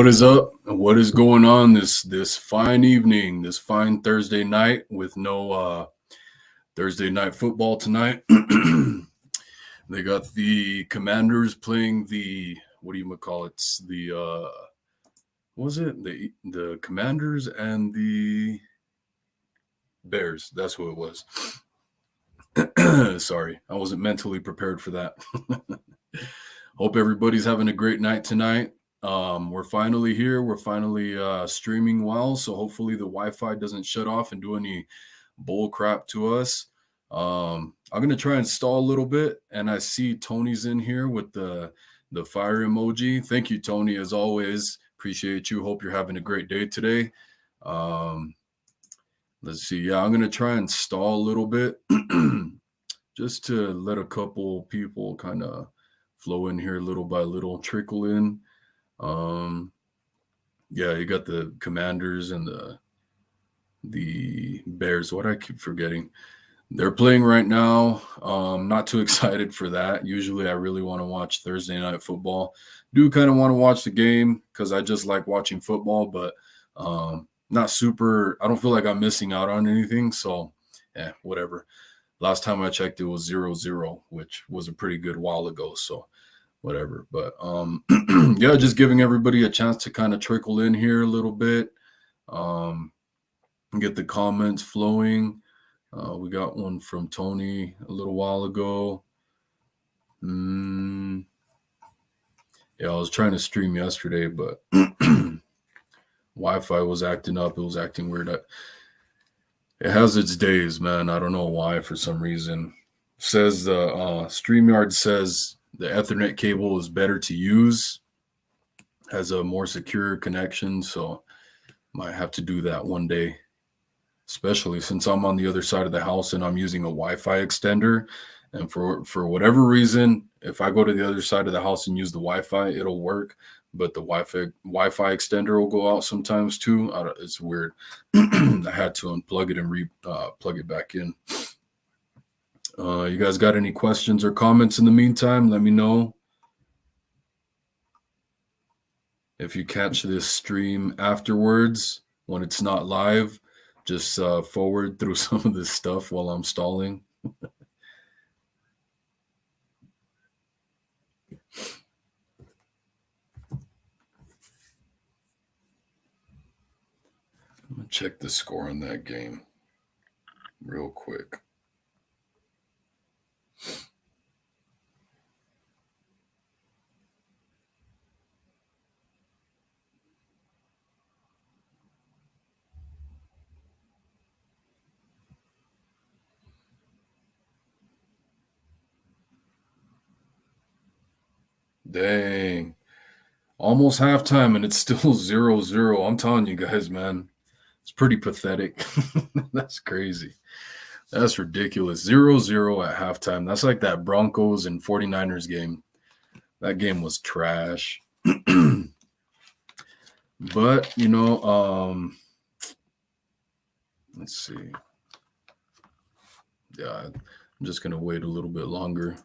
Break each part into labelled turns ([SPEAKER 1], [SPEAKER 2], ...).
[SPEAKER 1] What is up? What is going on this fine evening, this fine Thursday night with no Thursday night football tonight? They got the Commanders playing the what do you call it? The what was it? The Commanders and the Bears. That's who it was. Sorry, I wasn't mentally prepared for that. Hope everybody's having a great night tonight. We're finally here. We're finally streaming well, so hopefully the Wi-Fi doesn't shut off and do any bull crap to us. I'm gonna try and stall a little bit, and I see Tony's in here with the fire emoji. Thank you, Tony, as always. Appreciate you. Hope you're having a great day today. Let's see. Yeah, I'm gonna try and stall a little bit just to let a couple people kind of flow in here little by little, trickle in. Yeah, you got the Commanders and the Bears. What I keep forgetting. They're playing right now. Not too excited for that. Usually I really want to watch Thursday night football. Do kind of want to watch the game because I just like watching football, but not super. I don't feel like I'm missing out on anything. So yeah, whatever. Last time I checked, it was 0-0, which was a pretty good while ago. So whatever. But yeah, just giving everybody a chance to kind of trickle in here a little bit. Get the comments flowing. We got one from Tony a little while ago. Yeah, I was trying to stream yesterday, but Wi-Fi was acting up. It was acting weird. It has its days, man. I don't know why for some reason. Says the StreamYard says the Ethernet cable is better to use, has a more secure connection, so might have to do that one day, especially since I'm on the other side of the house and I'm using a Wi-Fi extender. And for whatever reason, if I go to the other side of the house and use the Wi-Fi, it'll work, but the Wi-Fi extender will go out sometimes too. It's weird. I had to unplug it and plug it back in. You guys got any questions or comments in the meantime? Let me know. If you catch this stream afterwards, when it's not live, just forward through some of this stuff while I'm stalling. I'm going to check the score on that game real quick. Dang. Almost halftime and it's still 0-0. I'm telling you guys, man, it's pretty pathetic. That's crazy. That's ridiculous. 0-0 at halftime. That's like that Broncos and 49ers game. That game was trash. But, you know, let's see. Yeah, I'm just going to wait a little bit longer.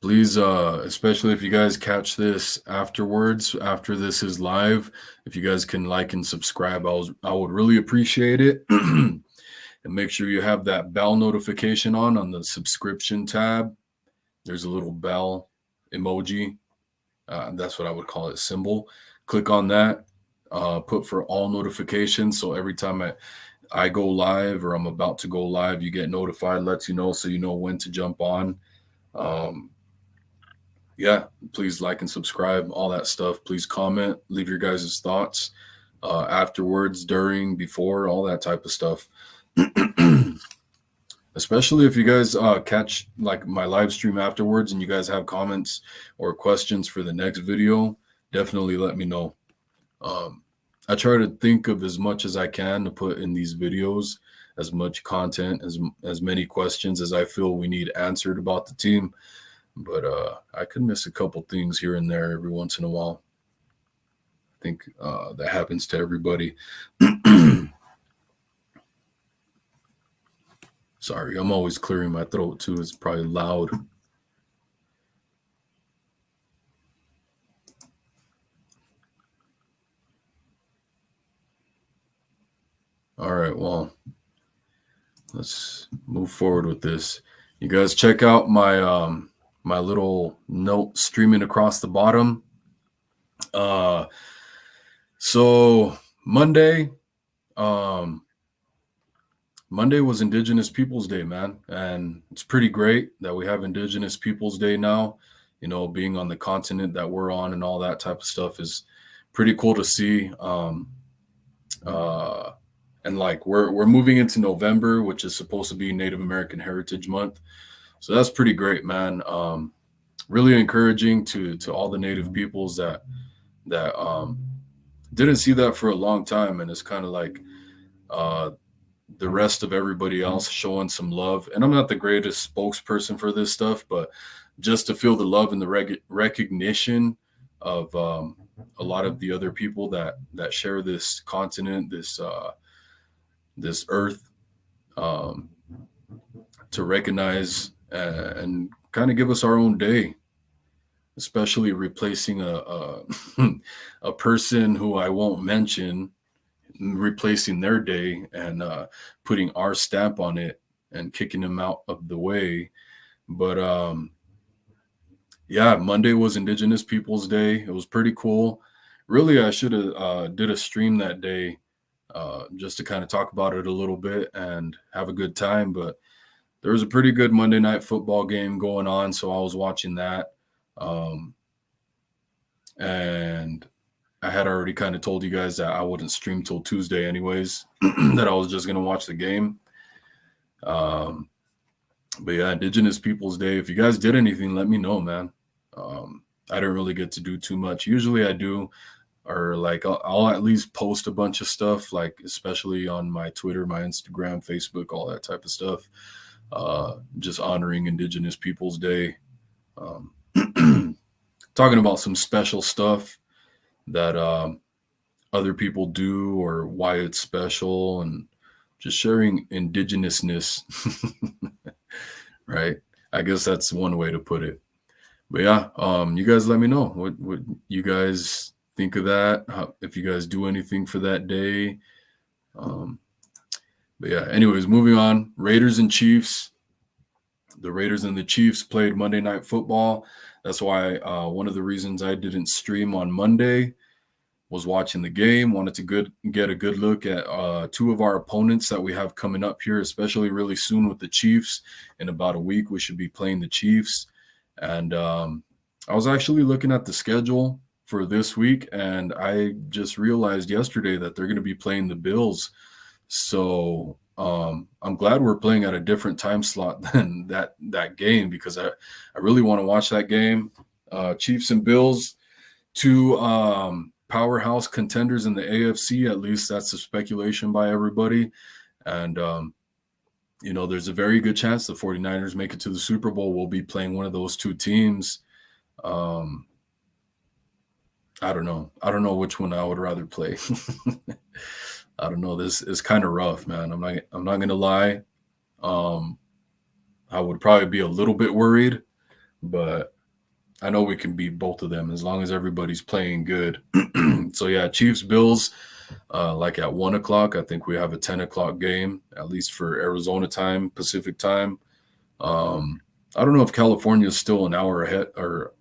[SPEAKER 1] Please, especially if you guys catch this afterwards, after this is live, if you guys can like and subscribe, I would really appreciate it. And make sure you have that bell notification on the subscription tab. There's a little bell emoji. That's what I would call it, symbol. Click on that. Put for all notifications. So every time I go live or I'm about to go live, you get notified, lets you know so you know when to jump on. Yeah, please like and subscribe, all that stuff. Please comment, leave your guys' thoughts afterwards, during, before, all that type of stuff. Especially if you guys catch like my live stream afterwards and you guys have comments or questions for the next video, definitely let me know. I try to think of as much as I can to put in these videos, as much content, as many questions as I feel we need answered about the team. But I could miss a couple things here and there every once in a while. I think that happens to everybody. Sorry, I'm always clearing my throat too. It's probably loud. All right, well, let's move forward with this. You guys check out my little note streaming across the bottom. Uh so Monday, um Monday was Indigenous Peoples Day, man. And it's pretty great that we have Indigenous Peoples Day now. You know, being on the continent that we're on and all that type of stuff is pretty cool to see. Uh, and like we're moving into November, which is supposed to be Native American Heritage Month. So that's pretty great, man. Really encouraging to all the Native peoples that didn't see that for a long time, and it's kind of like uh, the rest of everybody else showing some love. And I'm not the greatest spokesperson for this stuff, but just to feel the love and the recognition of a lot of the other people that share this continent, this earth, um, to recognize and kind of give us our own day, especially replacing a a person who I won't mention, replacing their day and putting our stamp on it and kicking them out of the way. But yeah, Monday was Indigenous Peoples Day. It was pretty cool. Really, I should have did a stream that day just to kind of talk about it a little bit and have a good time. But there was a pretty good Monday night football game going on, so I was watching that. Um, and I had already kind of told you guys that I wouldn't stream till Tuesday, anyways, that I was just going to watch the game. Um, but yeah, Indigenous Peoples Day. If you guys did anything, let me know, man. I didn't really get to do too much. Usually I do, or like I'll at least post a bunch of stuff, like especially on my Twitter, my Instagram, Facebook, all that type of stuff. Just honoring Indigenous Peoples Day. Um, talking about some special stuff that other people do or why it's special, and just sharing indigenousness. Right, I guess that's one way to put it. But yeah, you guys let me know what you guys think of that, if you guys do anything for that day. um, but yeah, anyways, moving on. Raiders and Chiefs. The Raiders and the Chiefs played Monday Night Football. That's why one of the reasons I didn't stream on Monday was watching the game. Wanted to get a good look at two of our opponents that we have coming up here, especially really soon with the Chiefs. In about a week, we should be playing the Chiefs. And I was actually looking at the schedule for this week, and I just realized yesterday that they're going to be playing the Bills. So I'm glad we're playing at a different time slot than that game, because I really want to watch that game. Chiefs and Bills, two powerhouse contenders in the AFC. At least that's the speculation by everybody. And you know, there's a very good chance the 49ers make it to the Super Bowl. We'll be playing one of those two teams. I don't know. I don't know which one I would rather play. I don't know. This is kind of rough, man. I'm not gonna lie. I would probably be a little bit worried, but I know we can beat both of them as long as everybody's playing good. So yeah, Chiefs Bills, like at 1 o'clock. I think we have a 10 o'clock game, at least for Arizona time, Pacific time. I don't know if California is still an hour ahead, or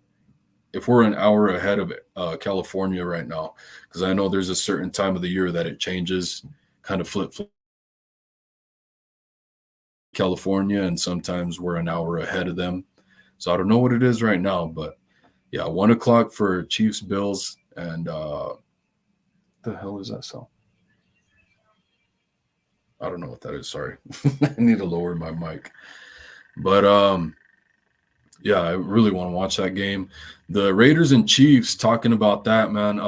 [SPEAKER 1] if we're an hour ahead of California right now, because I know there's a certain time of the year that it changes, kind of flip California, and sometimes we're an hour ahead of them. So I don't know what it is right now, but yeah, 1 o'clock for Chiefs Bills. And the hell is that sound? I don't know what that is. Sorry, I need to lower my mic. But yeah, I really want to watch that game. The Raiders and Chiefs. Talking about that, man.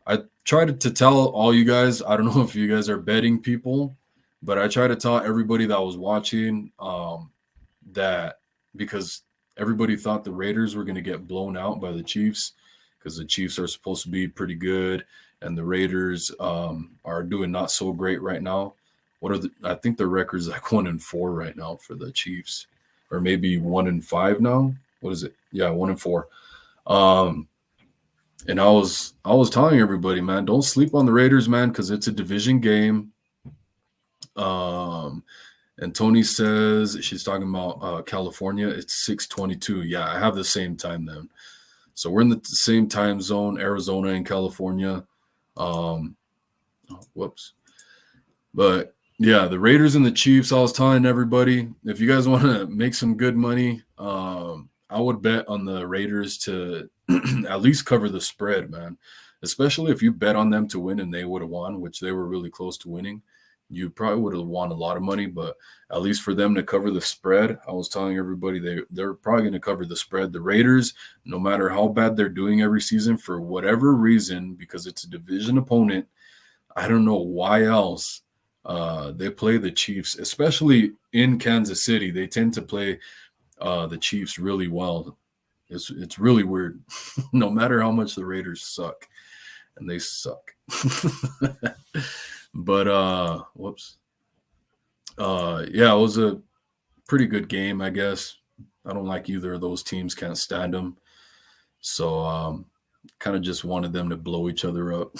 [SPEAKER 1] I tried to tell all you guys. I don't know if you guys are betting people, but I try to tell everybody that was watching that, because everybody thought the Raiders were going to get blown out by the Chiefs, because the Chiefs are supposed to be pretty good and the Raiders are doing not so great right now. I think the record's like 1-4 right now for the Chiefs, or maybe 1-5 now. What is it? Yeah, 1-4. Um, And I was telling everybody, man, don't sleep on the Raiders, man, because it's a division game. Um, and Tony says she's talking about California. It's 6:22. Yeah, I have the same time then. So we're in the same time zone, Arizona and California. Um, whoops. But yeah, the Raiders and the Chiefs. I was telling everybody, if you guys want to make some good money, I would bet on the Raiders to at least cover the spread, man. Especially if you bet on them to win and they would have won, which they were really close to winning. You probably would have won a lot of money, but at least for them to cover the spread, I was telling everybody they're probably going to cover the spread. The Raiders, no matter how bad they're doing every season, for whatever reason, because it's a division opponent, I don't know why else they play the Chiefs, especially in Kansas City. They tend to play the Chiefs really well. It's really weird. No matter how much the Raiders suck, and they suck. But whoops. Yeah, it was a pretty good game, I guess. I don't like either of those teams, can't stand them. So kind of just wanted them to blow each other up.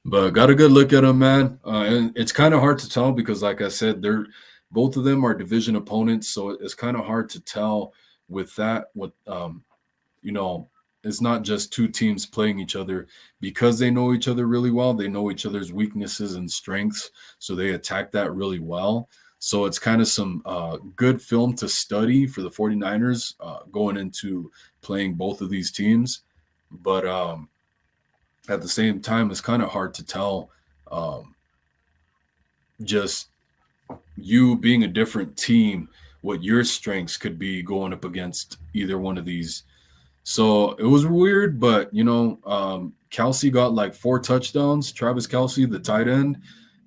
[SPEAKER 1] But got a good look at them, man. And it's kind of hard to tell because, like I said, they're both of them are division opponents, so it's kind of hard to tell with that. What you know, it's not just two teams playing each other because they know each other really well. They know each other's weaknesses and strengths, so they attack that really well. So it's kind of some good film to study for the 49ers going into playing both of these teams. But at the same time, it's kind of hard to tell um, just you being a different team what your strengths could be going up against either one of these. So it was weird, but Kelsey got like 4 touchdowns. Travis Kelsey, the tight end,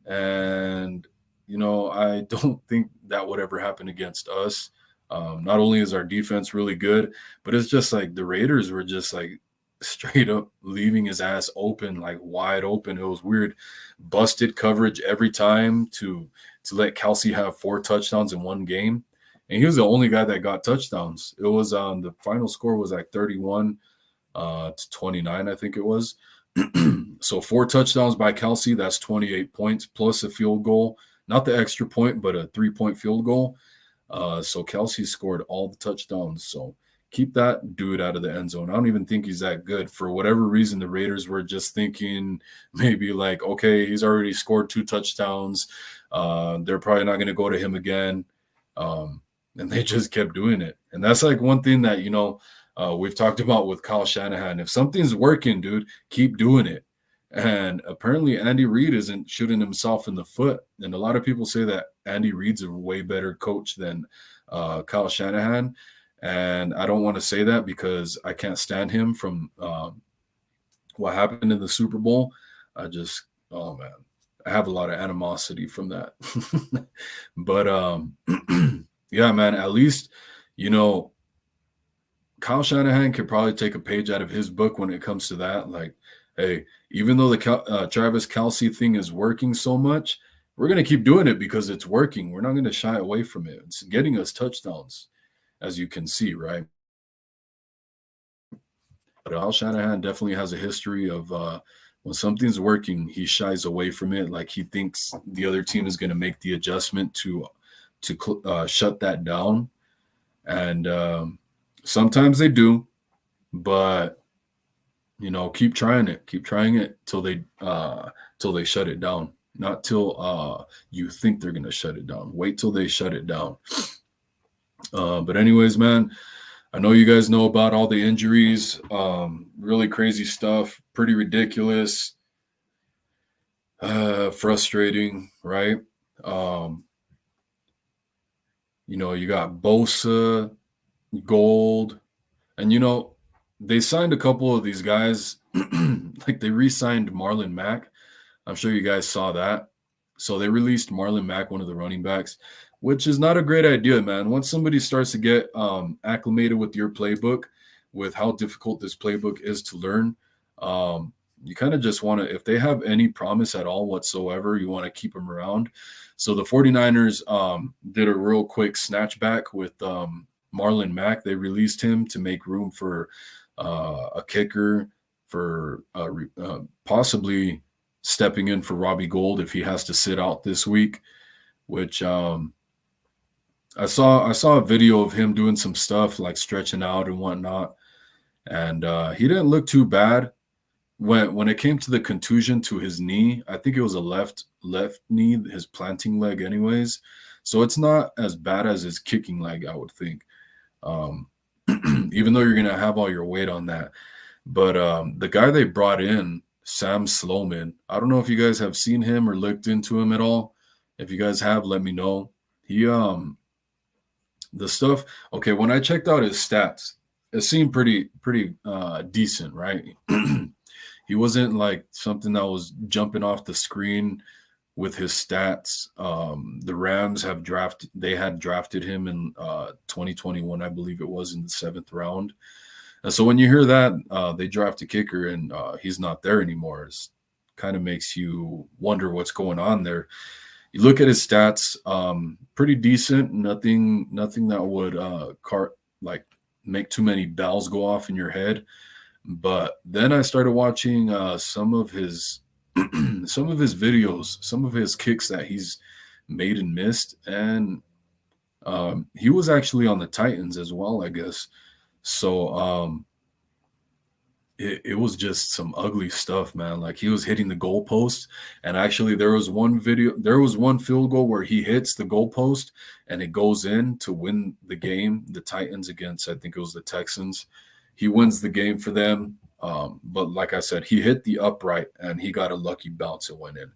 [SPEAKER 1] and I don't think that would ever happen against us. Not only is our defense really good, but it's just like the Raiders were just like straight up leaving his ass open, like wide open. It was weird, busted coverage every time to let Kelsey have 4 touchdowns in one game, and he was the only guy that got touchdowns. It was the final score was like 31 to 29, I think it was. So 4 touchdowns by Kelsey, that's 28 points plus a field goal, not the extra point, but a 3-point field goal. So Kelsey scored all the touchdowns. So keep that dude out of the end zone. I don't even think he's that good. For whatever reason, the Raiders were just thinking maybe like, okay, he's already scored 2 touchdowns. They're probably not going to go to him again. And they just kept doing it. And that's like one thing that, we've talked about with Kyle Shanahan. If something's working, dude, keep doing it. And apparently Andy Reid isn't shooting himself in the foot. And a lot of people say that Andy Reid's a way better coach than Kyle Shanahan. And I don't want to say that because I can't stand him from what happened in the Super Bowl. Oh man, I have a lot of animosity from that. But yeah, man, at least, you know, Kyle Shanahan could probably take a page out of his book when it comes to that. Like, hey, even though the Travis Kelsey thing is working so much, we're going to keep doing it because it's working. We're not going to shy away from it. It's getting us touchdowns, as you can see, right? But Kyle Shanahan definitely has a history of when something's working, he shies away from it. Like he thinks the other team is going to make the adjustment to shut that down, and sometimes they do, but keep trying it till they shut it down. Not till you think they're gonna shut it down. Wait till they shut it down. But anyways, man, I know you guys know about all the injuries. Really crazy stuff. Pretty ridiculous. Frustrating, right? You got Bosa, Gold, and they signed a couple of these guys. Like they re-signed Marlon Mack. I'm sure you guys saw that. So they released Marlon Mack, one of the running backs, which is not a great idea, man. Once somebody starts to get acclimated with your playbook, with how difficult this playbook is to learn, you kind of just want to, if they have any promise at all whatsoever, you want to keep them around. So the 49ers did a real quick snatchback with Marlon Mack. They released him to make room for a kicker for possibly stepping in for Robbie Gould if he has to sit out this week. Which I saw a video of him doing some stuff like stretching out and whatnot, and he didn't look too bad. When it came to the contusion to his knee, I think it was a left knee, his planting leg, anyways. So it's not as bad as his kicking leg, I would think. Um, even though you're gonna have all your weight on that. But the guy they brought in, Sam Sloman, I don't know if you guys have seen him or looked into him at all. If you guys have, let me know. He the stuff. Okay, when I checked out his stats, it seemed pretty decent, right? He wasn't like something that was jumping off the screen with his stats. The Rams had drafted him in 2021, I believe it was, in the 7th round. And so when you hear that they draft a kicker and he's not there anymore, it kind of makes you wonder what's going on there. You look at his stats, pretty decent. Nothing that would make too many bells go off in your head. But then I started watching some of his some of his videos, some of his kicks that he's made and missed, and he was actually on the Titans as well, I guess. So it was just some ugly stuff, man. Like he was hitting the goalpost, and actually there was one field goal where he hits the goalpost and it goes in to win the game. The Titans against, I think it was the Texans. He wins the game for them. But like I said, he hit the upright and he got a lucky bounce and went in.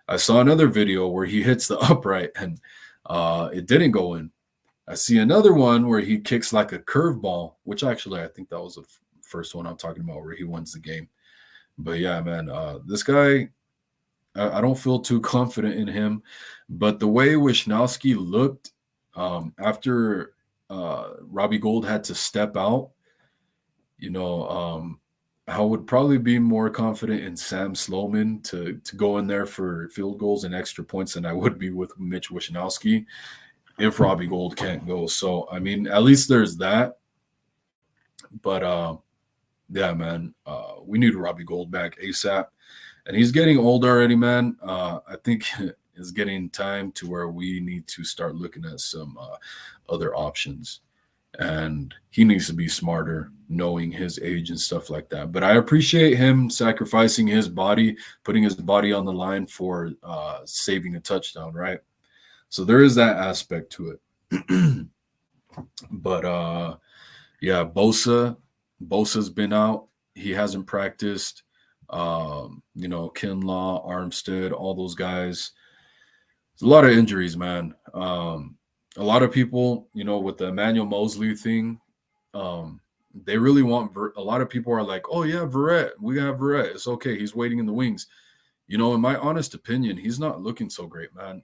[SPEAKER 1] I saw another video where he hits the upright and it didn't go in. I see another one where he kicks like a curveball, which actually I think that was the first one I'm talking about where he wins the game. But yeah, man, this guy, I don't feel too confident in him. But the way Wishnowsky looked after Robbie Gould had to step out, I would probably be more confident in Sam Sloman to go in there for field goals and extra points than I would be with Mitch Wishnowsky if Robbie Gould can't go. So, I mean, at least there's that. But, yeah, man, we need Robbie Gould back ASAP. And he's getting old already, man. I think it's getting time to where we need to start looking at some other options. And he needs to be smarter, knowing his age and stuff like that. But I appreciate him sacrificing his body, putting his body on the line for saving a touchdown, right? So there is that aspect to it. But yeah, Bosa's been out. He hasn't practiced. Kinlaw, Armstead, all those guys. There's a lot of injuries, man. A lot of people, with the Emmanuel Mosley thing, they really want a lot of people are like, oh yeah, Verrett, we got Verrett. It's okay. He's waiting in the wings. In my honest opinion, he's not looking so great, man.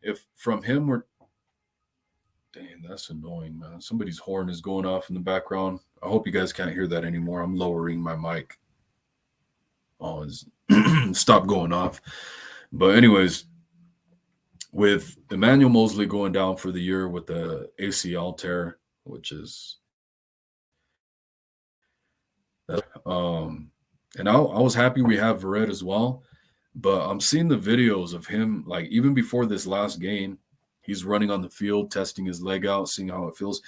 [SPEAKER 1] If from him we're dang, that's annoying, man. Somebody's horn is going off in the background. I hope you guys can't hear that anymore. I'm lowering my mic. Oh, it's stop going off. But anyways, with Emmanuel Mosley going down for the year with the ACL tear, which is and I was happy we have Verrett as well, but I'm seeing the videos of him, like even before this last game, he's running on the field, testing his leg out, seeing how it feels.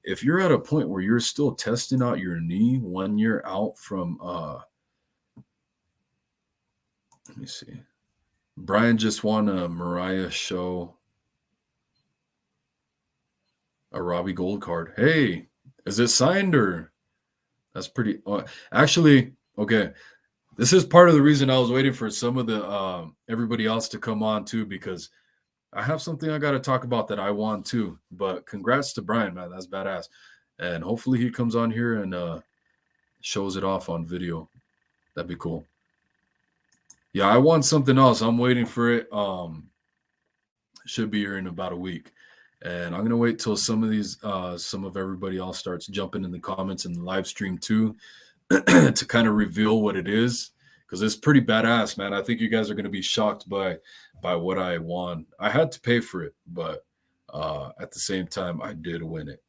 [SPEAKER 1] If you're at a point where you're still testing out your knee 1 year out from let me see. Brian just won a Mariah show a Robbie Gould card. Hey, is it signed or that's pretty actually okay. This is part of the reason I was waiting for some of the everybody else to come on too, because I have something I got to talk about that I want too. But congrats to Brian, man. That's badass. And hopefully he comes on here and shows it off on video. That'd be cool. Yeah, I want something else. I'm waiting for it. Should be here in about a week. And I'm gonna wait till some of everybody else starts jumping in the comments in the live stream too, to kind of reveal what it is, because it's pretty badass, man. I think you guys are gonna be shocked by what I won. I had to pay for it, but at the same time, I did win it.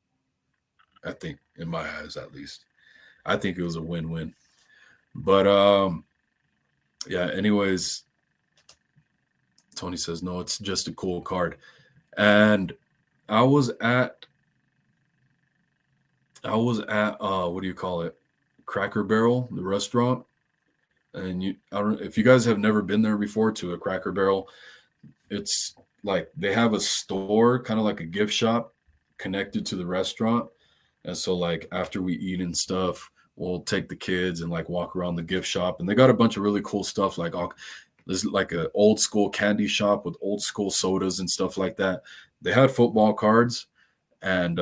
[SPEAKER 1] I think, in my eyes, at least. I think it was a win-win. But yeah, anyways, Tony says no, it's just a cool card. And I was at what do you call it? Cracker Barrel, the restaurant. And I don't if you guys have never been there before to a Cracker Barrel, it's like they have a store, kind of like a gift shop connected to the restaurant. And so like after we eat and stuff, we'll take the kids and like walk around the gift shop. And they got a bunch of really cool stuff like there's like an old school candy shop with old school sodas and stuff like that. They had football cards, and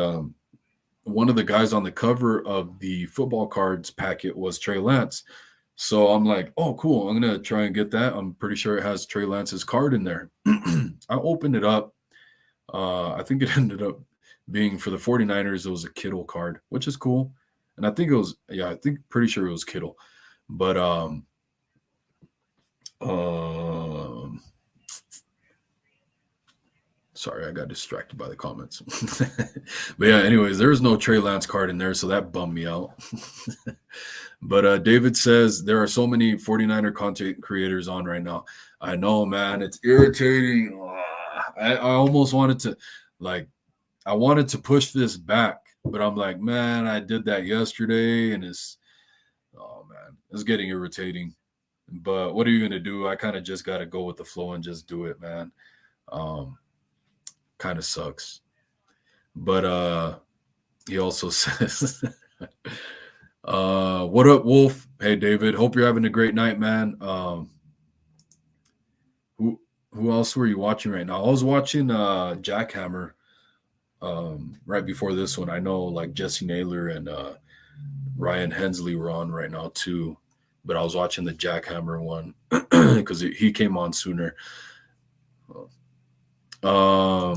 [SPEAKER 1] one of the guys on the cover of the football cards packet was Trey Lance. So I'm like, oh, cool. I'm going to try and get that. I'm pretty sure it has Trey Lance's card in there. I opened it up. I think it ended up being for the 49ers. It was a Kittle card, which is cool. And I think it was, pretty sure it was Kittle. But sorry, I got distracted by the comments. But yeah, anyways, there was no Trey Lance card in there, so that bummed me out. But David says there are so many 49er content creators on right now. I know, man, it's irritating. I almost wanted to, I wanted to push this back, but I'm like, man, I did that yesterday, and it's getting irritating. But what are you going to do? I kind of just got to go with the flow and just do it, man. Kind of sucks. But he also says, what up, Wolf? Hey, David. Hope you're having a great night, man. Who else were you watching right now? I was watching Jackhammer right before this one. I know like Jesse Naylor and Ryan Hensley were on right now too, but I was watching the Jackhammer one because he came on sooner. Yeah,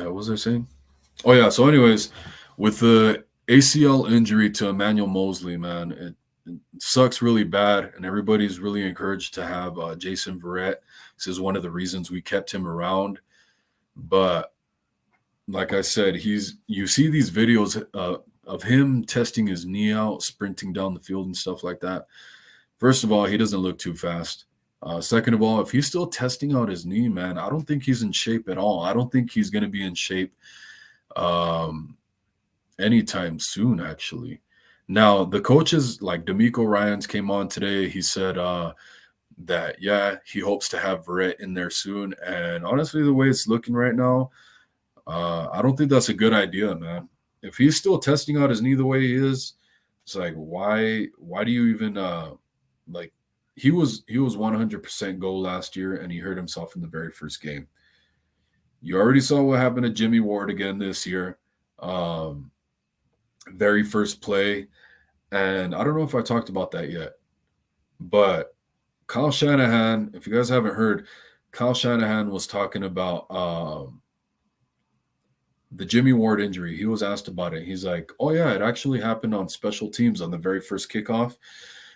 [SPEAKER 1] what was I saying? Oh yeah. So, anyways, with the ACL injury to Emmanuel Mosley, man, it sucks really bad, and everybody's really encouraged to have Jason Verrett. This is one of the reasons we kept him around. But like I said, you see these videos of him testing his knee out, sprinting down the field and stuff like that. First of all, he doesn't look too fast. Second of all, if he's still testing out his knee, man, I don't think he's in shape at all. I don't think he's going to be in shape anytime soon, actually. Now, the coaches like D'Amico Ryans came on today. He said that, yeah, he hopes to have Verrett in there soon. And honestly, the way it's looking right now, I don't think that's a good idea, man. If he's still testing out his knee the way he is, it's like, why do you even he was 100% go last year, and he hurt himself in the very first game. You already saw what happened to Jimmy Ward again this year. Very first play. And I don't know if I talked about that yet, but Kyle Shanahan, if you guys haven't heard, Kyle Shanahan was talking about the Jimmy Ward injury. He was asked about it. He's like, oh yeah, it actually happened on special teams on the very first kickoff.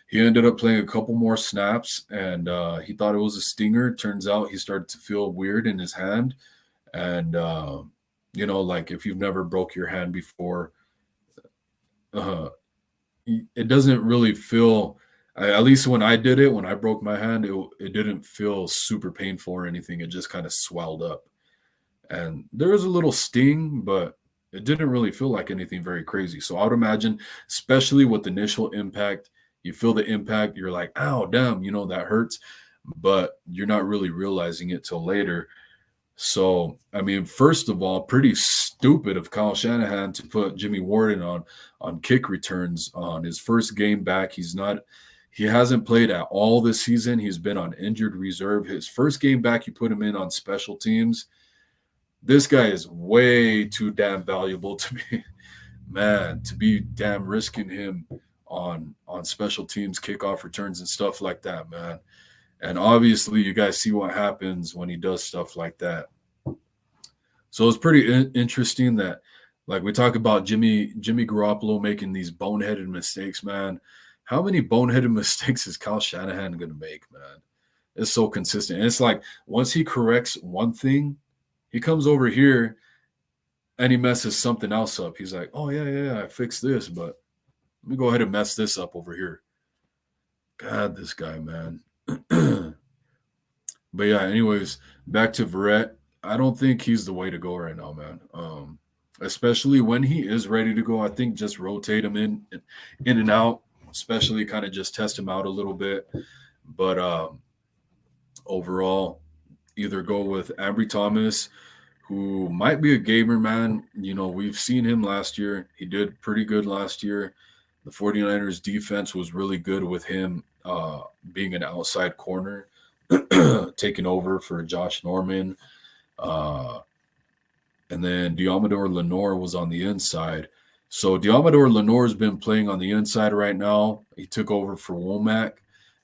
[SPEAKER 1] He ended up playing a couple more snaps, and he thought it was a stinger. Turns out he started to feel weird in his hand. And, like if you've never broke your hand before, it doesn't really feel, at least when I did it, when I broke my hand, it didn't feel super painful or anything. It just kind of swelled up. And there was a little sting, but it didn't really feel like anything very crazy. So I would imagine, especially with the initial impact, you feel the impact, you're like, ow, damn, that hurts, but you're not really realizing it till later. So, I mean, first of all, pretty stupid of Kyle Shanahan to put Jimmy Ward on kick returns on his first game back. He hasn't played at all this season. He's been on injured reserve. His first game back, you put him in on special teams. This guy is way too damn valuable to be damn risking him on special teams, kickoff returns and stuff like that, man. And obviously you guys see what happens when he does stuff like that. So it's pretty interesting that, like, we talk about Jimmy Garoppolo making these boneheaded mistakes, man. How many boneheaded mistakes is Kyle Shanahan going to make, man? It's so consistent. And it's like once he corrects one thing, he comes over here and he messes something else up. He's like, oh, yeah, I fixed this, but let me go ahead and mess this up over here. God, this guy, man. But yeah, anyways, back to Verrett. I don't think he's the way to go right now, man. Especially when he is ready to go. I think just rotate him in and out, especially kind of just test him out a little bit. But overall, either go with Ambry Thomas, who might be a gamer, man. You know, we've seen him last year. He did pretty good last year. The 49ers defense was really good with him being an outside corner, taking over for Josh Norman. And then Diamador Lenore was on the inside. So Diamador Lenore's been playing on the inside right now. He took over for Womack.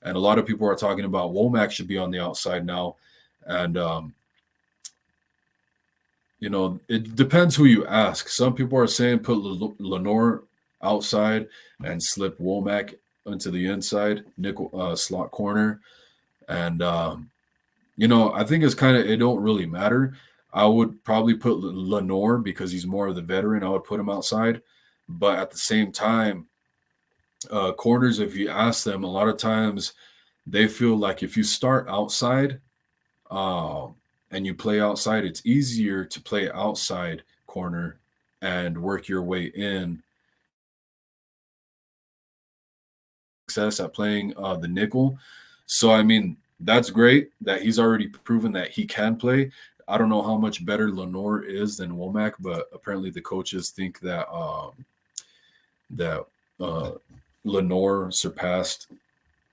[SPEAKER 1] And a lot of people are talking about Womack should be on the outside now. And, you know, it depends who you ask. Some people are saying put Lenore outside and slip Womack into the inside, nickel slot corner. And, you know, I think it's kind of, it don't really matter. I would probably put Lenore because he's more of the veteran. I would put him outside. But at the same time, corners, if you ask them, a lot of times they feel like if you start outside and you play outside, it's easier to play outside corner and work your way in. Success at playing the nickel. So, I mean, that's great that he's already proven that he can play. I don't know how much better Lenore is than Womack, but apparently the coaches think that Lenore surpassed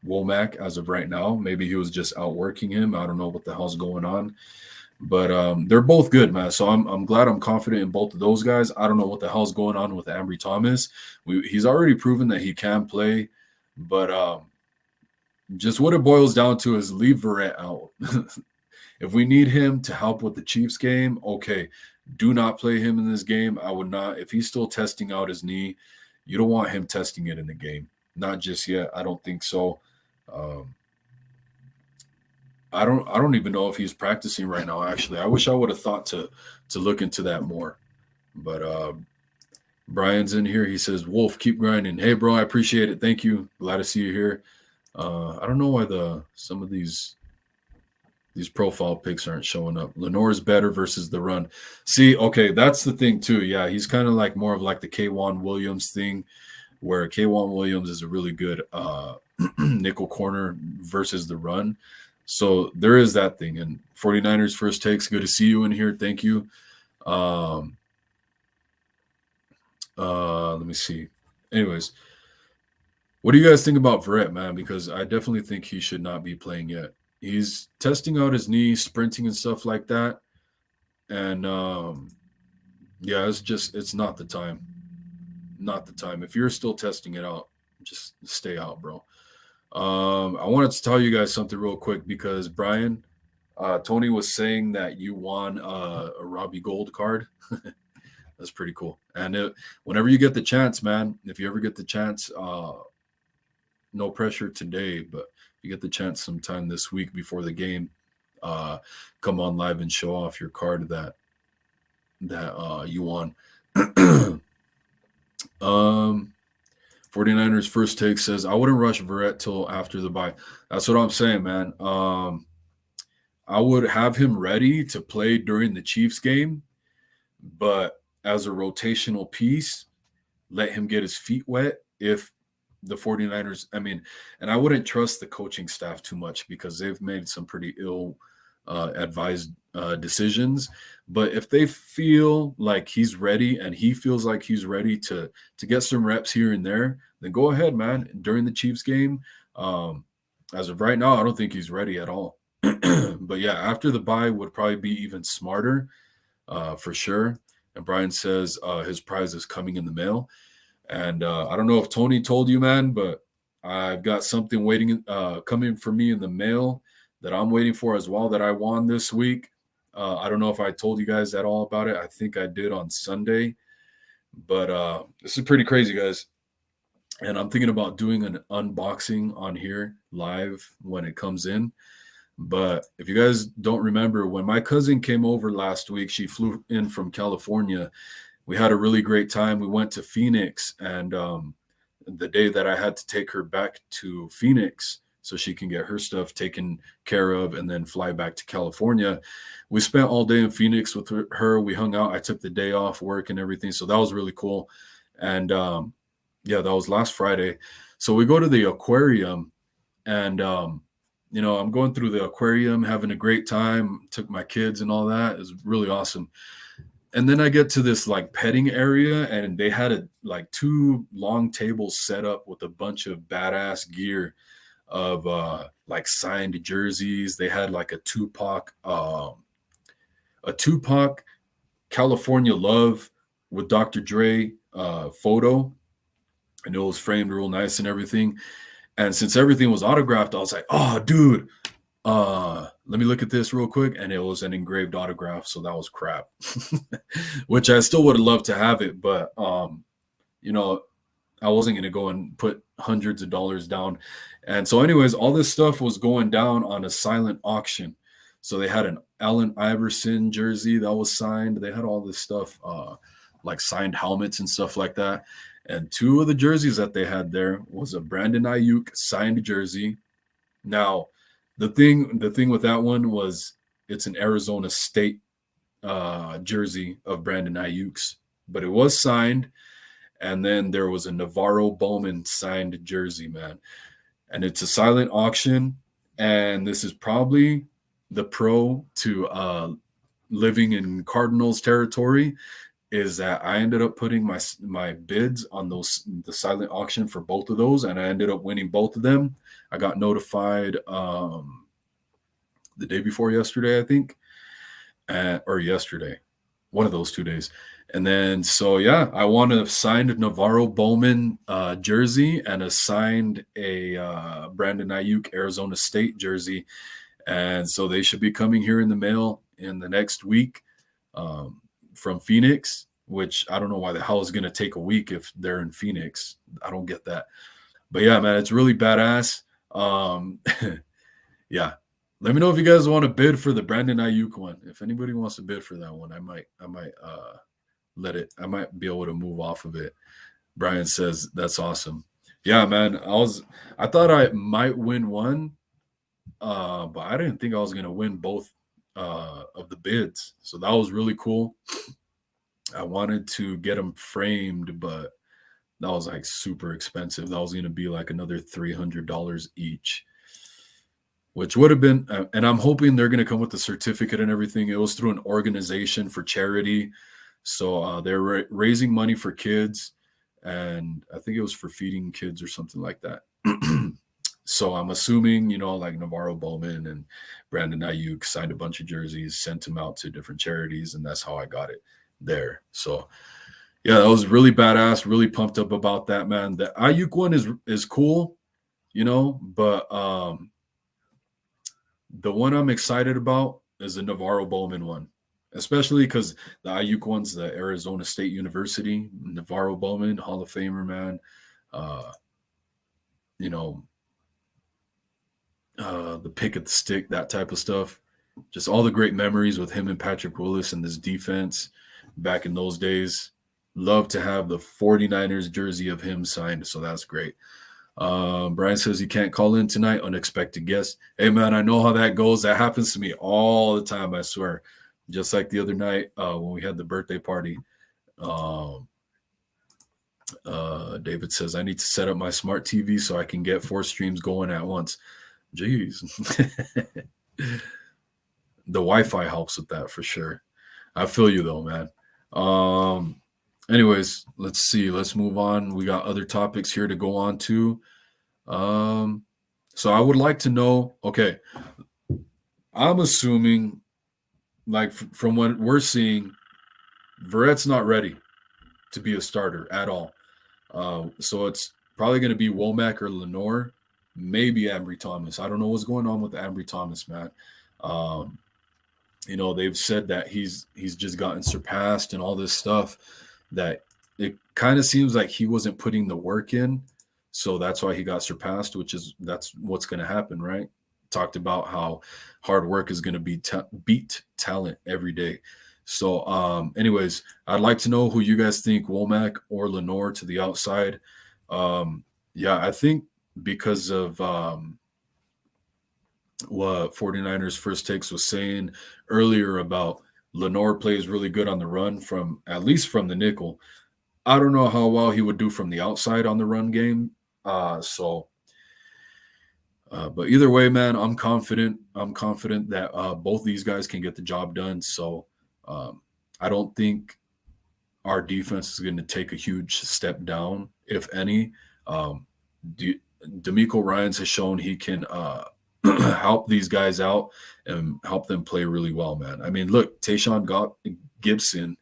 [SPEAKER 1] Womack as of right now. Maybe he was just outworking him. I don't know what the hell's going on, but they're both good, man. So I'm glad I'm confident in both of those guys. I don't know what the hell's going on with Ambry Thomas. He's already proven that he can play, but just what it boils down to is leave Verrett out. If we need him to help with the Chiefs game, okay, do not play him in this game. I would not. If he's still testing out his knee, you don't want him testing it in the game. Not just yet. I don't think so. I don't even know if he's practicing right now. Actually, I wish I would have thought to look into that more. But Brian's in here. He says, "Wolf, keep grinding." Hey, bro, I appreciate it. Thank you. Glad to see you here. I don't know why some of these profile pics aren't showing up. Lenore's better versus the run. See, okay, that's the thing too. Yeah, he's kind of like more of like the K'Wan Williams thing, where K'Wan Williams is a really good nickel corner versus the run. So there is that thing. And 49ers first takes. Good to see you in here. Thank you. Let me see. Anyways, what do you guys think about Verrett, man? Because I definitely think he should not be playing yet. He's testing out his knees, sprinting and stuff like that. And yeah, it's not the time. Not the time. If you're still testing it out, just stay out, bro. I wanted to tell you guys something real quick because Brian, Tony was saying that you won a Robbie Gold card. That's pretty cool. And whenever you get the chance, man, if you ever get the chance, no pressure today, but you get the chance sometime this week before the game, come on live and show off your card that you won. 49ers first take says, I wouldn't rush Verrett till after the bye. That's what I'm saying, man. I would have him ready to play during the Chiefs game, but as a rotational piece, let him get his feet wet if the 49ers, I mean, and I wouldn't trust the coaching staff too much because they've made some pretty ill advised decisions. But if they feel like he's ready and he feels like he's ready to get some reps here and there, then go ahead, man. During the Chiefs game, as of right now, I don't think he's ready at all. But yeah, after the bye would probably be even smarter for sure. And Brian says his prize is coming in the mail. And I don't know if Tony told you, man, but I've got something waiting, coming for me in the mail that I'm waiting for as well that I won this week. I don't know if I told you guys at all about it. I think I did on Sunday, but this is pretty crazy, guys. And I'm thinking about doing an unboxing on here live when it comes in. But if you guys don't remember, when my cousin came over last week, she flew in from California. We had a really great time. We went to Phoenix, and the day that I had to take her back to Phoenix so she can get her stuff taken care of and then fly back to California, we spent all day in Phoenix with her. We hung out. I took the day off work and everything. So that was really cool. And yeah, that was last Friday. So we go to the aquarium, and I'm going through the aquarium, having a great time. Took my kids and all that. It was really awesome. And then I get to this like petting area, and they had like two long tables set up with a bunch of badass gear of like signed jerseys. They had like a Tupac California Love with Dr. Dre photo, and it was framed real nice and everything. And since everything was autographed, I was like, oh, dude, let me look at this real quick. And it was an engraved autograph. So that was crap, which I still would have loved to have it. But, I wasn't going to go and put hundreds of dollars down. And so, anyways, all this stuff was going down on a silent auction. So they had an Allen Iverson jersey that was signed. They had all this stuff, like signed helmets and stuff like that. And two of the jerseys that they had there was a Brandon Ayuk signed jersey. Now, the thing with that one was it's an Arizona State jersey of Brandon Ayuk's, but it was signed. And then there was a Navarro Bowman signed jersey, man. And it's a silent auction. And this is probably the pro to living in Cardinals territory, is that I ended up putting my bids on the silent auction for both of those, and I ended up winning both of them. I got notified the day before yesterday, I think, or yesterday, one of those 2 days. And then, so yeah, I won a signed Navarro Bowman jersey and assigned a Brandon Ayuk Arizona State jersey. And so they should be coming here in the mail in the next week from Phoenix, which I don't know why the hell is going to take a week if they're in Phoenix. I don't get that. But yeah, man, it's really badass. Yeah. Let me know if you guys want to bid for the Brandon Ayuk one. If anybody wants to bid for that one, I might I might be able to move off of it. Brian says that's awesome. Yeah, man. I thought I might win one, but I didn't think I was gonna win both of the bids. So that was really cool. I wanted to get them framed, but that was like super expensive. That was gonna be like another $300 each, which would have been. And I'm hoping they're gonna come with the certificate and everything. It was through an organization for charity. So they're raising money for kids, and I think it was for feeding kids or something like that. So I'm assuming, like Navarro Bowman and Brandon Ayuk signed a bunch of jerseys, sent them out to different charities, and that's how I got it there. So yeah, that was really badass. Really pumped up about that, man. The Ayuk one is cool, but the one I'm excited about is the Navarro Bowman one. Especially because the Ayuk one's the Arizona State University, Navarro Bowman, Hall of Famer, man. The pick at the stick, that type of stuff. Just all the great memories with him and Patrick Willis and this defense back in those days. Love to have the 49ers jersey of him signed, so that's great. Brian says he can't call in tonight. Unexpected guest. Hey, man, I know how that goes. That happens to me all the time, I swear. Just like the other night when we had the birthday party. David says, I need to set up my smart TV so I can get 4 streams going at once. Jeez. The Wi-Fi helps with that for sure. I feel you though, man. Anyways, let's see. Let's move on. We got other topics here to go on to. So I would like to know, okay, I'm assuming, like from what we're seeing, Verrett's not ready to be a starter at all. So it's probably going to be Womack or Lenoir, maybe Ambry Thomas. I don't know what's going on with Ambry Thomas, man. They've said that he's just gotten surpassed and all this stuff, that it kind of seems like he wasn't putting the work in. So that's why he got surpassed, that's what's going to happen, right? talked about how hard work is going to beat talent every day. So, anyways, I'd like to know who you guys think, Womack or Lenore to the outside. Yeah, I think because of what 49ers first takes was saying earlier about Lenore plays really good on the run from at least from the nickel. I don't know how well he would do from the outside on the run game. But either way, man, I'm confident. I'm confident that both these guys can get the job done. So I don't think our defense is going to take a huge step down, if any. D'Amico Ryans has shown he can help these guys out and help them play really well, man. I mean, look, Tayshawn Gibson,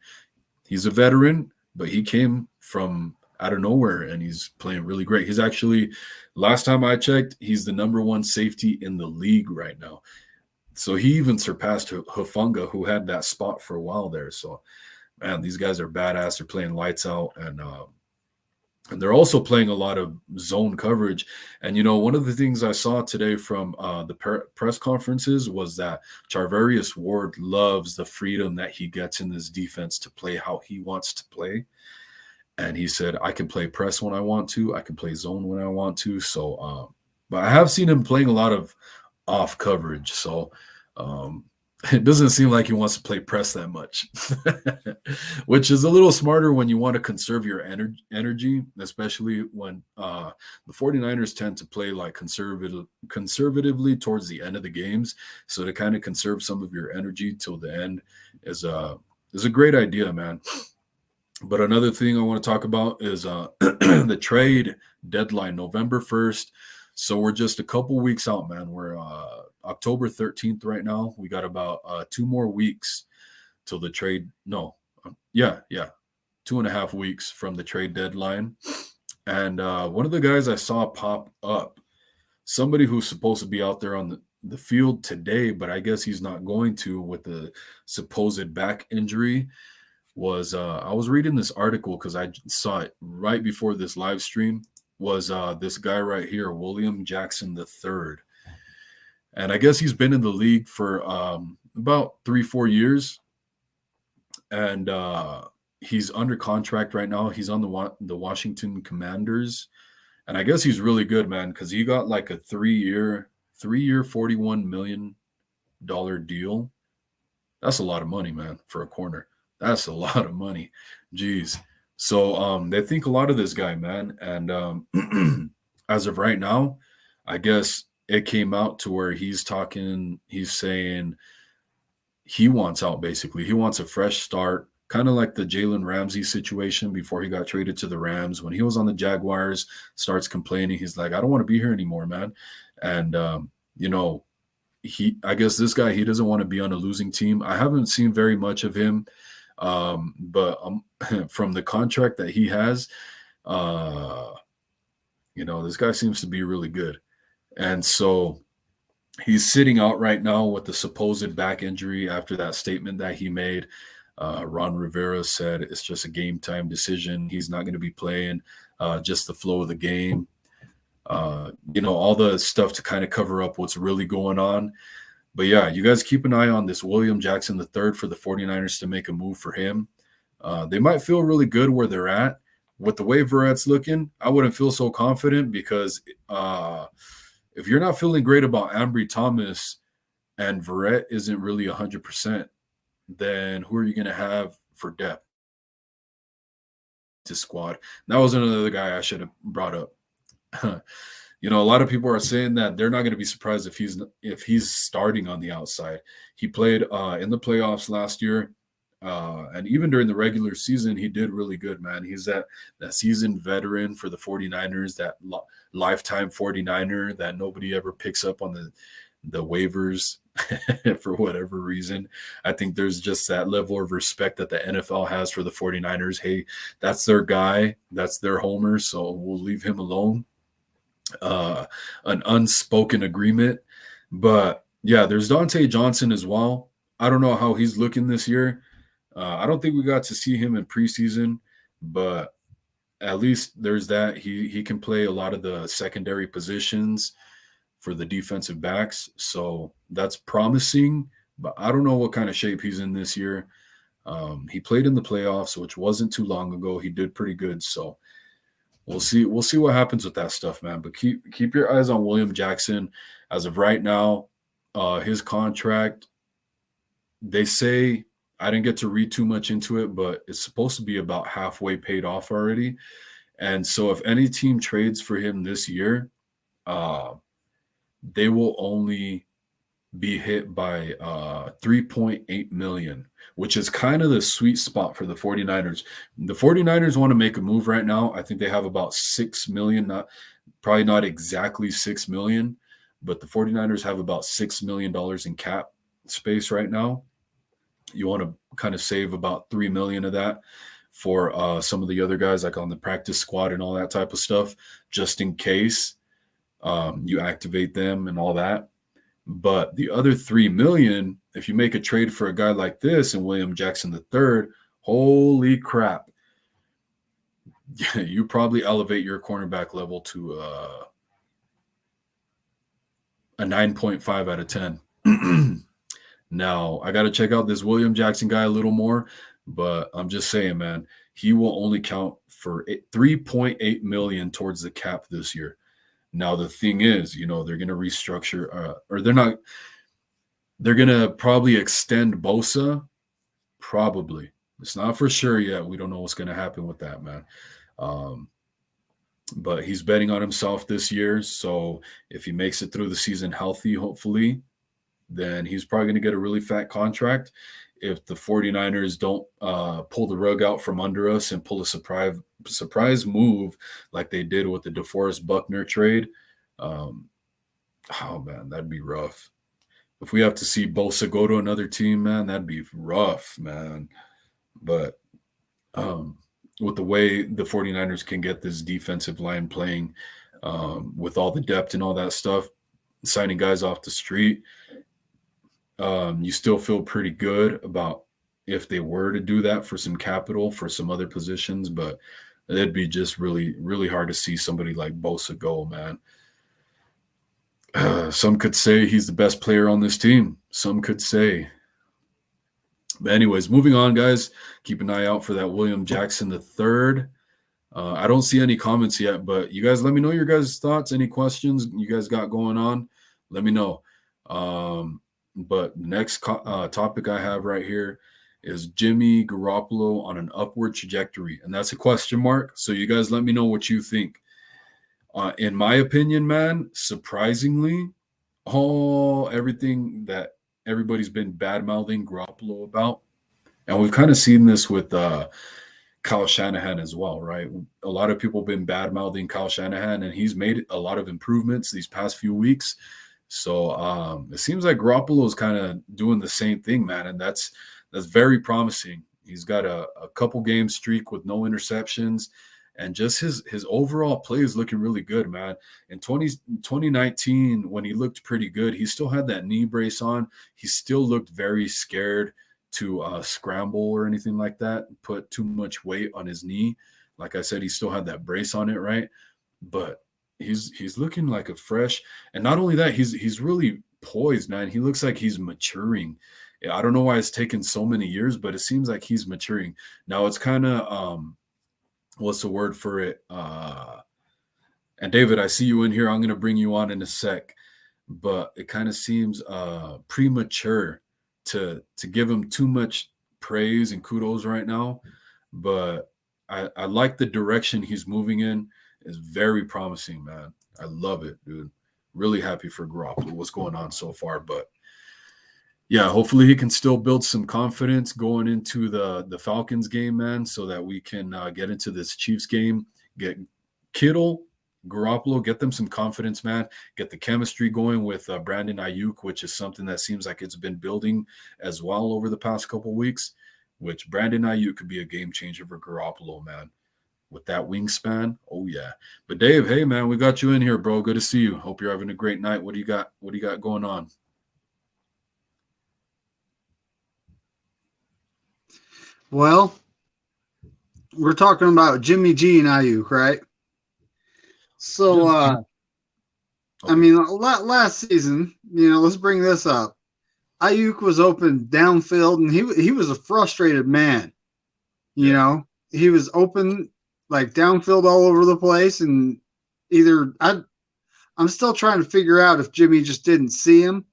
[SPEAKER 1] he's a veteran, but he came from out of nowhere and he's playing really great. He's actually, last time I checked, he's the number one safety in the league right now. So he even surpassed Hufanga, who had that spot for a while there. So, man, these guys are badass. They're playing lights out, and they're also playing a lot of zone coverage. And, you know, one of the things I saw today from the press conferences was that Charvarius Ward loves the freedom that he gets in this defense to play how he wants to play. And he said, I can play press when I want to. I can play zone when I want to. So, but I have seen him playing a lot of off coverage. So it doesn't seem like he wants to play press that much, which is a little smarter when you want to conserve your energy, especially when the 49ers tend to play like conservatively towards the end of the games. So to kind of conserve some of your energy till the end is a great idea, man. But another thing I want to talk about is the trade deadline, November 1st. So we're just a couple weeks out, man. We're October 13th right now. We got about 2 more weeks till the trade. No, 2.5 weeks from the trade deadline. And one of the guys I saw pop up, somebody who's supposed to be out there on the field today, but I guess he's not going to with the supposed back injury, was I was reading this article because I saw it right before this live stream, was this guy right here, William Jackson III. And I guess he's been in the league for about 3-4 years. And he's under contract right now. He's on the Washington Commanders. And I guess he's really good, man, because he got like a 3-year, $41 million deal. That's a lot of money, man, for a corner. That's a lot of money. Jeez. So they think a lot of this guy, man. And as of right now, I guess it came out to where he's saying he wants out, basically. He wants a fresh start, kind of like the Jalen Ramsey situation before he got traded to the Rams. When he was on the Jaguars, starts complaining. He's like, I don't want to be here anymore, man. And, I guess this guy, he doesn't want to be on a losing team. I haven't seen very much of him. But from the contract that he has, this guy seems to be really good. And so he's sitting out right now with the supposed back injury after that statement that he made. Ron Rivera said it's just a game time decision. He's not going to be playing, just the flow of the game. All the stuff to kind of cover up what's really going on. But yeah, you guys keep an eye on this William Jackson III for the 49ers to make a move for him. They might feel really good where they're at. With the way Verrett's looking, I wouldn't feel so confident because if you're not feeling great about Ambry Thomas and Verrett isn't really 100%, then who are you going to have for depth to squad? That was another guy I should have brought up. A lot of people are saying that they're not going to be surprised if he's starting on the outside. He played in the playoffs last year, and even during the regular season, he did really good, man. He's that seasoned veteran for the 49ers, that lifetime 49er that nobody ever picks up on the waivers for whatever reason. I think there's just that level of respect that the NFL has for the 49ers. Hey, that's their guy. That's their homer, so we'll leave him alone. An unspoken agreement. But yeah, there's Dante Johnson as well. I don't know how he's looking this year. I don't think we got to see him in preseason, but at least there's that. He can play a lot of the secondary positions for the defensive backs. So that's promising, but I don't know what kind of shape he's in this year. He played in the playoffs, which wasn't too long ago. He did pretty good. So we'll see. We'll see what happens with that stuff, man. But keep your eyes on William Jackson. As of right now, his contract, they say, I didn't get to read too much into it, but it's supposed to be about halfway paid off already. And so if any team trades for him this year, they will only be hit by 3.8 million, which is kind of the sweet spot for the 49ers. The 49ers want to make a move right now. I think they have about 6 million, probably not exactly 6 million, but the 49ers have about $6 million in cap space right now. You want to kind of save about 3 million of that for some of the other guys, like on the practice squad and all that type of stuff, just in case you activate them and all that. But the other 3 million, if you make a trade for a guy like this and William Jackson III, holy crap, you probably elevate your cornerback level to a 9.5 out of 10. Now, I got to check out this William Jackson guy a little more, but I'm just saying, man, he will only count for 3.8 million towards the cap this year. Now, the thing is, they're going to restructure, or they're going to probably extend Bosa. Probably. It's not for sure yet. We don't know what's going to happen with that, man. But he's betting on himself this year. So if he makes it through the season healthy, hopefully, then he's probably going to get a really fat contract. If the 49ers don't pull the rug out from under us and pull a surprise move like they did with the DeForest Buckner trade, oh, man, that'd be rough. If we have to see Bosa go to another team, man, that'd be rough, man. But with the way the 49ers can get this defensive line playing with all the depth and all that stuff, signing guys off the street, you still feel pretty good about if they were to do that for some capital for some other positions, but it'd be just really, really hard to see somebody like Bosa go, man. Some could say he's the best player on this team. Some could say. But anyways, moving on, guys. Keep an eye out for that William Jackson III. I don't see any comments yet, but you guys let me know your guys' thoughts, any questions you guys got going on. Let me know. But next topic I have right here is Jimmy Garoppolo on an upward trajectory. And that's a question mark. So you guys let me know what you think. In my opinion, man, surprisingly, everything that everybody's been bad-mouthing Garoppolo about, and we've kind of seen this with Kyle Shanahan as well, right? A lot of people have been bad-mouthing Kyle Shanahan, and he's made a lot of improvements these past few weeks. So it seems like Garoppolo is kind of doing the same thing, man, and that's very promising. He's got a couple game streak with no interceptions, and just his overall play is looking really good, man. In 2019, when he looked pretty good, he still had that knee brace on. He still looked very scared to scramble or anything like that, put too much weight on his knee. Like I said, he still had that brace on it, right? But he's looking like a fresh, and not only that, he's really poised, man. He looks like he's maturing. I don't know why it's taken so many years, but it seems like he's maturing. Now it's kind of what's the word for it? And David, I see you in here. I'm going to bring you on in a sec, but it kind of seems premature to give him too much praise and kudos right now. But I like the direction he's moving in. It's very promising, man. I love it, dude. Really happy for Garoppolo, what's going on so far. But yeah, hopefully he can still build some confidence going into the Falcons game, man, so that we can get into this Chiefs game, get Kittle, Garoppolo, get them some confidence, man, get the chemistry going with Brandon Ayuk, which is something that seems like it's been building as well over the past couple weeks, which Brandon Ayuk could be a game changer for Garoppolo, man. With that wingspan, oh yeah. But Dave, hey man, we got you in here, bro. Good to see you. Hope you're having a great night. What do you got going on?
[SPEAKER 2] Well, we're talking about Jimmy G and Ayuk, right? So I
[SPEAKER 1] Okay.
[SPEAKER 2] mean, last season, let's bring this up. Ayuk was open downfield, and he was a frustrated man.
[SPEAKER 1] Yeah.
[SPEAKER 2] He was open like downfield all over the place, and I'm still trying to figure out if Jimmy just didn't see him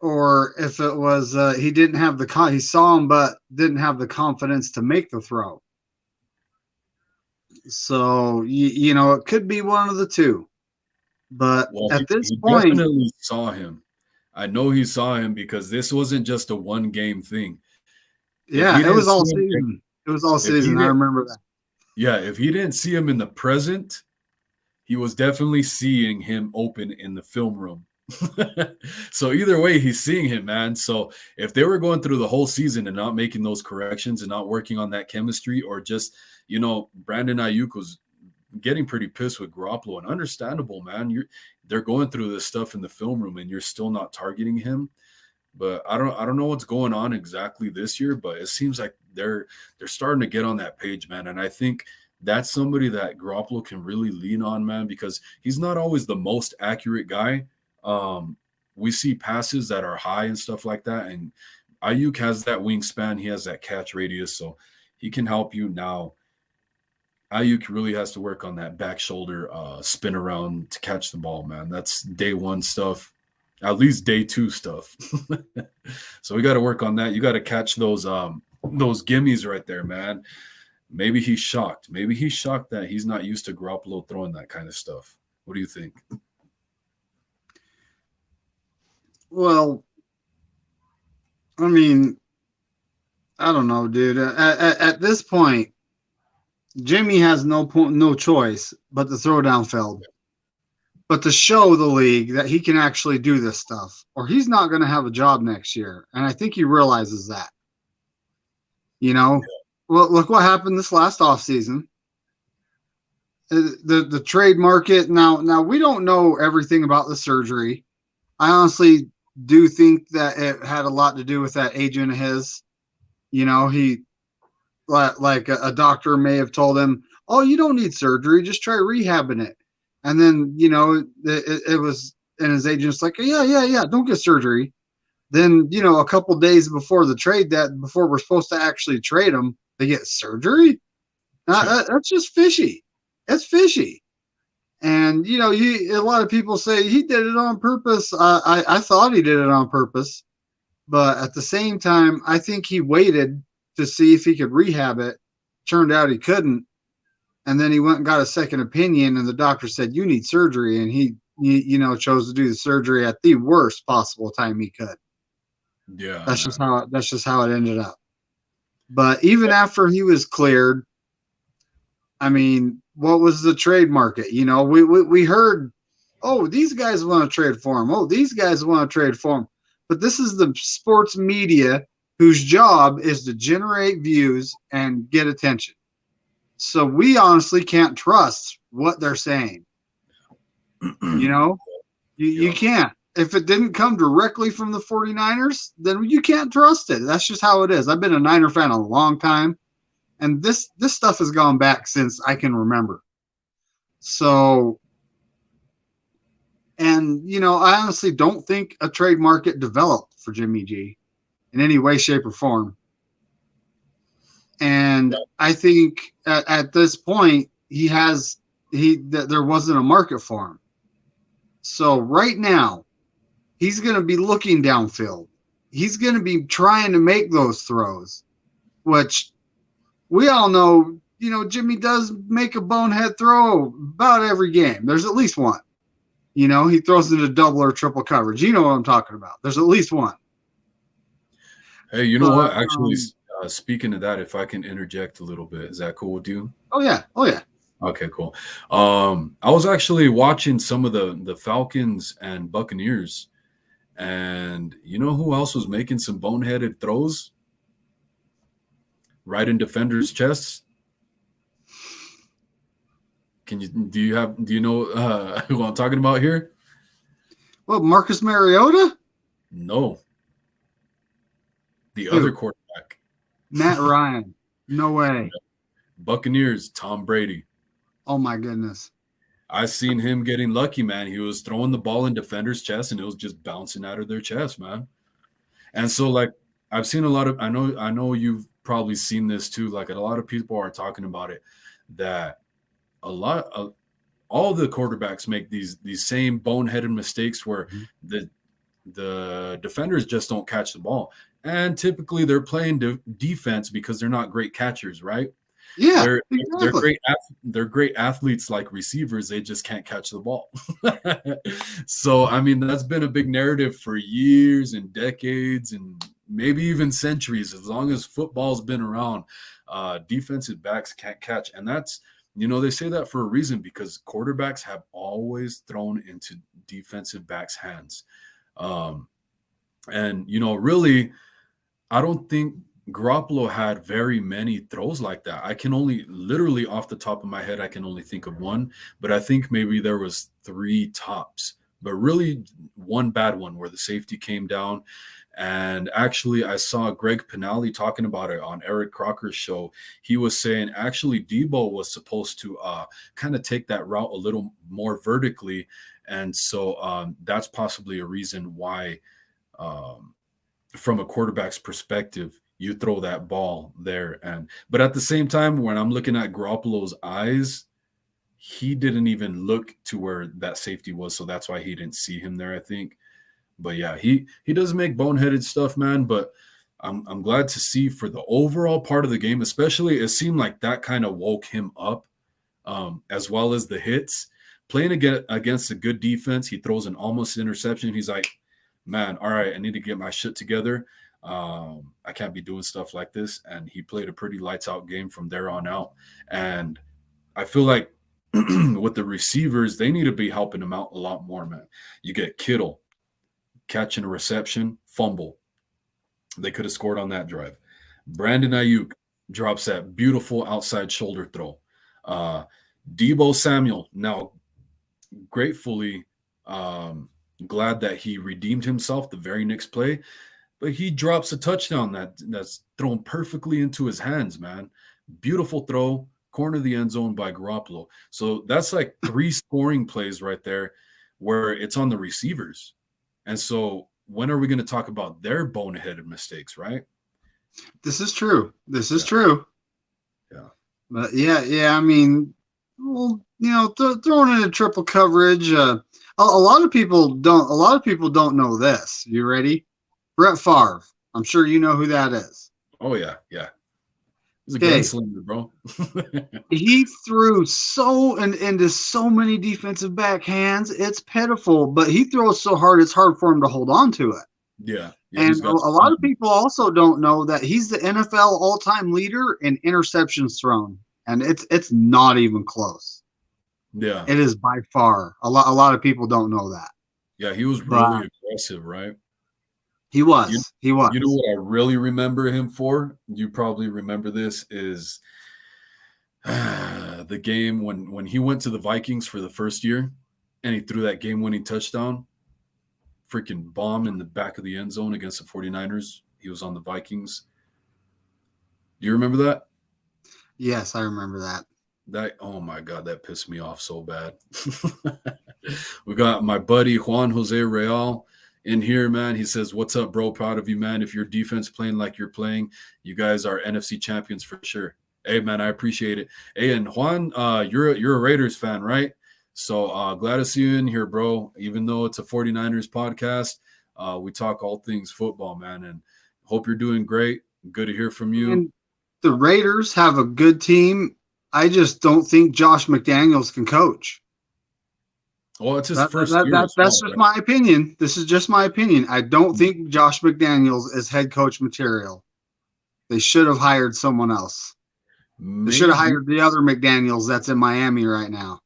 [SPEAKER 2] or if it was he didn't have he saw him but didn't have the confidence to make the throw. So it could be one of the two. But
[SPEAKER 1] Well,
[SPEAKER 2] at this
[SPEAKER 1] he
[SPEAKER 2] point,
[SPEAKER 1] definitely saw him. I know he saw him because this wasn't just a one game thing. If he
[SPEAKER 2] yeah, it
[SPEAKER 1] didn't
[SPEAKER 2] was all
[SPEAKER 1] see him,
[SPEAKER 2] season. It was all
[SPEAKER 1] if he
[SPEAKER 2] season. I
[SPEAKER 1] didn't,
[SPEAKER 2] remember that.
[SPEAKER 1] yeah, if he didn't see him in the present, he was definitely seeing him open in the film room. So either way, he's seeing him, man. So if they were going through the whole season and not making those corrections and not working on that chemistry, or just, Brandon Ayuk was getting pretty pissed with Garoppolo, and understandable, man. They're going through this stuff in the film room, and you're still not targeting him. But I don't know what's going on exactly this year, but it seems like they're starting to get on that page, man. And I think that's somebody that Garoppolo can really lean on, man, because he's not always the most accurate guy. We see passes that are high and stuff like that, and Ayuk has that wingspan, he has that catch radius, so he can help you. Now Ayuk really has to work on that back shoulder spin around to catch the ball, man. That's day one stuff, at least day two stuff. So we got to work on that. You got to catch those gimmies right there, man. Maybe he's shocked. Maybe he's shocked that he's not used to Garoppolo throwing that kind of stuff. What do you think?
[SPEAKER 2] Well, I mean, I don't know, dude. At this point, Jimmy has no choice but to throw downfield, but to show the league that he can actually do this stuff, or he's not going to have a job next year. And I think he realizes that. Well, look what happened this last offseason. The trade market. Now we don't know everything about the surgery. I honestly do think that it had a lot to do with that agent of his. He like a doctor may have told him, "Oh, you don't need surgery, just try rehabbing it." And then it was, and his agent's like, "Yeah, don't get surgery." Then a couple days before the trade, before we're supposed to actually trade him, they get surgery. That's just fishy. That's fishy. And a lot of people say he did it on purpose. I thought he did it on purpose, but at the same time, I think he waited to see if he could rehab it. Turned out he couldn't, and then he went and got a second opinion, and the doctor said you need surgery, and he chose to do the surgery at the worst possible time he could.
[SPEAKER 1] Yeah,
[SPEAKER 2] That's just how it ended up. But even after he was cleared, I mean, what was the trade market? We heard, oh, these guys want to trade for him. Oh, these guys want to trade for him. But this is the sports media whose job is to generate views and get attention. So we honestly can't trust what they're saying. You can't. If it didn't come directly from the 49ers, then you can't trust it. That's just how it is. I've been a Niner fan a long time, and this stuff has gone back since I can remember. So, and I honestly don't think a trade market developed for Jimmy G in any way, shape, or form. And I think at this point there wasn't a market for him. So right now, he's going to be looking downfield. He's going to be trying to make those throws, which we all know, Jimmy does make a bonehead throw about every game. There's at least one. He throws into double or triple coverage. You know what I'm talking about. There's at least one.
[SPEAKER 1] Hey, you know what? Actually, speaking of that, if I can interject a little bit, is that cool with you?
[SPEAKER 2] Oh, yeah.
[SPEAKER 1] Okay, cool. I was actually watching some of the Falcons and Buccaneers, and you know who else was making some boneheaded throws right in defenders' chests? Do you know who I'm talking about here?
[SPEAKER 2] Well, Marcus Mariota?
[SPEAKER 1] No. The other quarterback.
[SPEAKER 2] Matt Ryan. No way.
[SPEAKER 1] Buccaneers, Tom Brady.
[SPEAKER 2] Oh my goodness.
[SPEAKER 1] I seen him getting lucky, man. He was throwing the ball in defenders' chest, and it was just bouncing out of their chest, man. And so, like, I've seen a lot of. I know you've probably seen this too. Like, a lot of people are talking about it. That a lot of all the quarterbacks make these same boneheaded mistakes where
[SPEAKER 2] Mhm.
[SPEAKER 1] the defenders just don't catch the ball, and typically they're playing defense because they're not great catchers, right?
[SPEAKER 2] Yeah,
[SPEAKER 1] They're
[SPEAKER 2] exactly.
[SPEAKER 1] they're great athletes like receivers. They just can't catch the ball. So I mean that's been a big narrative for years and decades and maybe even centuries. As long as football's been around, defensive backs can't catch, and that's they say that for a reason because quarterbacks have always thrown into defensive backs' hands, um, and really I don't think Garoppolo had very many throws like that. I can only literally off the top of my head, I can only think of one, but I think maybe there was three tops, but really one bad one where the safety came down. And actually, I saw Greg Pinali talking about it on Eric Crocker's show. He was saying actually Debo was supposed to kind of take that route a little more vertically, and so that's possibly a reason why. Um, from a quarterback's perspective, you throw that ball there. But at the same time, when I'm looking at Garoppolo's eyes, he didn't even look to where that safety was. So that's why he didn't see him there, I think. But yeah, he does make boneheaded stuff, man. But I'm glad to see for the overall part of the game, especially it seemed like that kind of woke him up, as well as the hits. Playing against a good defense, he throws an almost interception. He's like, man, all right, I need to get my shit together. I can't be doing stuff like this. And he played a pretty lights out game from there on out. And I feel like with the receivers, they need to be helping him out a lot more, man. You get Kittle catching a reception, fumble. They could have scored on that drive. Brandon Ayuk drops that beautiful outside shoulder throw. Uh, Debo Samuel, now gratefully, glad that he redeemed himself the very next play, but he drops a touchdown that's thrown perfectly into his hands, man. Beautiful throw, corner of the end zone by Garoppolo. So that's like three scoring plays right there where it's on the receivers. And so when are we going to talk about their boneheaded mistakes, right?
[SPEAKER 2] This is true. This is
[SPEAKER 1] Yeah.
[SPEAKER 2] true.
[SPEAKER 1] Yeah.
[SPEAKER 2] But yeah. I mean, well, throwing in a triple coverage. A lot of people don't. A lot of people don't know this. You ready? Brett Favre. I'm sure you know who that is.
[SPEAKER 1] Oh, yeah. Yeah. He's a
[SPEAKER 2] Okay.
[SPEAKER 1] gunslinger, bro.
[SPEAKER 2] He threw into so many defensive back hands. It's pitiful, but he throws so hard, it's hard for him to hold on to it.
[SPEAKER 1] Yeah. Yeah.
[SPEAKER 2] And
[SPEAKER 1] He's
[SPEAKER 2] a
[SPEAKER 1] got
[SPEAKER 2] lot of people also don't know that he's the NFL all-time leader in interceptions thrown, and it's not even close.
[SPEAKER 1] yeah.
[SPEAKER 2] It is by far. A lot of people don't know that.
[SPEAKER 1] Yeah. He was
[SPEAKER 2] But
[SPEAKER 1] really aggressive, right?
[SPEAKER 2] he
[SPEAKER 1] You,
[SPEAKER 2] was. He was.
[SPEAKER 1] you know what I really remember him for? You probably remember this is the game when he went to the Vikings for the first year and he threw that game-winning touchdown, freaking bomb in the back of the end zone against the 49ers. He was on the Vikings. Do you remember that?
[SPEAKER 2] Yes, I remember that.
[SPEAKER 1] Oh my God, that pissed me off so bad. We got my buddy Juan Jose Real in here, man. He says, "What's up, bro? Proud of you, man. If your defense playing like you're playing, you guys are NFC champions for sure." Hey, man, I appreciate it. Hey, and Juan, you're a Raiders fan, right? So glad to see you in here, bro. Even though it's a 49ers podcast, we talk all things football, man. And hope you're doing great. Good to hear from you.
[SPEAKER 2] And the Raiders have a good team. I just don't think Josh McDaniels can coach.
[SPEAKER 1] Well, it's his first year.
[SPEAKER 2] That's just my opinion. This is just my opinion. I don't think Josh McDaniels is head coach material. They should have hired someone else. They should have hired the other McDaniels that's in Miami right now.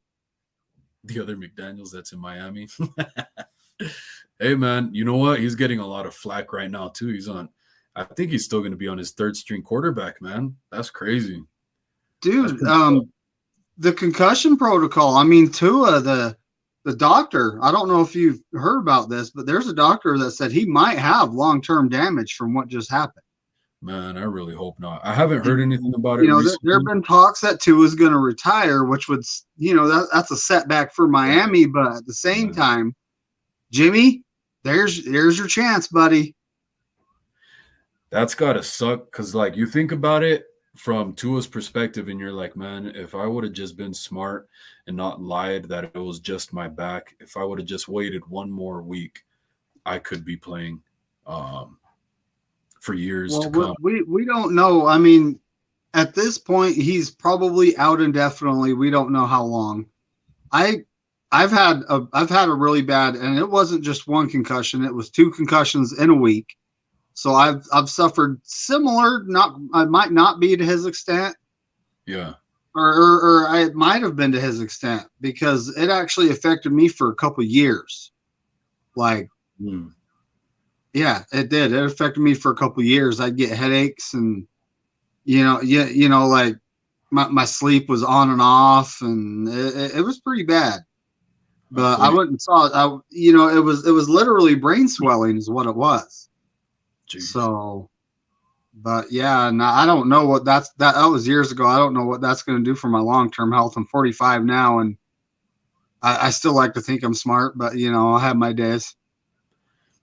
[SPEAKER 1] The other McDaniels that's in Miami. Hey, man, you know what? He's getting a lot of flack right now, too. I think he's still going to be on his third string quarterback, man. That's crazy.
[SPEAKER 2] Dude, the concussion protocol. I mean, Tua, the doctor, I don't know if you've heard about this, but there's a doctor that said he might have long-term damage from what just happened.
[SPEAKER 1] Man, I really hope not. I haven't heard anything about it
[SPEAKER 2] You know, there have
[SPEAKER 1] recently.
[SPEAKER 2] been talks that Tua is going to retire, which would, you know, that's a setback for Miami. But at the same
[SPEAKER 1] Yeah.
[SPEAKER 2] time, Jimmy, there's your chance, buddy.
[SPEAKER 1] That's gotta suck because, like, you think about it from Tua's perspective, and you're like, man, if I would have just been smart and not lied that it was just my back, if I would have just waited one more week, I could be playing um, for years to
[SPEAKER 2] Well,
[SPEAKER 1] come.
[SPEAKER 2] we don't know. I mean, at this point, he's probably out indefinitely. We don't know how long. I I've had a really bad, and it wasn't just one concussion; it was two concussions in a week. So I've suffered similar. Not I might not be to his extent,
[SPEAKER 1] Yeah.
[SPEAKER 2] or I might have been to his extent because it actually affected me for a couple years. Like,
[SPEAKER 1] Mm.
[SPEAKER 2] yeah, it did. It affected me for a couple years. I'd get headaches, and like my sleep was on and off, and it was pretty bad. But I wouldn't saw it. It was literally brain swelling is what it was.
[SPEAKER 1] Jeez.
[SPEAKER 2] So, but yeah, and I don't know what that was years ago. I don't know what that's going to do for my long term health. I'm 45 now, and I still like to think I'm smart, but I have my days.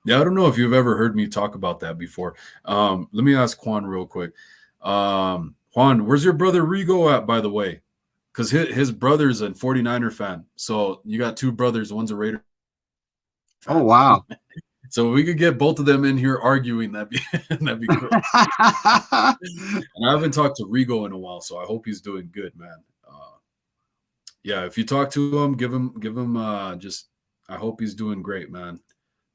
[SPEAKER 1] Yeah, I don't know if you've ever heard me talk about that before. Let me ask Juan real quick. Juan, where's your brother Rigo at, by the way? Because his brother's a 49er fan. So you got two brothers. One's a Raider fan.
[SPEAKER 2] Oh, wow.
[SPEAKER 1] So we could get both of them in here arguing. That'd be cool. And I haven't talked to Rigo in a while, so I hope he's doing good, man. Yeah, if you talk to him, give him just. I hope he's doing great, man.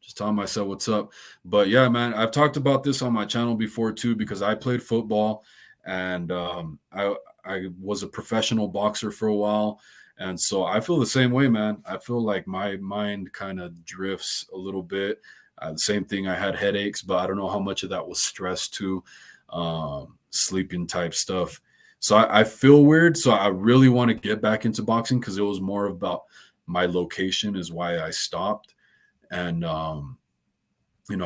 [SPEAKER 1] Just tell him I said what's up. But yeah, man, I've talked about this on my channel before too because I played football and I was a professional boxer for a while. And so I feel the same way, man. I feel like my mind kind of drifts a little bit. The same thing, I had headaches, but I don't know how much of that was stress too, sleeping type stuff. So I feel weird. So I really want to get back into boxing because it was more about my location is why I stopped. And I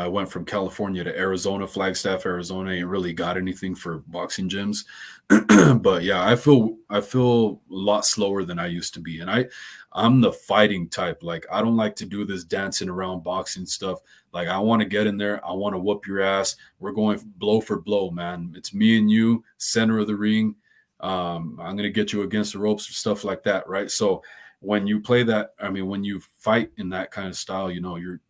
[SPEAKER 1] went from California to Arizona, Flagstaff, Arizona. Ain't really got anything for boxing gyms, but yeah, I feel a lot slower than I used to be, and I'm the fighting type. Like I don't like to do this dancing around boxing stuff. Like I want to get in there. I want to whoop your ass. We're going blow for blow, man. It's me and you, center of the ring. I'm gonna get you against the ropes or stuff like that, right? So when you play that, I mean, when you fight in that kind of style, you're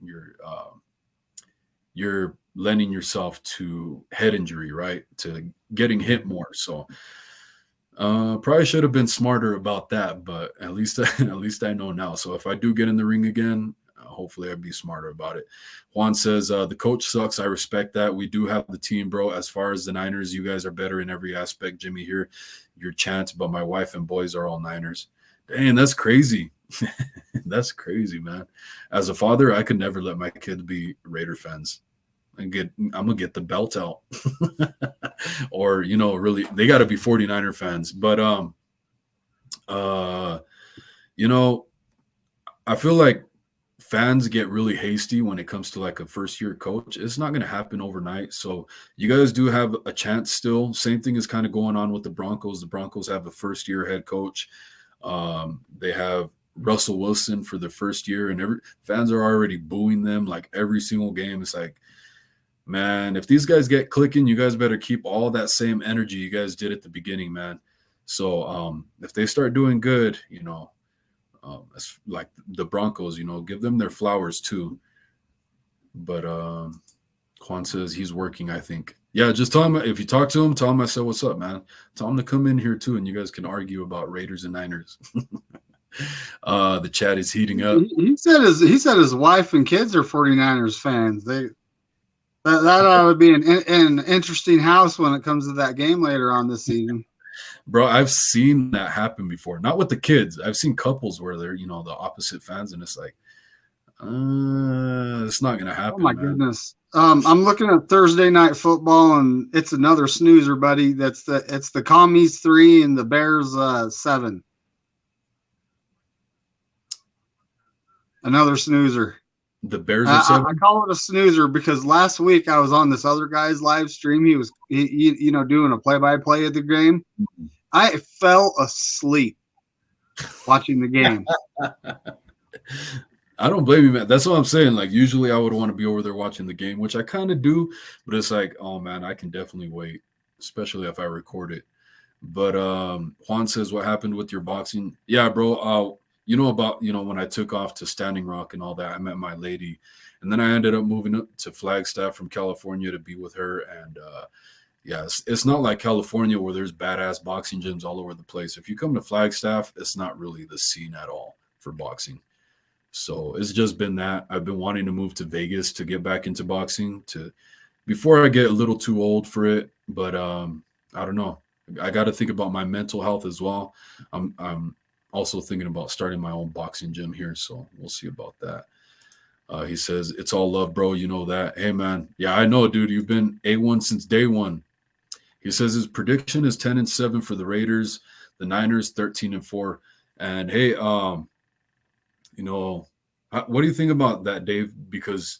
[SPEAKER 1] lending yourself to head injury, right? To getting hit more. So probably should have been smarter about that, but at least I know now. So if I do get in the ring again, hopefully I'll be smarter about it. Juan says the coach sucks. I respect that. We do have the team, bro. As far as the Niners, you guys are better in every aspect. Jimmy here, your chance, but my wife and boys are all Niners. Dang, that's crazy. That's crazy, man. As a father, I could never let my kids be Raider fans. I'm gonna get the belt out. Or really they got to be 49er fans. But I feel like fans get really hasty when it comes to like a first year coach. It's not going to happen overnight. So you guys do have a chance still. Same thing is kind of going on with the Broncos. The Broncos have a first year head coach. They have Russell Wilson for the first year, and fans are already booing them like every single game. It's like, man, if these guys get clicking, you guys better keep all that same energy you guys did at the beginning, man. So if they start doing good, it's like the Broncos, give them their flowers too. But Juan says he's working, I think. Yeah, just tell him, if you talk to him, tell him I said, what's up, man? Tell him to come in here too, and you guys can argue about Raiders and Niners. The chat is heating up.
[SPEAKER 2] He said his wife and kids are 49ers fans. That ought to be an interesting house when it comes to that game later on this season.
[SPEAKER 1] Bro, I've seen that happen before. Not with the kids. I've seen couples where they're, the opposite fans, and it's like, it's not gonna happen.
[SPEAKER 2] Oh my goodness. I'm looking at Thursday night football, and it's another snoozer, buddy. It's the Commies 3 and the Bears 7. Another snoozer.
[SPEAKER 1] The Bears are 7.
[SPEAKER 2] I call it a snoozer because last week I was on this other guy's live stream. He was, doing a play-by-play of the game. I fell asleep watching the game.
[SPEAKER 1] I don't blame you, man. That's what I'm saying. Like, usually I would want to be over there watching the game, which I kind of do, but it's like, oh man, I can definitely wait, especially if I record it. But Juan says, what happened with your boxing? Yeah, bro. You know about, when I took off to Standing Rock and all that, I met my lady, and then I ended up moving up to Flagstaff from California to be with her. And yeah, it's not like California where there's badass boxing gyms all over the place. If you come to Flagstaff, it's not really the scene at all for boxing. So it's just been that. I've been wanting to move to Vegas to get back into boxing before I get a little too old for it. But I don't know. I got to think about my mental health as well. I'm also thinking about starting my own boxing gym here, so we'll see about that. He says, it's all love, bro. You know that. Hey, man. Yeah, I know, dude. You've been A1 since day one. He says his prediction is 10-7 for the Raiders, the Niners 13-4. And hey, what do you think about that, Dave? Because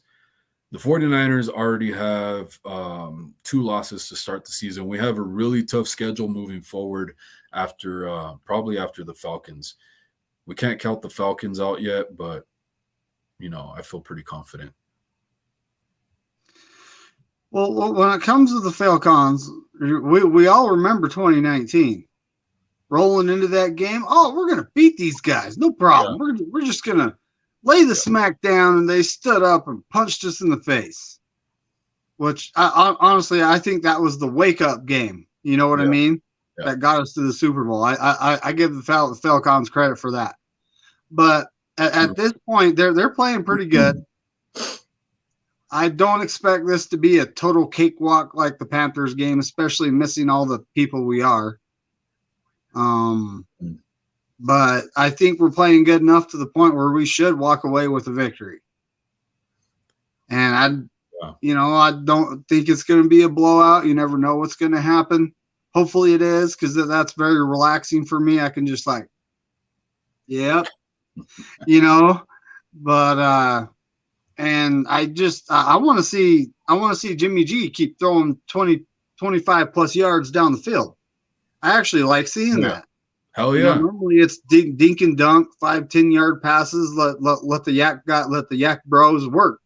[SPEAKER 1] the 49ers already have 2 losses to start the season. We have a really tough schedule moving forward probably after the Falcons. We can't count the Falcons out yet, but, I feel pretty confident.
[SPEAKER 2] Well, when it comes to the Falcons, we all remember 2019. Rolling into that game, we're going to beat these guys. No problem. Yeah. We're just going to lay the smack down, and they stood up and punched us in the face, which honestly, I think that was the wake-up game. You know what I mean? Yeah. That got us to the Super Bowl. I give the Falcons credit for that. But at this point, they're playing pretty good. I don't expect this to be a total cakewalk like the Panthers game, especially missing all the people we are. But I think we're playing good enough to the point where we should walk away with a victory. And I don't think it's going to be a blowout. You never know what's going to happen. Hopefully it is, because that's very relaxing for me. I can just but and I want to see Jimmy G keep throwing 20, 25 plus yards down the field. I actually like seeing that.
[SPEAKER 1] Hell yeah!
[SPEAKER 2] Normally it's dink and dunk, 5-10 yard passes. Let the yak bros work.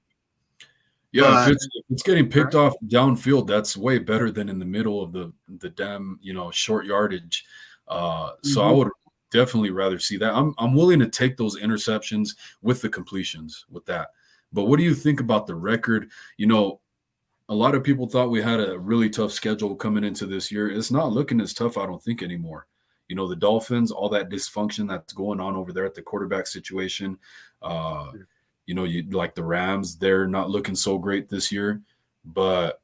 [SPEAKER 1] Yeah, if it's getting picked off downfield, that's way better than in the middle of the damn short yardage. So I would definitely rather see that. I'm willing to take those interceptions with the completions with that. But what do you think about the record? A lot of people thought we had a really tough schedule coming into this year. It's not looking as tough, I don't think, anymore. The Dolphins, all that dysfunction that's going on over there at the quarterback situation. You like the Rams, they're not looking so great this year. But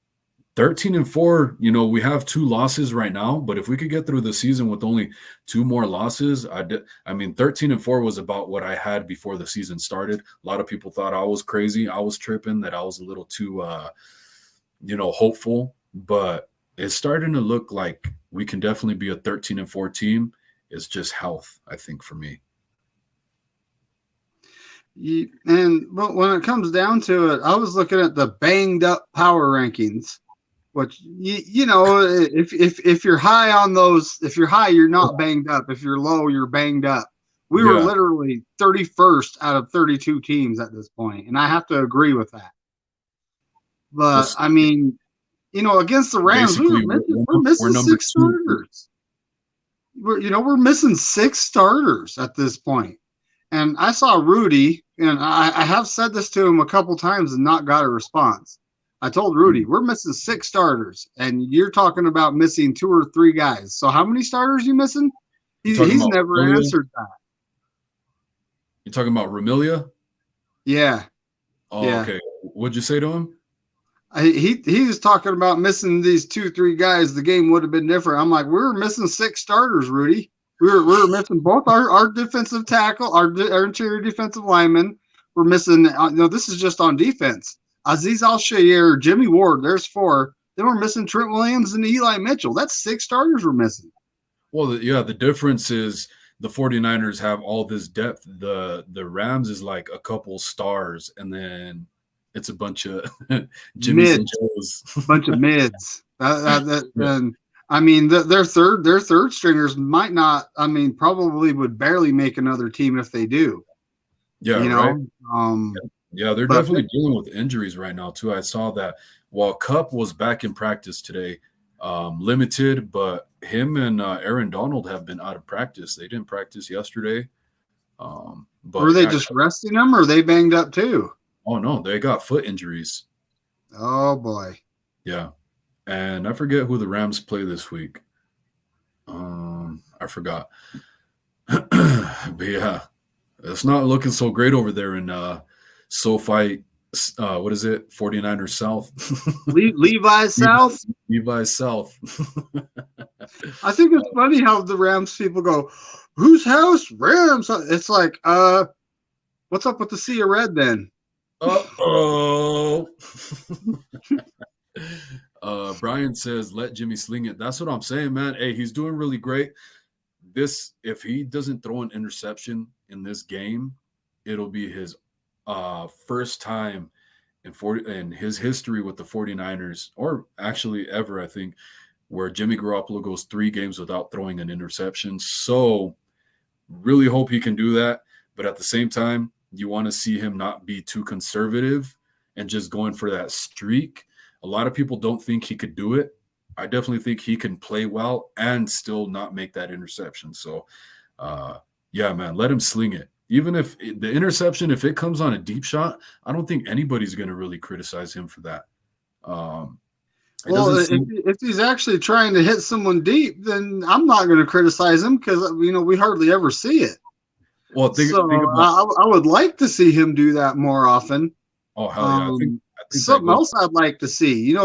[SPEAKER 1] 13-4, we have 2 losses right now. But if we could get through the season with only 2 more losses, 13-4 was about what I had before the season started. A lot of people thought I was crazy. I was tripping, that I was a little too, hopeful. But it's starting to look like we can definitely be a 13-4 team. It's just health, I think, for me.
[SPEAKER 2] But when it comes down to it, I was looking at the banged up power rankings, which if you're high on those, if you're high, you're not banged up. If you're low, you're banged up. We were literally 31st out of 32 teams at this point, and I have to agree with that. But against the Rams, we're missing 6 starters. We're missing 6 starters at this point. And I saw Rudy, and I have said this to him a couple times and not got a response. I told Rudy, we're missing 6 starters, and you're talking about missing 2 or 3 guys. So how many starters are you missing? He's never answered that.
[SPEAKER 1] You're talking about Ramilia?
[SPEAKER 2] Yeah.
[SPEAKER 1] Oh, yeah. Okay. What'd you say to him?
[SPEAKER 2] He was talking about missing these 2-3 guys. The game would have been different. I'm like, we were missing 6 starters, Rudy. We were missing both our defensive tackle, our interior defensive lineman. We're missing. This is just on defense. Azeez Al-Shaair, Jimmy Ward. There's 4. Then we're missing Trent Williams and Eli Mitchell. That's 6 starters we're missing.
[SPEAKER 1] Well, the difference is the 49ers have all this depth. The Rams is like a couple stars, and then it's a bunch of Jimmys and
[SPEAKER 2] Mids,
[SPEAKER 1] Joes.
[SPEAKER 2] bunch of mids. And I mean, their third stringers might not. I mean, probably would barely make another team if they do.
[SPEAKER 1] Yeah,
[SPEAKER 2] You
[SPEAKER 1] right.
[SPEAKER 2] know,
[SPEAKER 1] Yeah, they're
[SPEAKER 2] but
[SPEAKER 1] definitely dealing with injuries right now too. I saw that while Cup was back in practice today, limited, but him and Aaron Donald have been out of practice. They didn't practice yesterday.
[SPEAKER 2] were
[SPEAKER 1] But
[SPEAKER 2] they
[SPEAKER 1] yeah,
[SPEAKER 2] just resting them, or are they banged up too?
[SPEAKER 1] oh no, they got foot injuries.
[SPEAKER 2] Oh boy.
[SPEAKER 1] Yeah, and I forget who the Rams play this week. I forgot. But yeah, it's not looking so great over there in SoFi. What is it? 49ers South.
[SPEAKER 2] Levi South.
[SPEAKER 1] Levi South.
[SPEAKER 2] I think it's funny how the Rams people go, "Whose house? Rams." It's like, what's up with the Sea of Red then?
[SPEAKER 1] Uh-oh. Brian says, let Jimmy sling it. That's what I'm saying, man. Hey, he's doing really great. If he doesn't throw an interception in this game, it'll be his first time in his history with the 49ers, or actually ever, I think, where Jimmy Garoppolo goes 3 games without throwing an interception. So really hope he can do that. But at the same time, you want to see him not be too conservative and just going for that streak. A lot of people don't think he could do it. I definitely think he can play well and still not make that interception. So, yeah, man, let him sling it. Even if the interception, if it comes on a deep shot, I don't think anybody's going to really criticize him for that.
[SPEAKER 2] Well, if he's actually trying to hit someone deep, then I'm not going to criticize him because we hardly ever see it.
[SPEAKER 1] Well, think
[SPEAKER 2] about, I would like to see him do that more often.
[SPEAKER 1] Oh hell yeah! I think
[SPEAKER 2] something else I'd like to see.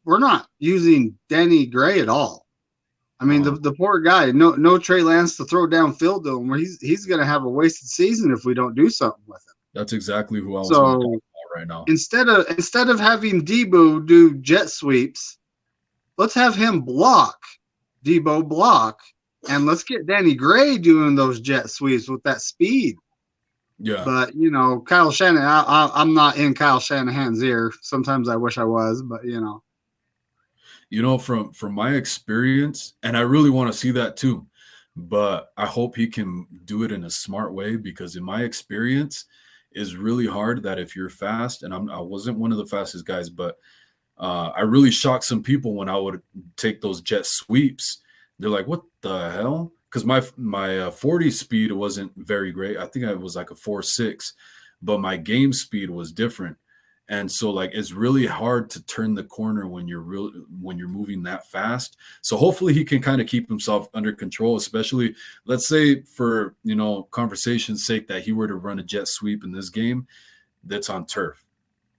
[SPEAKER 2] We're not using Danny Gray at all. I mean, the poor guy. No Trey Lance to throw downfield to him. Where he's going to have a wasted season if we don't do something with him.
[SPEAKER 1] That's exactly who I was talking about right now.
[SPEAKER 2] Instead of having Debo do jet sweeps, let's have him block. Debo block. And let's get Danny Gray doing those jet sweeps with that speed.
[SPEAKER 1] Yeah.
[SPEAKER 2] But, Kyle Shanahan, I'm not in Kyle Shanahan's ear. Sometimes I wish I was, but,
[SPEAKER 1] from my experience, and I really want to see that too, but I hope he can do it in a smart way, because in my experience, it's really hard that if you're fast, and I wasn't one of the fastest guys, but I really shocked some people when I would take those jet sweeps. They're like, what the hell? Because my 40 speed wasn't very great. I think it was like a 4.6, but my game speed was different. And so it's really hard to turn the corner when you're moving that fast. So hopefully he can kind of keep himself under control, especially let's say for, conversation's sake that he were to run a jet sweep in this game that's on turf.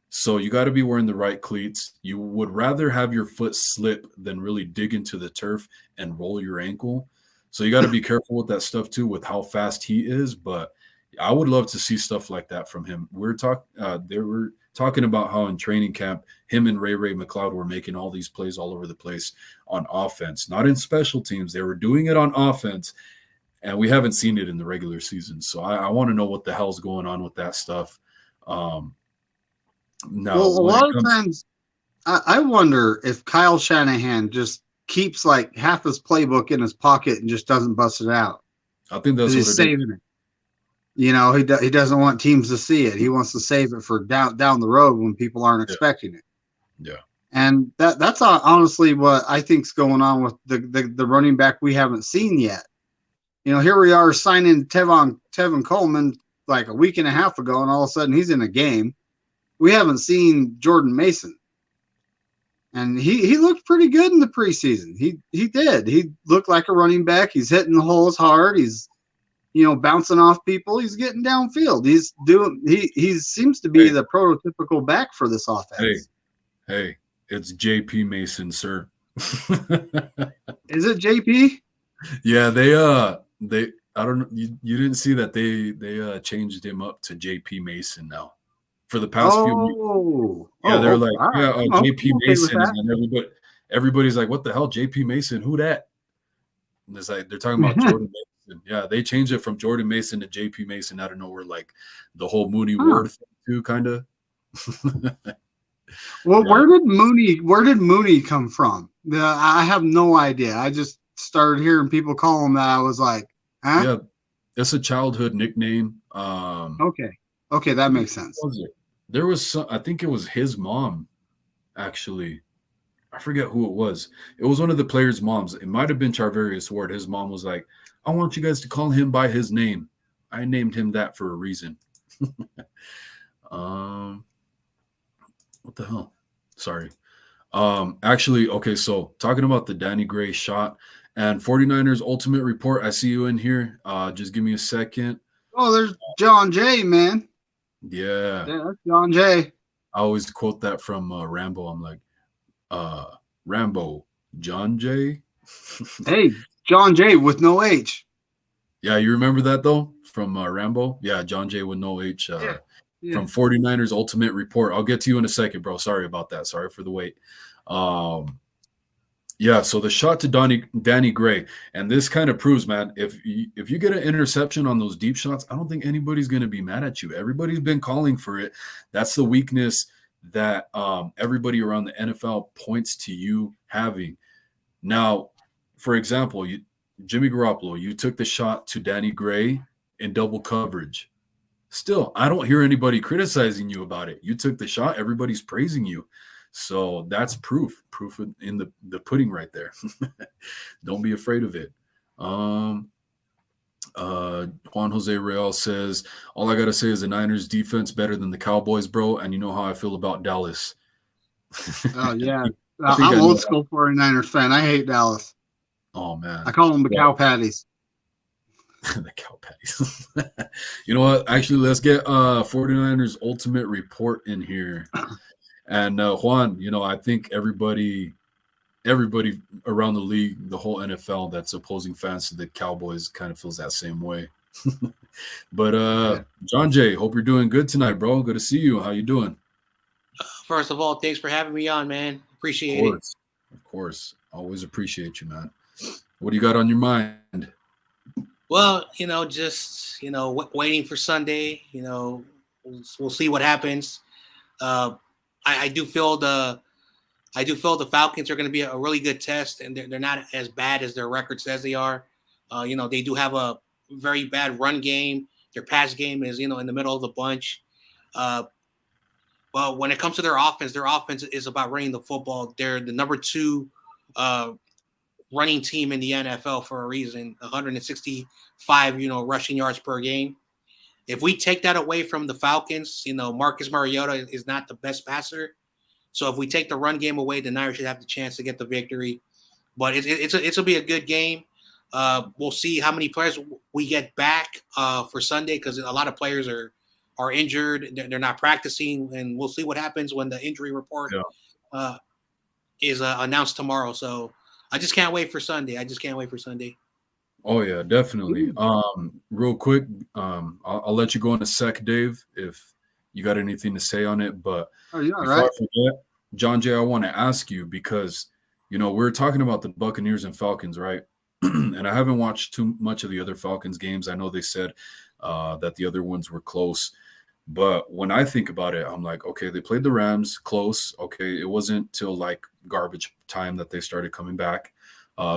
[SPEAKER 1] So you got to be wearing the right cleats. You would rather have your foot slip than really dig into the turf and roll your ankle. So you got to be careful with that stuff too, with how fast he is. But I would love to see stuff like that from him. They were talking about how in training camp, him and Ray McLeod were making all these plays all over the place on offense, not in special teams. They were doing it on offense, and we haven't seen it in the regular season. So I want to know what the hell's going on with that stuff.
[SPEAKER 2] Now, a lot of times, I wonder if Kyle Shanahan just keeps half his playbook in his pocket and just doesn't bust it out.
[SPEAKER 1] I think that's what
[SPEAKER 2] he's saving it. He doesn't want teams to see it. He wants to save it for down the road when people aren't expecting it.
[SPEAKER 1] Yeah, and
[SPEAKER 2] that's honestly what I think's going on with the running back we haven't seen yet. Here we are signing Tevin Coleman like a week and a half ago, and all of a sudden he's in a game. We haven't seen Jordan Mason. And he looked pretty good in the preseason. He did. He looked like a running back. He's hitting the holes hard. He's, bouncing off people. He's getting downfield. He seems to be the prototypical back for this offense.
[SPEAKER 1] Hey, it's JP Mason, sir.
[SPEAKER 2] Is it JP?
[SPEAKER 1] Yeah, they I don't know. You didn't see that they changed him up to JP Mason now. For the past few weeks. Yeah, they're like, JP Mason, and everybody's like, what the hell, JP Mason? Who that? And it's like they're talking about Jordan Mason. Yeah, they changed it from Jordan Mason to JP Mason out of nowhere, like the whole Mooney
[SPEAKER 2] Huh.
[SPEAKER 1] Ward thing too, kind of.
[SPEAKER 2] Well,
[SPEAKER 1] Yeah.
[SPEAKER 2] Where did Mooney come from? I have no idea. I just started hearing people call him that. I was like, huh?
[SPEAKER 1] Yeah, it's a childhood nickname.
[SPEAKER 2] Okay, that makes sense.
[SPEAKER 1] What was it? There was some, I think it was his mom, actually. I forget who it was. It was one of the players' moms. It might have been Charvarius Ward. His mom was like, I want you guys to call him by his name. I named him that for a reason. What the hell? Sorry. Actually, okay, so talking about the Danny Gray shot and 49ers Ultimate Report. I see you in here. Just give me a second.
[SPEAKER 2] Oh, there's John Jay, man.
[SPEAKER 1] Yeah.
[SPEAKER 2] Yeah, that's John Jay.
[SPEAKER 1] I always quote that from Rambo. I'm like, Rambo, John Jay.
[SPEAKER 2] Hey, John Jay with no H.
[SPEAKER 1] Yeah, you remember that though from Rambo? Yeah, John Jay with no H.
[SPEAKER 2] Yeah.
[SPEAKER 1] From 49ers Ultimate Report. I'll get to you in a second, bro. Sorry about that. Sorry for the wait. Yeah, so the shot to Danny Gray, and this kind of proves, man, if you get an interception on those deep shots, I don't think anybody's going to be mad at you. Everybody's been calling for it. That's the weakness that everybody around the NFL points to you having. Now, for example, Jimmy Garoppolo, you took the shot to Danny Gray in double coverage. Still, I don't hear anybody criticizing you about it. You took the shot, everybody's praising you. So that's proof in the pudding right there. Don't be afraid of it. Juan Jose Real says, all I got to say is the Niners defense better than the Cowboys, bro. And you know how I feel about Dallas.
[SPEAKER 2] Oh, yeah. I'm old school 49ers fan. I hate Dallas.
[SPEAKER 1] Oh, man.
[SPEAKER 2] I call them the cow patties.
[SPEAKER 1] The cow patties. You know what? Actually, let's get 49ers Ultimate Report in here. And Juan, you know, I think everybody around the league, the whole NFL that's opposing fans to the Cowboys kind of feels that same way. But John Jay, hope you're doing good tonight, bro. Good to see you. How you doing?
[SPEAKER 3] First of all, thanks for having me on, man. Appreciate it.
[SPEAKER 1] Of course. Always appreciate you, man. What do you got on your mind?
[SPEAKER 3] Well, you know, just, you know, waiting for Sunday, you know, we'll see what happens. I do feel the Falcons are going to be a really good test, and they're not as bad as their record says they are. You know, they do have a very bad run game. Their pass game is, you know, in the middle of the bunch. Well, when it comes to their offense is about running the football. They're the number 2 running team in the NFL for a reason. 165, you know, rushing yards per game. If we take that away from the Falcons, you know, Marcus Mariota is not the best passer. So if we take the run game away, the Niners should have the chance to get the victory. But it'll be a good game. We'll see how many players we get back for Sunday, because a lot of players are injured. They're not practicing, and we'll see what happens when the injury report is announced tomorrow. So I just can't wait for Sunday.
[SPEAKER 1] Oh yeah, definitely. Real quick, I'll let you go in a sec, Dave, if you got anything to say on it. But before I forget, John Jay, I want to ask you, because you know we're talking about the Buccaneers and Falcons, right? And I haven't watched too much of the other Falcons games. I know they said that the other ones were close, but when I think about it, I'm like, okay, they played the Rams close. Okay, it wasn't till like garbage time that they started coming back.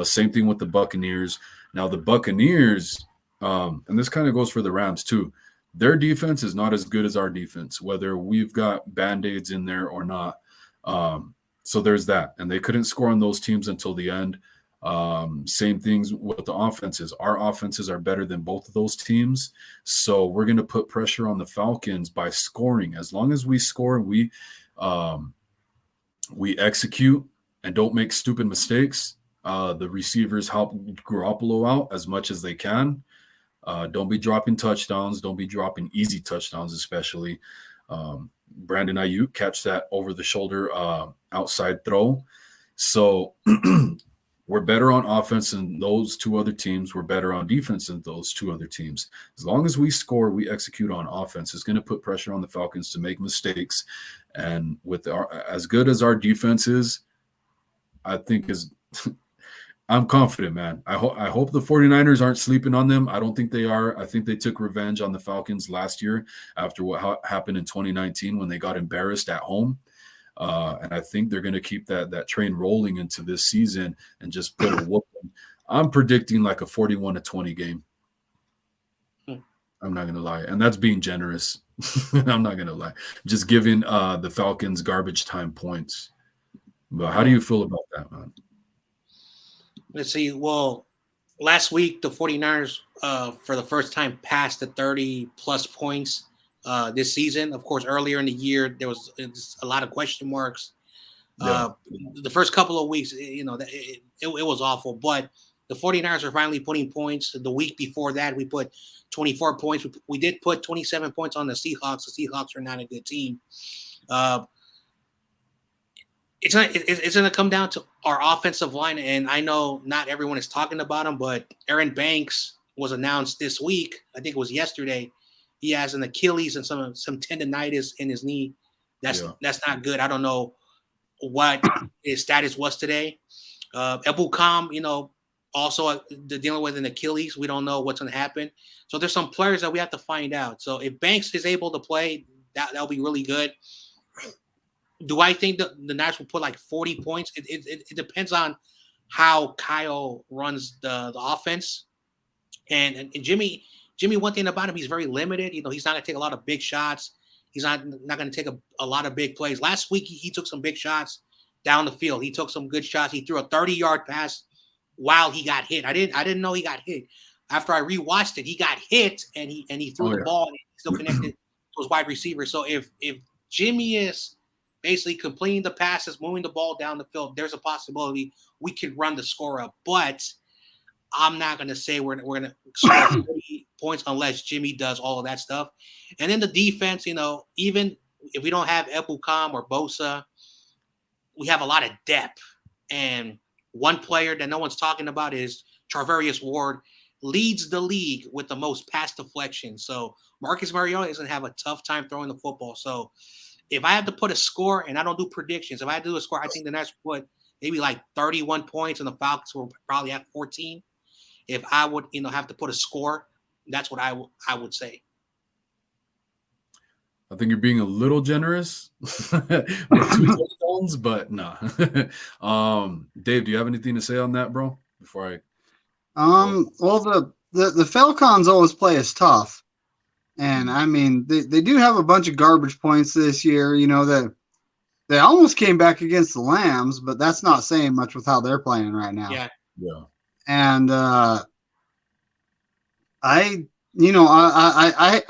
[SPEAKER 1] Same thing with the Buccaneers. Now the Buccaneers, and this kind of goes for the Rams too, their defense is not as good as our defense, whether we've got Band-Aids in there or not. So there's that. And they couldn't score on those teams until the end. Same things with the offenses. Our offenses are better than both of those teams. So we're going to put pressure on the Falcons by scoring. As long as we score and we execute and don't make stupid mistakes, the receivers help Garoppolo out as much as they can. Don't be dropping touchdowns. Don't be dropping easy touchdowns, especially. Brandon Ayuk catch that over the shoulder outside throw. So we're better on offense than those two other teams. We're better on defense than those two other teams. As long as we score, we execute on offense. It's going to put pressure on the Falcons to make mistakes. And with as good as our defense is, I think I'm confident, man. I hope the 49ers aren't sleeping on them. I don't think they are. I think they took revenge on the Falcons last year after what happened in 2019 when they got embarrassed at home. And I think they're going to keep that train rolling into this season and just put a whooping. I'm predicting like a 41-20 game. I'm not going to lie. And that's being generous. I'm not going to lie. Just giving the Falcons garbage time points. But how do you feel about that, man?
[SPEAKER 3] Let's see. Well, last week, the 49ers, for the first time, passed the 30-plus points this season. Of course, earlier in the year, there was a lot of question marks.
[SPEAKER 1] Yeah.
[SPEAKER 3] The first couple of weeks, it was awful. But the 49ers are finally putting points. The week before that, we put 24 points. We did put 27 points on the Seahawks. The Seahawks are not a good team. It's going to come down to our offensive line, and I know not everyone is talking about him, but Aaron Banks was announced this week. I think it was yesterday. He has an Achilles and some tendonitis in his knee. That's not good. I don't know what his status was today. Ebukam, also dealing with an Achilles. We don't know what's going to happen. So there's some players that we have to find out. So if Banks is able to play, that'll be really good. Do I think the Niners will put like 40 points? It depends on how Kyle runs the offense. And Jimmy, one thing about him, he's very limited. He's not going to take a lot of big shots. He's not going to take a lot of big plays. Last week, he took some big shots down the field. He took some good shots. He threw a 30-yard pass while he got hit. I didn't know he got hit. After I rewatched it, he got hit and he threw the ball and he still connected to his wide receiver. So if Jimmy is basically completing the passes, moving the ball down the field, there's a possibility we could run the score up. But I'm not going to say we're going to score 40 points unless Jimmy does all of that stuff. And then the defense, even if we don't have Ebukam or Bosa, we have a lot of depth. And one player that no one's talking about is Charvarius Ward, leads the league with the most pass deflection. So Marcus Mariota is going to have a tough time throwing the football. So if I have to put a score, and I don't do predictions, if I do a score, I think the Nets would put maybe like 31 points, and the Falcons will probably have 14. If I would, have to put a score, that's what I would say.
[SPEAKER 1] I think you're being a little generous with 2 touchdowns, but nah. Dave, do you have anything to say on that, bro? Before I.
[SPEAKER 2] Well, the Falcons always play us tough. And I mean, they do have a bunch of garbage points this year. That they almost came back against the Lambs, but that's not saying much with how they're playing right now.
[SPEAKER 3] Yeah.
[SPEAKER 2] And I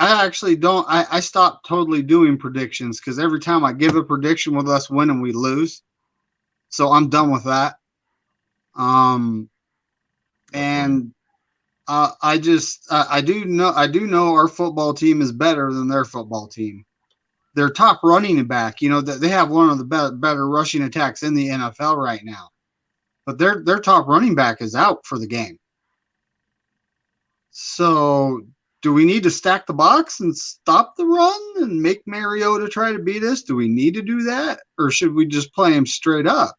[SPEAKER 2] actually don't. I stopped totally doing predictions because every time I give a prediction with us winning, we lose. So I'm done with that. And. I do know our football team is better than their football team. Their top running back, they have one of the better rushing attacks in the NFL right now, but their top running back is out for the game. So do we need to stack the box and stop the run and make Mariota try to beat us? Do we need to do that, or should we just play him straight up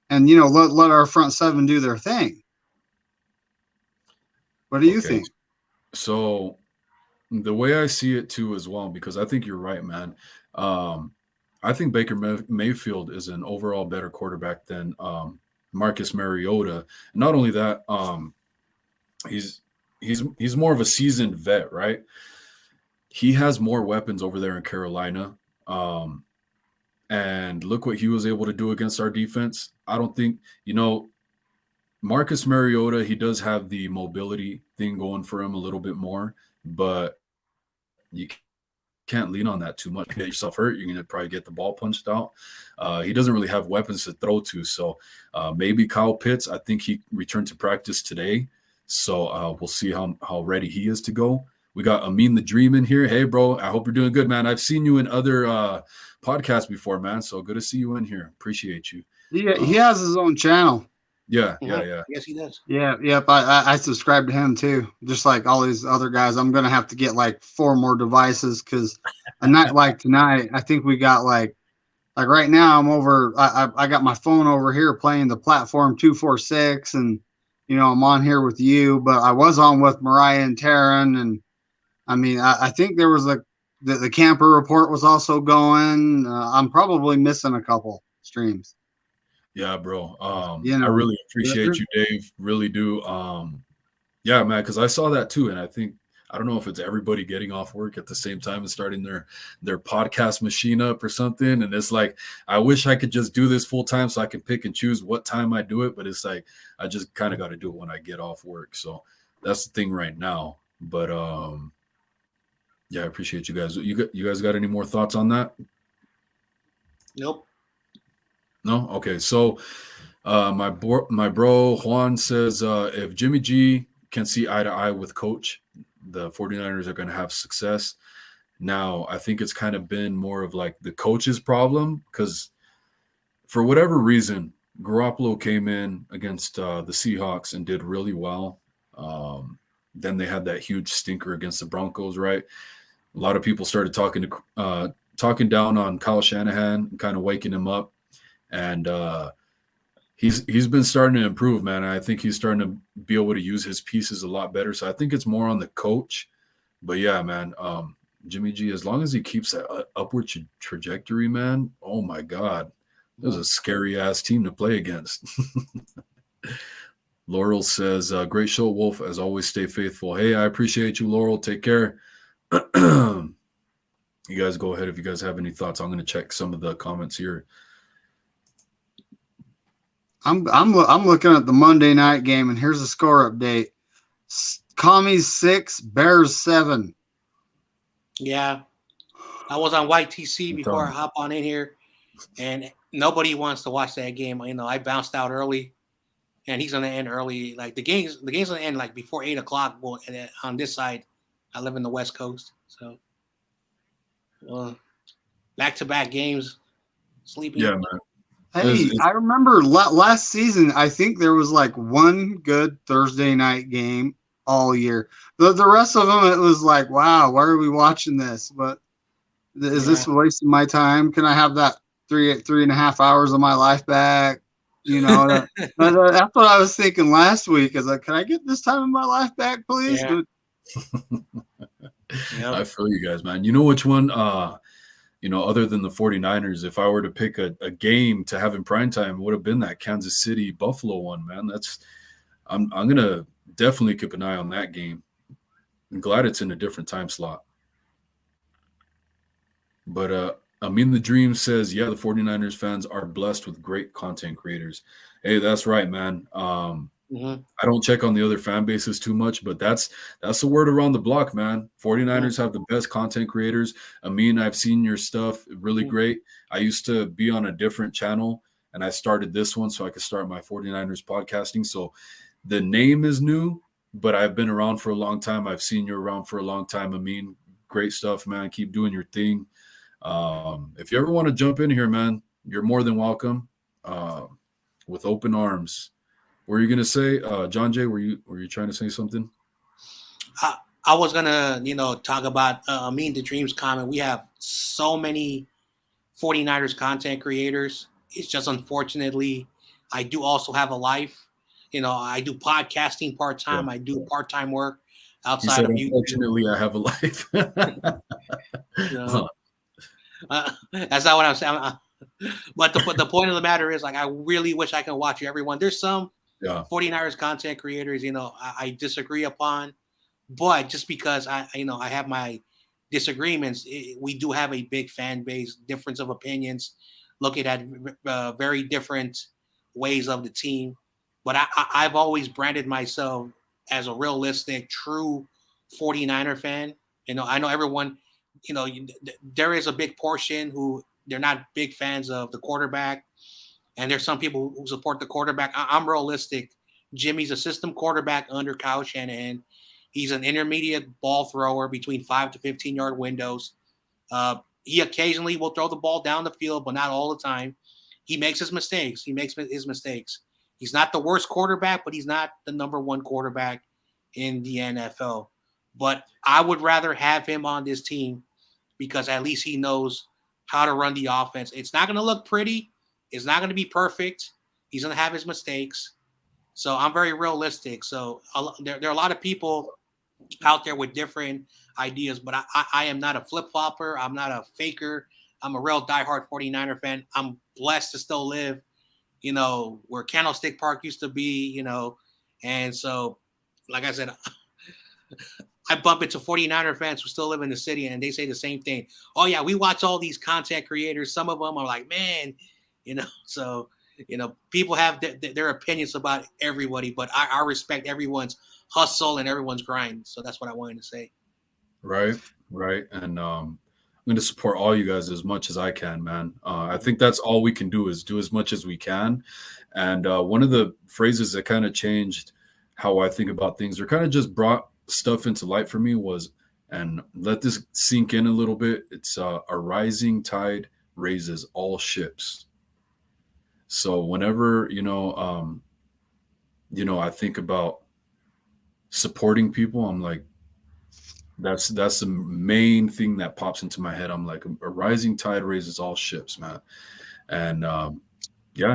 [SPEAKER 2] and let our front seven do their thing? What do you think?
[SPEAKER 1] So the way I see it too as well, because I think you're right, man. I think Baker Mayfield is an overall better quarterback than Marcus Mariota. And not only that, he's more of a seasoned vet, right? He has more weapons over there in Carolina. And look what he was able to do against our defense. I don't think, Marcus Mariota, he does have the mobility thing going for him a little bit more, but you can't lean on that too much. Get yourself hurt, you're going to probably get the ball punched out. He doesn't really have weapons to throw to, so maybe Kyle Pitts, I think he returned to practice today, so we'll see how ready he is to go. We got Amin the Dream in here. Hey, bro, I hope you're doing good, man. I've seen you in other podcasts before, man, so good to see you in here. Appreciate you.
[SPEAKER 2] Yeah, he has his own channel.
[SPEAKER 1] Yeah.
[SPEAKER 3] Yes, he does.
[SPEAKER 2] Yeah, yep. I subscribe to him too, just like all these other guys. I'm gonna have to get like 4 more devices because a night like tonight, I think we got like Like right now, I'm over. I got my phone over here playing the platform 246, and I'm on here with you. But I was on with Mariah and Taryn, and I mean, I think there was the camper report was also going. I'm probably missing a couple streams.
[SPEAKER 1] Yeah, bro.
[SPEAKER 2] You
[SPEAKER 1] I
[SPEAKER 2] know,
[SPEAKER 1] really appreciate you, Dave. Really do. Yeah, man, because I saw that too, and I don't know if it's everybody getting off work at the same time and starting their podcast machine up or something. And it's like, I wish I could just do this full time so I can pick and choose what time I do it, but it's like I just kind of got to do it when I get off work. So that's the thing right now. But yeah, I appreciate you guys. You guys got any more thoughts on that?
[SPEAKER 3] Nope.
[SPEAKER 1] No? Okay. So my bro Juan says if Jimmy G can see eye to eye with coach, the 49ers are going to have success. Now, I think it's kind of been more of like the coach's problem because for whatever reason, Garoppolo came in against the Seahawks and did really well. Then they had that huge stinker against the Broncos, right? A lot of people started talking down on Kyle Shanahan and kind of waking him up. And he's been starting to improve, man. I think he's starting to be able to use his pieces a lot better. So I think it's more on the coach. But yeah, man, Jimmy G, as long as he keeps that upward trajectory, man, oh my God, this is a scary ass team to play against. Laurel says, great show, Wolf. As always, stay faithful. Hey, I appreciate you, Laurel. Take care. You guys go ahead if you guys have any thoughts. I'm going to check some of the comments here.
[SPEAKER 2] I'm looking at the Monday night game, and here's the score update. Commies 6, Bears 7.
[SPEAKER 3] Yeah, I was on YTC before I hop on in here, and nobody wants to watch that game. I bounced out early, and he's gonna end early. Like the game's gonna end like before 8:00. Well, and on this side, I live in the West Coast, so back-to-back games, sleeping.
[SPEAKER 1] Yeah, man.
[SPEAKER 2] Hey, I remember last season, I think there was like one good Thursday night game all year. The rest of them, it was like, wow, why are we watching this? But is this wasting my time? Can I have that 3.5 hours of my life back? That's what I was thinking last week. Is like, can I get this time of my life back, please?
[SPEAKER 3] Yeah.
[SPEAKER 1] I feel you guys, man. You know which one? Other than the 49ers, if I were to pick a game to have in primetime, it would have been that Kansas City Buffalo one, man. I'm gonna definitely keep an eye on that game. I'm glad it's in a different time slot. But the Dream says, yeah, the 49ers fans are blessed with great content creators. Hey, that's right, man. I don't check on the other fan bases too much, but that's the word around the block, man. 49ers have the best content creators. I've seen your stuff, really great. I used to be on a different channel, and I started this one so I could start my 49ers podcasting. So the name is new, but I've been around for a long time. I've seen you around for a long time. Great stuff, man. Keep doing your thing. If you ever want to jump in here, man, you're more than welcome. With open arms. What were you gonna say, John Jay? Were you trying to say something?
[SPEAKER 3] I was gonna, talk about the Dreams comment. We have so many 49ers content creators. It's just unfortunately, I do also have a life. I do podcasting part time. Yeah. I do part time work outside of YouTube.
[SPEAKER 1] Unfortunately, I have a life.
[SPEAKER 3] That's not what I'm saying. But the point of the matter is, like, I really wish I could watch everyone. There's some 49ers content creators, I disagree upon, but just because I have my disagreements, we do have a big fan base, difference of opinions, looking at very different ways of the team. But I've always branded myself as a realistic, true 49er fan. I know everyone, there is a big portion who they're not big fans of the quarterback. And there's some people who support the quarterback. I'm realistic. Jimmy's a system quarterback under Kyle Shanahan. He's an intermediate ball thrower between 5 to 15-yard windows. He occasionally will throw the ball down the field, but not all the time. He makes his mistakes. He's not the worst quarterback, but he's not the number one quarterback in the NFL. But I would rather have him on this team because at least he knows how to run the offense. It's not going to look pretty. It's not going to be perfect. He's going to have his mistakes. So I'm very realistic. So there are a lot of people out there with different ideas, but I am not a flip-flopper. I'm not a faker. I'm a real diehard 49er fan. I'm blessed to still live, where Candlestick Park used to be, and so, like I said, I bump into 49er fans who still live in the city, and they say the same thing. Oh, yeah, we watch all these content creators. Some of them are like, man, so, people have their opinions about everybody, but I respect everyone's hustle and everyone's grind. So that's what I wanted to say.
[SPEAKER 1] Right. And I'm going to support all you guys as much as I can, man. I think that's all we can do is do as much as we can. And one of the phrases that kind of changed how I think about things, or kind of just brought stuff into light for me, was, and let this sink in a little bit, it's a rising tide raises all ships. So whenever, I think about supporting people, I'm like, that's the main thing that pops into my head. I'm like, a rising tide raises all ships, man. And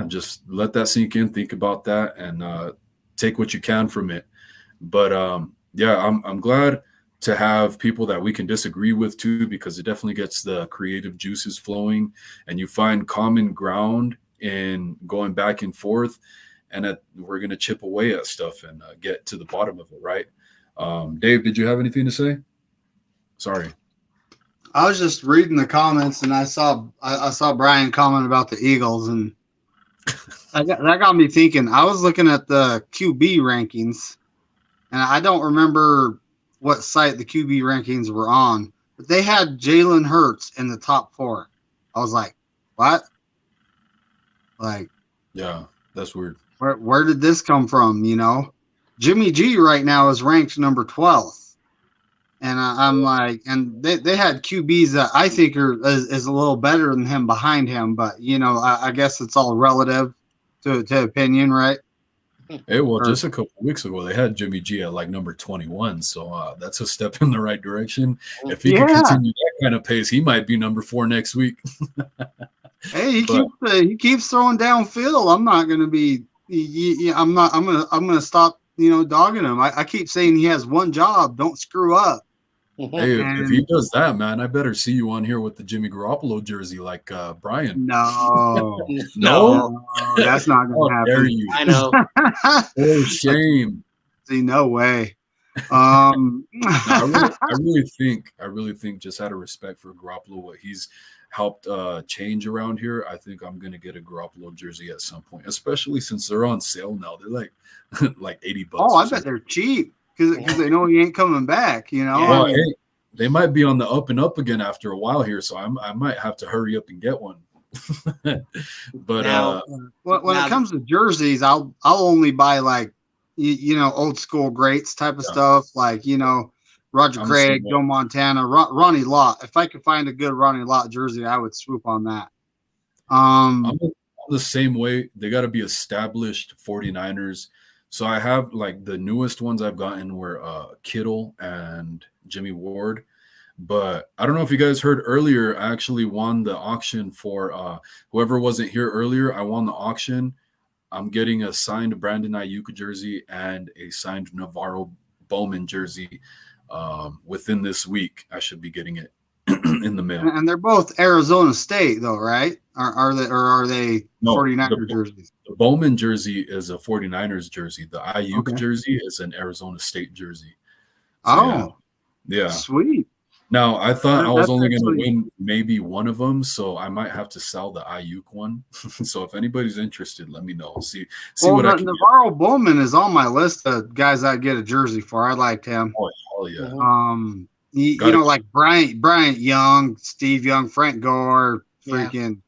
[SPEAKER 1] just let that sink in. Think about that and take what you can from it. But I'm glad to have people that we can disagree with too, because it definitely gets the creative juices flowing, and you find common ground in going back and forth, and we're going to chip away at stuff and get to the bottom of it, right? Dave, did you have anything to say? Sorry.
[SPEAKER 2] I was just reading the comments, and I saw Brian comment about the Eagles, and that got me thinking. I was looking at the QB rankings, and I don't remember what site the QB rankings were on, but they had Jalen Hurts in the top 4. I was like, what? Like,
[SPEAKER 1] yeah, that's weird.
[SPEAKER 2] Where did this come from? Jimmy G right now is ranked number 12. And I'm like, and they had QBs that I think is a little better than him behind him, but I guess it's all relative to opinion, right?
[SPEAKER 1] Hey, well, just a couple of weeks ago, they had Jimmy G at like number 21, so that's a step in the right direction. If he can continue that kind of pace, he might be number 4 next week.
[SPEAKER 2] Hey, he keeps throwing downfield. I'm not going to be. I'm going to stop. Dogging him. I keep saying he has one job. Don't screw up.
[SPEAKER 1] Hey, if he does that, man, I better see you on here with the Jimmy Garoppolo jersey, like Brian.
[SPEAKER 2] No, that's not going to happen.
[SPEAKER 1] Dare you?
[SPEAKER 3] I know.
[SPEAKER 1] Oh, shame.
[SPEAKER 2] See, no way.
[SPEAKER 1] I really think, just out of respect for Garoppolo, what he's helped change around here, I think I'm gonna get a Garoppolo jersey at some point, especially since they're on sale now. They're like like $80.
[SPEAKER 2] Oh, I bet they're cheap because they know he ain't coming back.
[SPEAKER 1] Well, hey, they might be on the up and up again after a while here, so I might have to hurry up and get one. But
[SPEAKER 3] now,
[SPEAKER 2] when it comes to jerseys, I'll only buy like old school greats type of stuff, like Roger Craig, Joe Montana, Ronnie Lott. If I could find a good Ronnie Lott jersey, I would swoop on that.
[SPEAKER 1] I'm the same way. They got to be established 49ers. So I have like the newest ones I've gotten were Kittle and Jimmy Ward. But I don't know if you guys heard earlier, I actually won the auction for whoever wasn't here earlier. I won the auction. I'm getting a signed Brandon Ayuk jersey and a signed Navarro Bowman jersey within this week. I should be getting it in the mail.
[SPEAKER 2] And they're both Arizona State, though, right? Are they 49er jerseys?
[SPEAKER 1] The Bowman jersey is a 49ers jersey. The Ayuk jersey is an Arizona State jersey. So, yeah. Sweet. Now, I thought I was only going to win maybe one of them, so I might have to sell the Ayuk one. So if anybody's interested, let me know. See what I can
[SPEAKER 2] Navarro Bowman is on my list of guys I'd get a jersey for. I liked him.
[SPEAKER 1] Oh, hell yeah.
[SPEAKER 2] Like Bryant Young, Steve Young, Frank Gore, freaking. Yeah.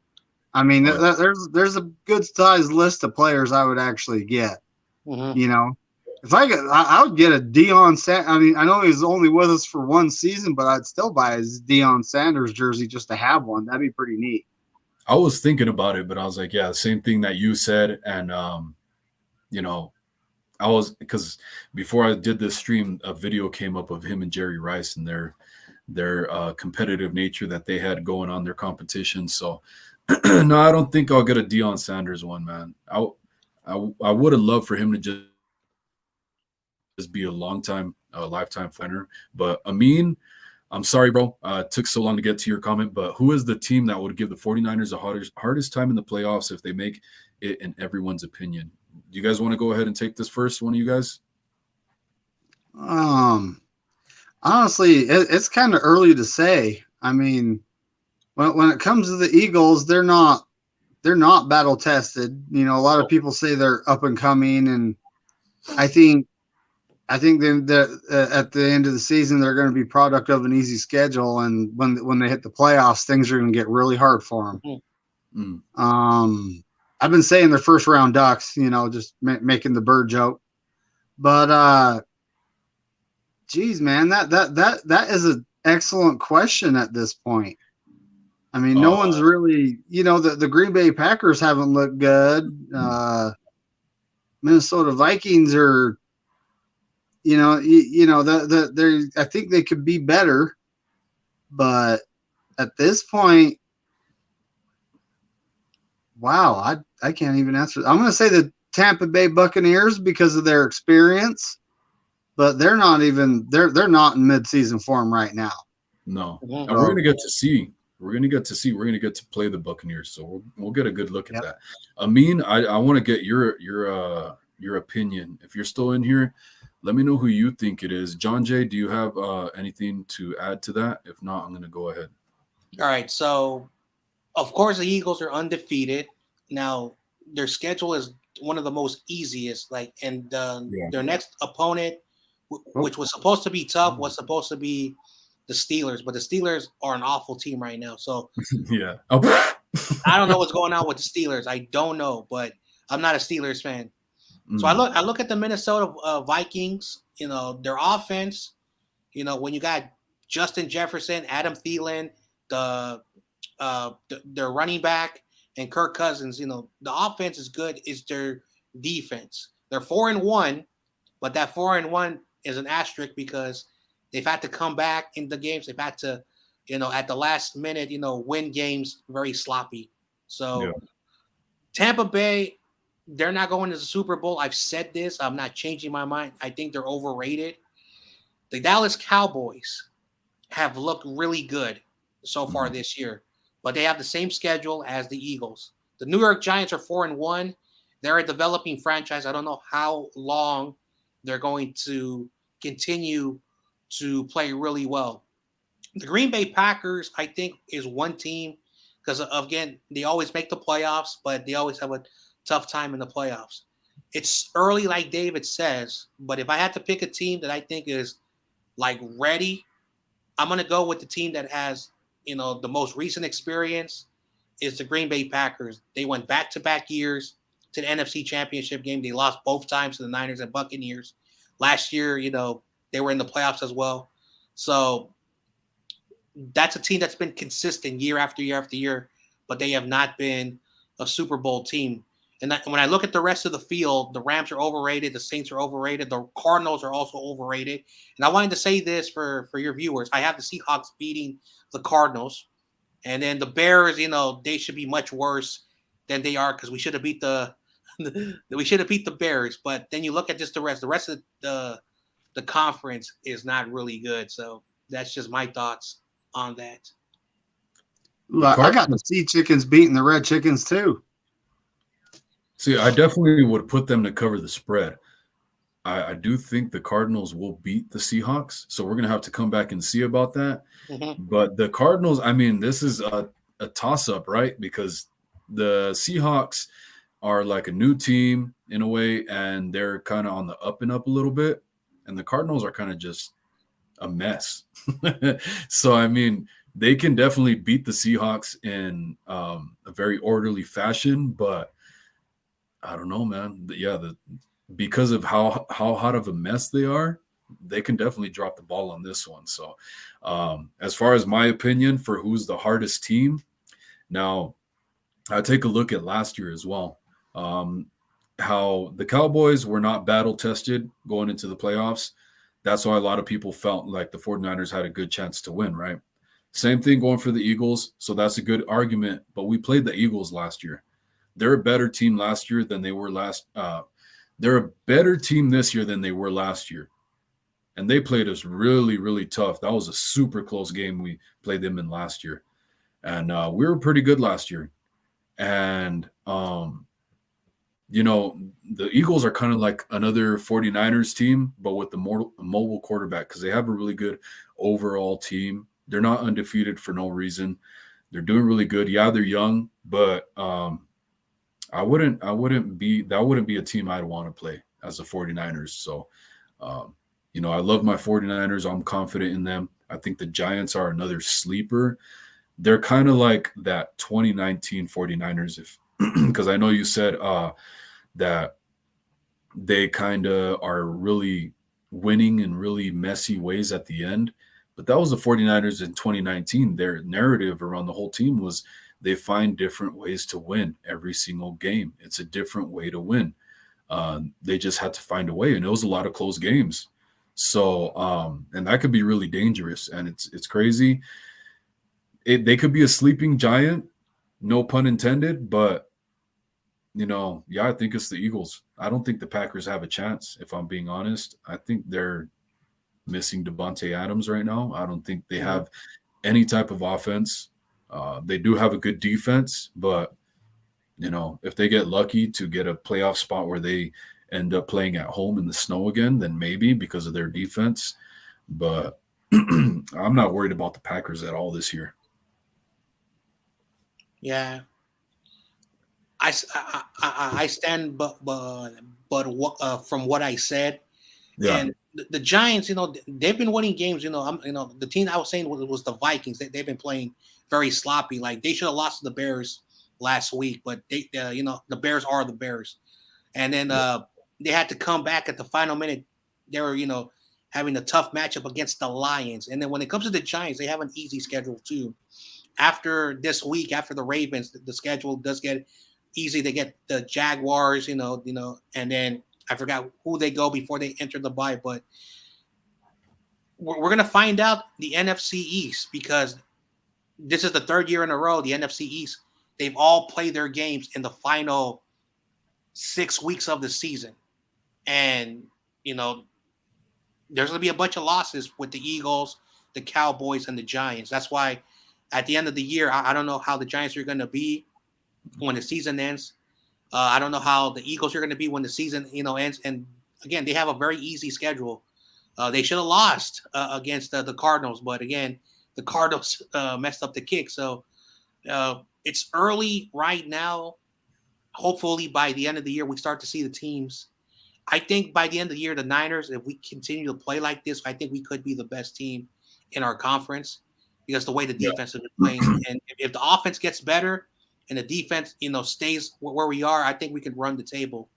[SPEAKER 2] I mean, there's a good sized list of players I would actually get. Mm-hmm. If I would get a Deion Sanders. I mean, I know he's only with us for one season, but I'd still buy his Deion Sanders jersey just to have one. That'd be pretty neat.
[SPEAKER 1] I was thinking about it, but I was like, yeah, same thing that you said. And, because before I did this stream, a video came up of him and Jerry Rice, and they're their competitive nature that they had going on their competition. So no, I don't think I'll get a Deion Sanders one, man. I would have loved for him to just be a lifetime fighter. But Amin, I'm sorry, bro. It took so long to get to your comment, but who is the team that would give the 49ers the hardest time in the playoffs if they make it, in everyone's opinion? Do you guys want to go ahead and take this first, one of you guys?
[SPEAKER 2] Honestly, it's kind of early to say. I mean, when it comes to the Eagles, they're not battle tested. You know, a lot of people say they're up and coming, and I think then at the end of the season they're going to be product of an easy schedule, and when they hit the playoffs, things are going to get really hard for them.
[SPEAKER 1] Mm.
[SPEAKER 2] I've been saying they're first round Ducks, you know, just making the bird joke, but geez, man, that is an excellent question at this point. I mean, no one's really, you know, the Green Bay Packers haven't looked good. Minnesota Vikings are, you know, they're, I think they could be better, but at this point, wow, I can't even answer. I'm going to say the Tampa Bay Buccaneers because of their experience, but they're not in midseason form right now.
[SPEAKER 1] No, and we're going to get to see. We're going to get to play the Buccaneers, so we'll get a good look at that. Amin, I want to get your opinion. If you're still in here, let me know who you think it is. John Jay, do you have anything to add to that? If not, I'm going to go ahead.
[SPEAKER 3] All right, so of course the Eagles are undefeated. Now their schedule is one of the most easiest. And their next opponent, which was supposed to be tough, was supposed to be the Steelers, but the Steelers are an awful team right now. So
[SPEAKER 1] yeah,
[SPEAKER 3] I don't know what's going on with the Steelers. I don't know, but I'm not a Steelers fan. So I look at the Minnesota Vikings. You know, their offense. You know, when you got Justin Jefferson, Adam Thielen, their running back, and Kirk Cousins. You know, the offense is good. It's their defense. They're 4-1, but that 4-1 is an asterisk because they've had to come back in the games. They've had to, you know, at the last minute, you know, win games very sloppy. So Tampa Bay, they're not going to the Super Bowl. I've said this. I'm not changing my mind. I think they're overrated. The Dallas Cowboys have looked really good so far this year, but they have the same schedule as the Eagles. The New York Giants are 4-1. They're a developing franchise. I don't know how long they're going to continue to play really well. The Green Bay Packers, I think, is one team because, again, they always make the playoffs, but they always have a tough time in the playoffs. It's early, like David says, but if I had to pick a team that I think is like ready, I'm going to go with the team that has, you know, the most recent experience is the Green Bay Packers. They went back-to-back years to the NFC Championship game. They lost both times to the Niners and Buccaneers. Last year, you know, they were in the playoffs as well. So that's a team that's been consistent year after year after year, but they have not been a Super Bowl team. And when I look at the rest of the field, the Rams are overrated, the Saints are overrated, the Cardinals are also overrated. And I wanted to say this for your viewers. I have the Seahawks beating the Cardinals. And then the Bears, you know, they should be much worse than they are because we should have beat the Bears. But then you look at just the rest of the conference is not really good. So that's just my thoughts on that.
[SPEAKER 2] I got the Sea Chickens beating the Red Chickens too.
[SPEAKER 1] See, I definitely would put them to cover the spread. I do think the Cardinals will beat the Seahawks, so we're going to have to come back and see about that. But the Cardinals, I mean, this is a toss-up, right? Because the Seahawks are like a new team in a way, and they're kind of on the up and up a little bit, and the Cardinals are kind of just a mess. So, I mean, they can definitely beat the Seahawks in a very orderly fashion, but I don't know, man. Because of how hot of a mess they are, they can definitely drop the ball on this one. So as far as my opinion for who's the hardest team, now I take a look at last year as well. How the Cowboys were not battle tested going into the playoffs. That's why a lot of people felt like the 49ers had a good chance to win, right? Same thing going for the Eagles. So that's a good argument. But we played the Eagles last year. They're a better team last year than they were last. They're a better team this year than they were last year. And they played us really, really tough. That was a super close game we played them in last year. And we were pretty good last year. And, you know, the Eagles are kind of like another 49ers team, but with the mobile quarterback because they have a really good overall team. They're not undefeated for no reason. They're doing really good. Yeah, they're young, but that wouldn't be a team I'd want to play as the 49ers. So, you know, I love my 49ers. I'm confident in them. I think the Giants are another sleeper. They're kind of like that 2019 49ers, if because I know you said that they kind of are really winning in really messy ways at the end. But that was the 49ers in 2019. Their narrative around the whole team was they find different ways to win every single game. It's a different way to win. They just had to find a way, and it was a lot of close games. So, and that could be really dangerous, and it's crazy. They could be a sleeping giant, no pun intended, but you know, yeah, I think it's the Eagles. I don't think the Packers have a chance, if I'm being honest. I think they're missing Devontae Adams right now. I don't think they have any type of offense. They do have a good defense, but you know, if they get lucky to get a playoff spot where they end up playing at home in the snow again, then maybe because of their defense. But I'm not worried about the Packers at all this year.
[SPEAKER 3] Yeah, I stand, but from what I said,
[SPEAKER 1] Yeah.
[SPEAKER 3] and the Giants, you know, they've been winning games. You know, the team I was saying was the Vikings. They've been playing very sloppy. Like they should have lost to the Bears last week, but they you know, the Bears are the Bears, and then they had to come back at the final minute. They were, you know, having a tough matchup against the Lions, and then when it comes to the Giants, they have an easy schedule too. After this week, after the Ravens, the schedule does get easy. They get the Jaguars, you know, and then I forgot who they go before they enter the bye, but we're going to find out the NFC East because this is the third year in a row. The NFC East, they've all played their games in the final 6 weeks of the season, and you know, there's going to be a bunch of losses with the Eagles, the Cowboys, and the Giants. That's why at the end of the year, I don't know how the Giants are going to be when the season ends. I don't know how the Eagles are going to be when the season, you know, ends. And again, they have a very easy schedule. They should have lost against the Cardinals, but again, the Cardinals messed up the kick. So it's early right now. Hopefully, by the end of the year, we start to see the teams. I think by the end of the year, the Niners, if we continue to play like this, I think we could be the best team in our conference because the way the defense has been playing. And if the offense gets better and the defense, you know, stays where we are, I think we can run the table.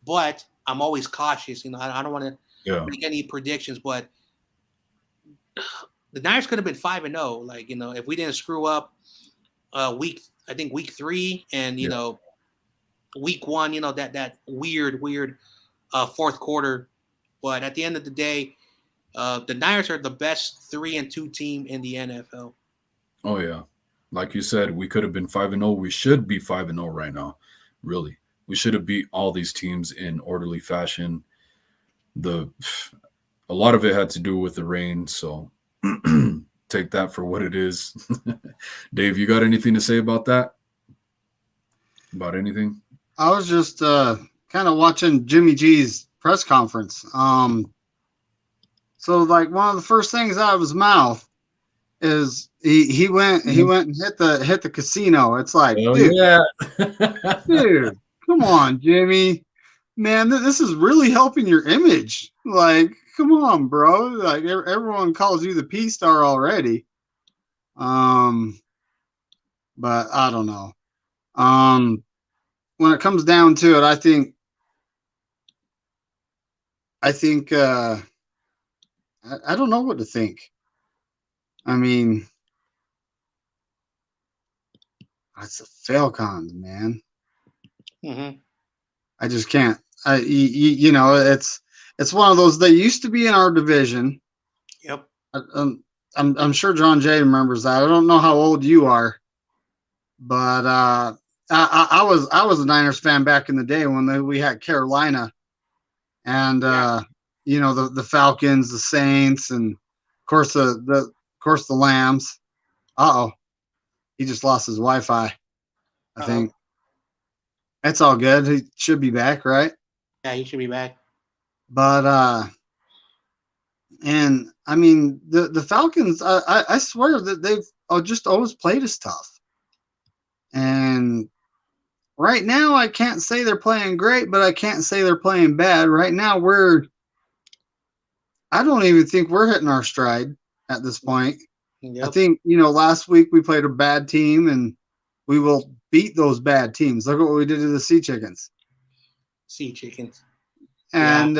[SPEAKER 3] But I'm always cautious. You know, I don't want to make any predictions, but the Niners could have been 5-0. Like, you know, if we didn't screw up week 3 and, you know, week 1, you know, that weird fourth quarter. But at the end of the day, the Niners are the best 3-2 team in the NFL.
[SPEAKER 1] Oh yeah, like you said, we could have been 5-0. We should be 5-0 right now. Really, we should have beat all these teams in orderly fashion. A lot of it had to do with the rain, so take that for what it is. Dave, you got anything to say about that? About anything?
[SPEAKER 2] I was just kind of watching Jimmy G's press conference. So like one of the first things out of his mouth is he went and hit the casino. It's like, dude, come on, Jimmy, man, this is really helping your image. Like, come on, bro. Like everyone calls you the P star already. But I don't know. When it comes down to it, I think I don't know what to think. I mean, it's the Falcons, man.
[SPEAKER 3] Mm-hmm.
[SPEAKER 2] I just can't. You know, it's it's one of those. They used to be in our division.
[SPEAKER 3] Yep.
[SPEAKER 2] I'm sure John Jay remembers that. I don't know how old you are, but I was a Niners fan back in the day when we had Carolina, and the Falcons, the Saints, and of course the Lambs. Uh oh, he just lost his Wi-Fi. I think it's all good. He should be back, right?
[SPEAKER 3] Yeah, he should be back.
[SPEAKER 2] But and I mean the Falcons. I swear that they've just always played us tough. And right now, I can't say they're playing great, but I can't say they're playing bad. Right now, I don't even think we're hitting our stride at this point.
[SPEAKER 3] Yep.
[SPEAKER 2] I think, last week we played a bad team and we will beat those bad teams. Look at what we did to the Sea Chickens.
[SPEAKER 3] Sea Chickens.
[SPEAKER 2] And,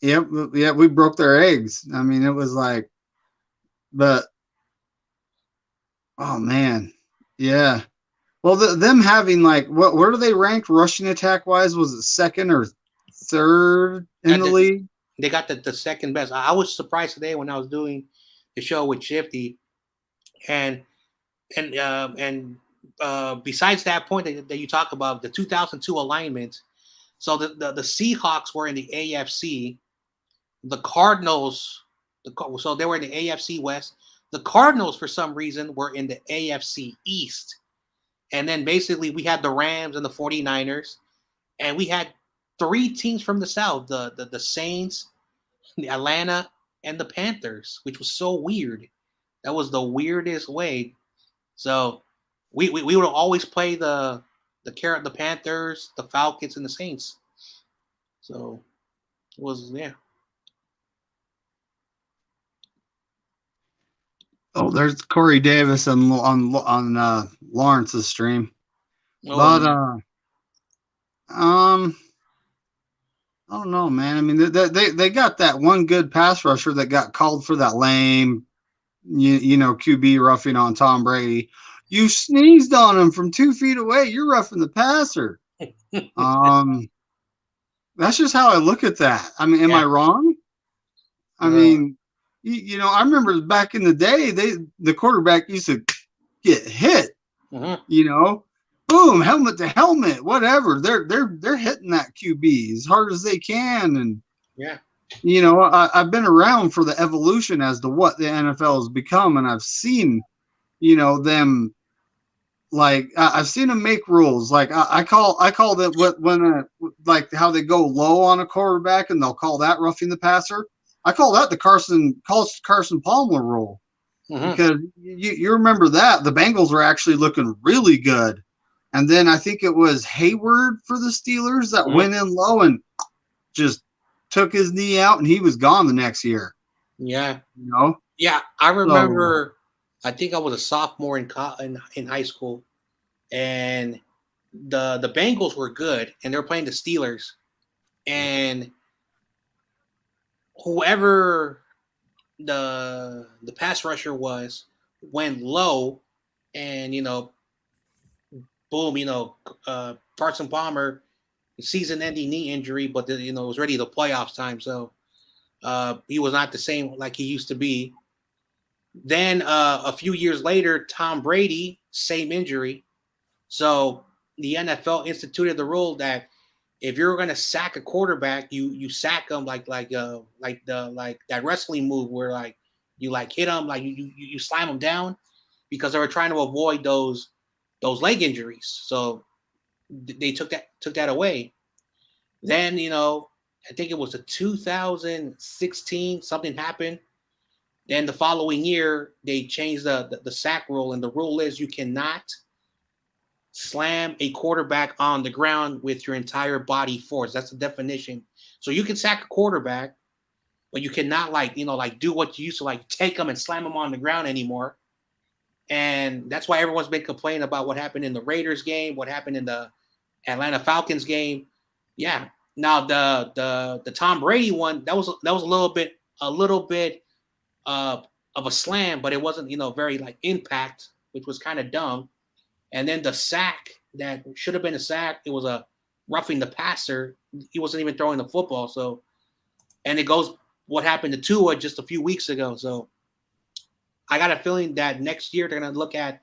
[SPEAKER 2] yep, we broke their eggs. I mean, it was like, but, oh man, yeah. Well, them having like where do they rank rushing attack wise? Was it second or third in the league?
[SPEAKER 3] They got the second best. I was surprised today when I was doing the show with Shifty, and besides that point that you talk about, the 2002 alignment. So the Seahawks were in the AFC, the Cardinals. So they were in the AFC West. The Cardinals, for some reason, were in the AFC East. And then basically we had the Rams and the 49ers. And we had 3 teams from the South, the Saints, the Atlanta, and the Panthers, which was so weird. That was the weirdest way. So we would always play the Panthers, the Falcons, and the Saints. So it was, yeah.
[SPEAKER 2] Oh, there's Corey Davis on Lawrence's stream.
[SPEAKER 3] Oh,
[SPEAKER 2] But I don't know, man. I mean, they got that one good pass rusher that got called for that lame, QB roughing on Tom Brady. You sneezed on him from 2 feet away. You're roughing the passer. That's just how I look at that. I mean, am I wrong? I mean, I remember back in the day, the quarterback used to get hit. Boom, helmet to helmet, whatever. They're hitting that QB as hard as they can, and I've been around for the evolution as to what the NFL has become, and I've seen, them. Like I've seen them make rules. Like I call that when like how they go low on a quarterback and they'll call that roughing the passer. I call that the Carson Palmer rule, because you remember that the Bengals were actually looking really good, and then I think it was Hayward for the Steelers that went in low and just took his knee out, and he was gone the next year.
[SPEAKER 3] Yeah, Yeah, I remember. I think I was a sophomore in high school, and the Bengals were good, and they were playing the Steelers, and whoever the pass rusher went low, and boom, Carson Palmer, season-ending knee injury, but it was ready the playoffs time, so he was not the same like he used to be. Then a few years later, Tom Brady, same injury. So the NFL instituted the rule that if you're going to sack a quarterback, you sack him like that wrestling move where like you like hit him, like you slam him down, because they were trying to avoid those leg injuries. So they took that away. Then I think it was the 2016 something happened. Then the following year, they changed the sack rule, and the rule is you cannot slam a quarterback on the ground with your entire body force. That's the definition. So you can sack a quarterback, but you cannot do what you used to, like take them and slam them on the ground anymore. And that's why everyone's been complaining about what happened in the Raiders game, what happened in the Atlanta Falcons game. Yeah. Now the Tom Brady one, that was a little bit of a slam, but it wasn't, very like impact, which was kind of dumb. And then the sack that should have been a sack, it was a roughing the passer. He wasn't even throwing the football. So, and it goes what happened to Tua just a few weeks ago. So I got a feeling that next year they're going to look at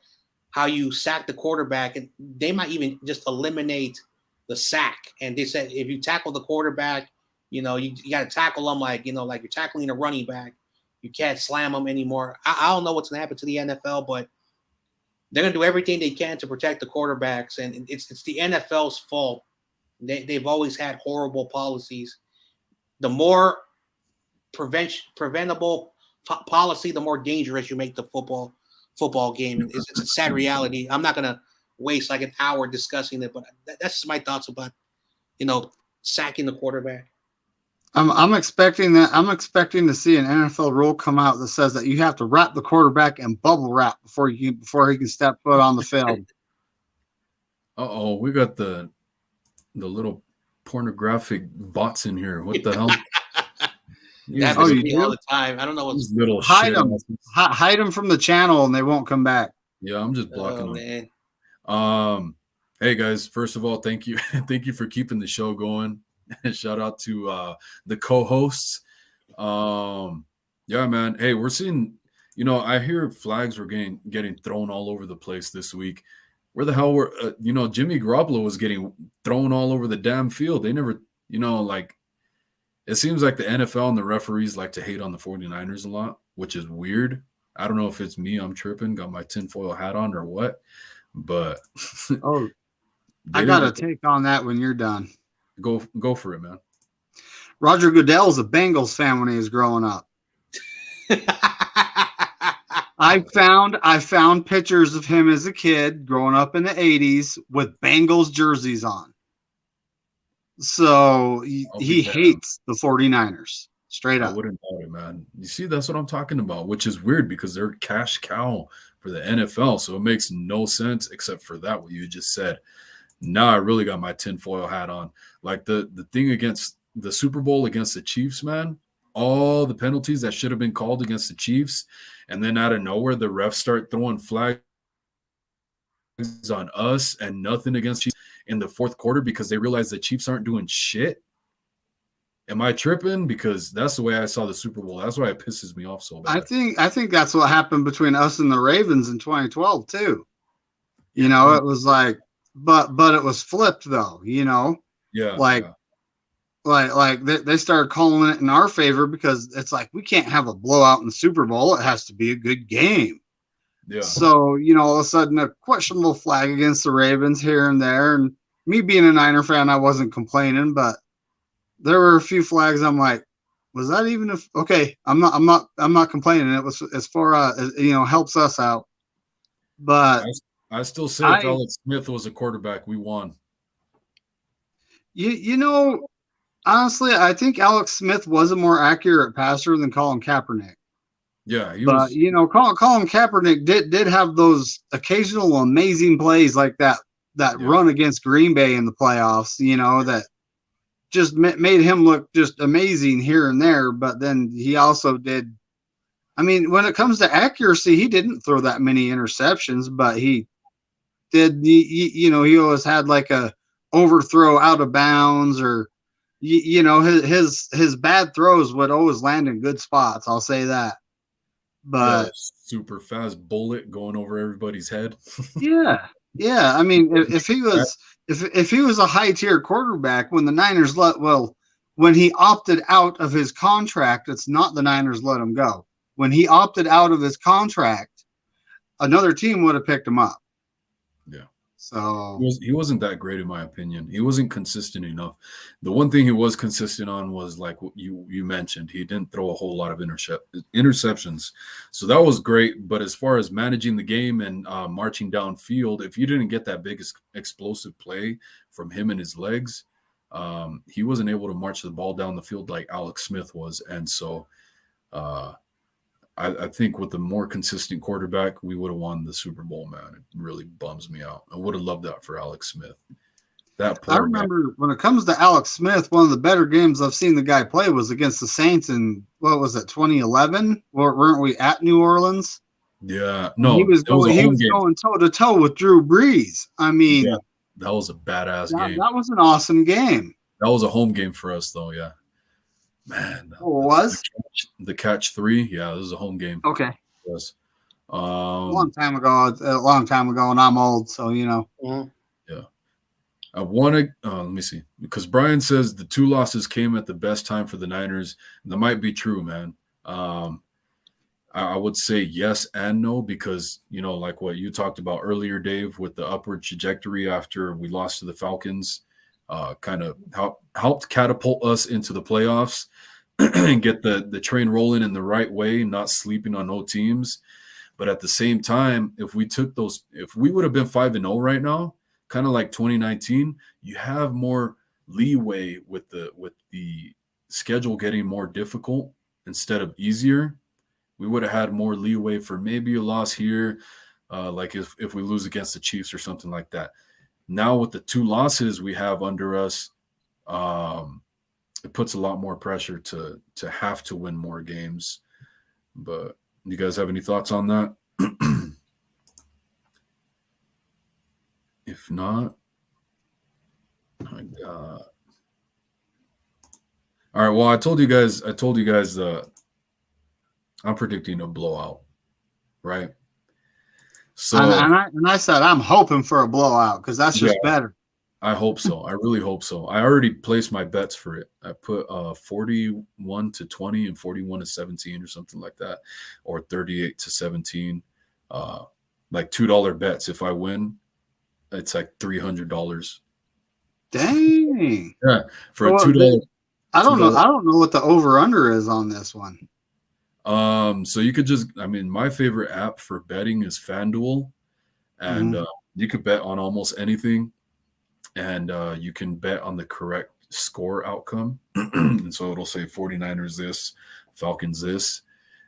[SPEAKER 3] how you sack the quarterback, and they might even just eliminate the sack. And they said if you tackle the quarterback, you got to tackle them like you're tackling a running back. You can't slam them anymore. I don't know what's going to happen to the NFL, but they're going to do everything they can to protect the quarterbacks, and it's the NFL's fault. They've always had horrible policies. The more preventable policy, the more dangerous you make the football game. It's a sad reality. I'm not going to waste like an hour discussing it, but that's just my thoughts about sacking the quarterback.
[SPEAKER 2] I'm expecting that. I'm expecting to see an NFL rule come out that says that you have to wrap the quarterback in bubble wrap before he can step foot on the field.
[SPEAKER 1] Uh-oh, we got the little pornographic bots in here. What the hell?
[SPEAKER 3] That happens to me all the time. I don't know what's
[SPEAKER 1] little
[SPEAKER 2] hide them. Hide them from the channel, and they won't come back.
[SPEAKER 1] Yeah, I'm just blocking them.
[SPEAKER 3] Man.
[SPEAKER 1] Hey guys, first of all, thank you, thank you for keeping the show going. Shout out to the co-hosts. Yeah, man. Hey, we're seeing. I hear flags were getting thrown all over the place this week. Where the hell were Jimmy Garoppolo was getting thrown all over the damn field. They never, it seems like the NFL and the referees like to hate on the 49ers a lot, which is weird. I don't know if it's me, I'm tripping, got my tinfoil hat on or what, but
[SPEAKER 2] I got a take on that when you're done.
[SPEAKER 1] Go for it, man.
[SPEAKER 2] Roger Goodell was a Bengals fan when he was growing up. I found pictures of him as a kid growing up in the 80s with Bengals jerseys on. So he hates the 49ers. Straight up.
[SPEAKER 1] I wouldn't doubt it, man. You see, that's what I'm talking about, which is weird because they're a cash cow for the NFL. So it makes no sense except for that, what you just said. Now I really got my tinfoil hat on. Like the thing against the Super Bowl against the Chiefs, man, all the penalties that should have been called against the Chiefs, and then out of nowhere, the refs start throwing flags on us and nothing against Chiefs in the fourth quarter because they realize the Chiefs aren't doing shit. Am I tripping? Because that's the way I saw the Super Bowl. That's why it pisses me off so bad.
[SPEAKER 2] I think that's what happened between us and the Ravens in 2012 too. It was like, but it was flipped though.
[SPEAKER 1] Yeah.
[SPEAKER 2] Like they started calling it in our favor because it's like we can't have a blowout in the Super Bowl. It has to be a good game.
[SPEAKER 1] Yeah.
[SPEAKER 2] So, all of a sudden a questionable flag against the Ravens here and there. And me being a Niner fan, I wasn't complaining, but there were a few flags. I'm like, was that even okay? I'm not complaining. It was as far as helps us out. But
[SPEAKER 1] I still say if Alex Smith was a quarterback, we won.
[SPEAKER 2] Honestly, I think Alex Smith was a more accurate passer than Colin Kaepernick.
[SPEAKER 1] Yeah,
[SPEAKER 2] Colin Kaepernick did have those occasional amazing plays like that run against Green Bay in the playoffs, that just made him look just amazing here and there. But then he also did. I mean, when it comes to accuracy, he didn't throw that many interceptions, but he did. He always had like a overthrow out of bounds or. His bad throws would always land in good spots. I'll say that. But
[SPEAKER 1] super fast bullet going over everybody's head.
[SPEAKER 2] yeah. I mean, if he was a high tier quarterback when the Niners when he opted out of his contract, it's not the Niners let him go. When he opted out of his contract, another team would have picked him up.
[SPEAKER 1] Yeah.
[SPEAKER 2] So
[SPEAKER 1] he wasn't that great in my opinion. He wasn't consistent enough. The one thing he was consistent on was like what you mentioned. He didn't throw a whole lot of interceptions. So that was great. But as far as managing the game and marching downfield, if you didn't get that big explosive play from him and his legs, he wasn't able to march the ball down the field like Alex Smith was. And so I think with a more consistent quarterback, we would have won the Super Bowl, man. It really bums me out. I would have loved that for Alex Smith.
[SPEAKER 2] I remember when it comes to Alex Smith, one of the better games I've seen the guy play was against the Saints in, 2011? Weren't we at New Orleans?
[SPEAKER 1] Yeah. No,
[SPEAKER 2] he was going toe to toe with Drew Brees. I mean,
[SPEAKER 1] That was a badass
[SPEAKER 2] That,
[SPEAKER 1] game.
[SPEAKER 2] that was an awesome game.
[SPEAKER 1] That was a home game for us, though. Yeah, man.
[SPEAKER 2] Oh, it was?
[SPEAKER 1] The catch 3? Yeah, this is a home game
[SPEAKER 2] Okay.
[SPEAKER 1] for us.
[SPEAKER 2] A long time ago, and I'm old, so you know.
[SPEAKER 3] Mhm.
[SPEAKER 1] Yeah. I want to, let me see, because Brian says the 2 losses came at the best time for the Niners. That might be true, man. I would say yes and no, because, you know, like what you talked about earlier, Dave, with the upward trajectory after we lost to the Falcons, kind of helped catapult us into the playoffs and get the train rolling in the right way, not sleeping on no teams. But at the same time, if we would have been 5-0 right now, kind of like 2019, you have more leeway with the schedule getting more difficult instead of easier. We would have had more leeway for maybe a loss here, like if we lose against the Chiefs or something like that. Now with the 2 losses we have under us, it puts a lot more pressure to have to win more games. But you guys have any thoughts on that? If not, my God. All right. Well, I told you guys I'm predicting a blowout, right? So
[SPEAKER 2] And I said I'm hoping for a blowout because that's just better.
[SPEAKER 1] I hope so. I really hope so. I already placed my bets for it. I put 41-20 and 41-17 or something like that, or 38-17. Like $2 bets. If I win, it's like $300.
[SPEAKER 2] Dang.
[SPEAKER 1] Yeah, for a $2.
[SPEAKER 2] I don't know. I don't know what the over under is on this one.
[SPEAKER 1] So you could just, I mean, my favorite app for betting is FanDuel, and you could bet on almost anything, and you can bet on the correct score outcome. And so it'll say 49ers this, Falcons this,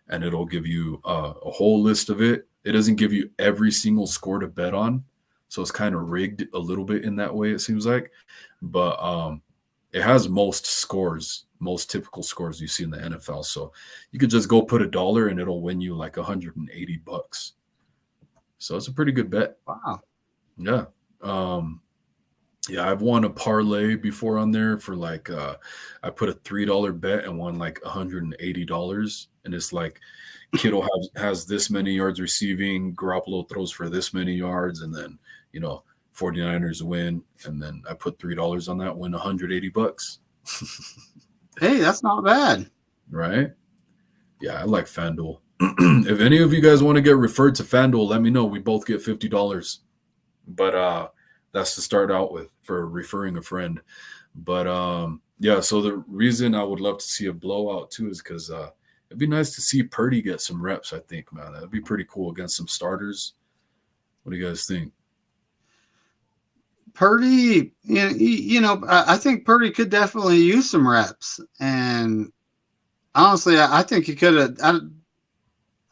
[SPEAKER 1] and it'll give you a whole list of it. It doesn't give you every single score to bet on, so it's kind of rigged a little bit in that way, it seems like. But it has most scores, most typical scores you see in the NFL. So you could just go put $1 and it'll win you like $180. So it's a pretty good bet.
[SPEAKER 2] Wow.
[SPEAKER 1] Yeah. Yeah, I've won a parlay before on there for like I put a $3 bet and won like $180. And it's like Kittle has this many yards receiving, Garoppolo throws for this many yards, and then, you know, 49ers win, and then I put $3 on that, win $180.
[SPEAKER 2] Hey, that's not bad.
[SPEAKER 1] Right? Yeah, I like FanDuel. If any of you guys want to get referred to FanDuel, let me know. We both get $50. But that's to start out with for referring a friend. But yeah, so the reason I would love to see a blowout too is because it'd be nice to see Purdy get some reps, I think, man. That'd be pretty cool against some starters. What do you guys think?
[SPEAKER 2] Purdy, you know, I think Purdy could definitely use some reps. And honestly, I think he could have. I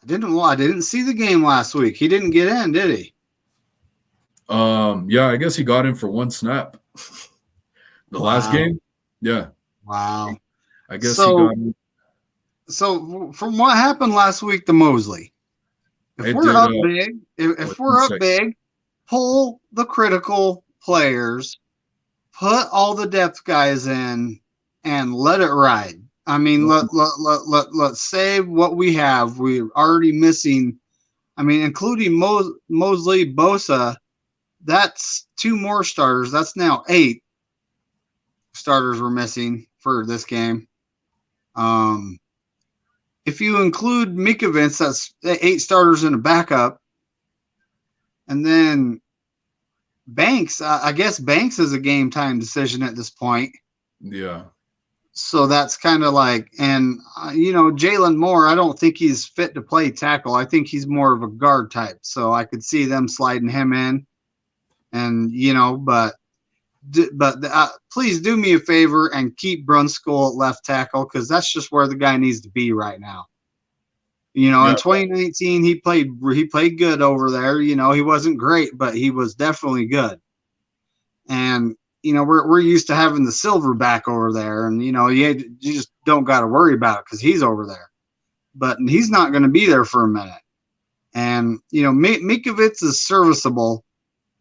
[SPEAKER 2] didn't see the game last week. He didn't get in, did he?
[SPEAKER 1] Yeah, I guess he got in for one snap. The last game? Yeah.
[SPEAKER 2] Wow.
[SPEAKER 1] I guess he got in.
[SPEAKER 2] So from what happened last week to Mosley, if we're up big, pull the critical players, put all the depth guys in, and let it ride. I mean, let's save what we have. We're already missing. I mean, including Mosley, Bosa. That's 2 more starters. That's now 8 starters we're missing for this game. If you include Mikovits, that's 8 starters and a backup. And then Banks, I guess Banks is a game time decision at this point.
[SPEAKER 1] Yeah.
[SPEAKER 2] So that's kind of like, and you know, Jalen Moore, I don't think he's fit to play tackle. I think he's more of a guard type. So I could see them sliding him in. And, you know, but please do me a favor and keep Brunskill at left tackle, because that's just where the guy needs to be right now. You know, in 2019, he played good over there. You know, he wasn't great, but he was definitely good. And, you know, we're used to having the silverback over there, and, you know, you just don't got to worry about it because he's over there. But he's not going to be there for a minute. And, you know, Mikovits is serviceable.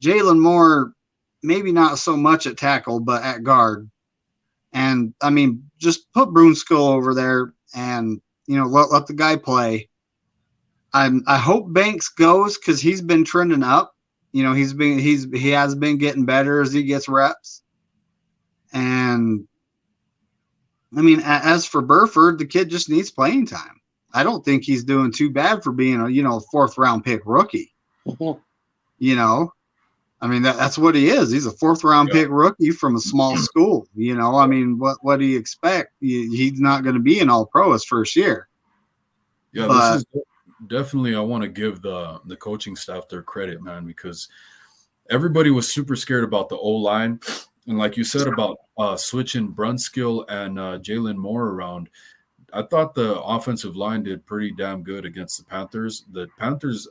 [SPEAKER 2] Jalen Moore, maybe not so much at tackle, but at guard. And I mean, just put Brunskill over there and, let the guy play. I hope Banks goes because he's been trending up. He has been getting better as he gets reps. And I mean, as for Burford, the kid just needs playing time. I don't think he's doing too bad for being a fourth round pick rookie. I mean, that's what he is. He's a fourth round pick rookie from a small school. I mean, what do you expect? He's not going to be an all pro his first year.
[SPEAKER 1] Yeah,
[SPEAKER 2] But,
[SPEAKER 1] this is definitely, I want to give the coaching staff their credit, man, because everybody was super scared about the O-line. And like you said about switching Brunskill and Jalen Moore around, I thought the offensive line did pretty damn good against the Panthers. The Panthers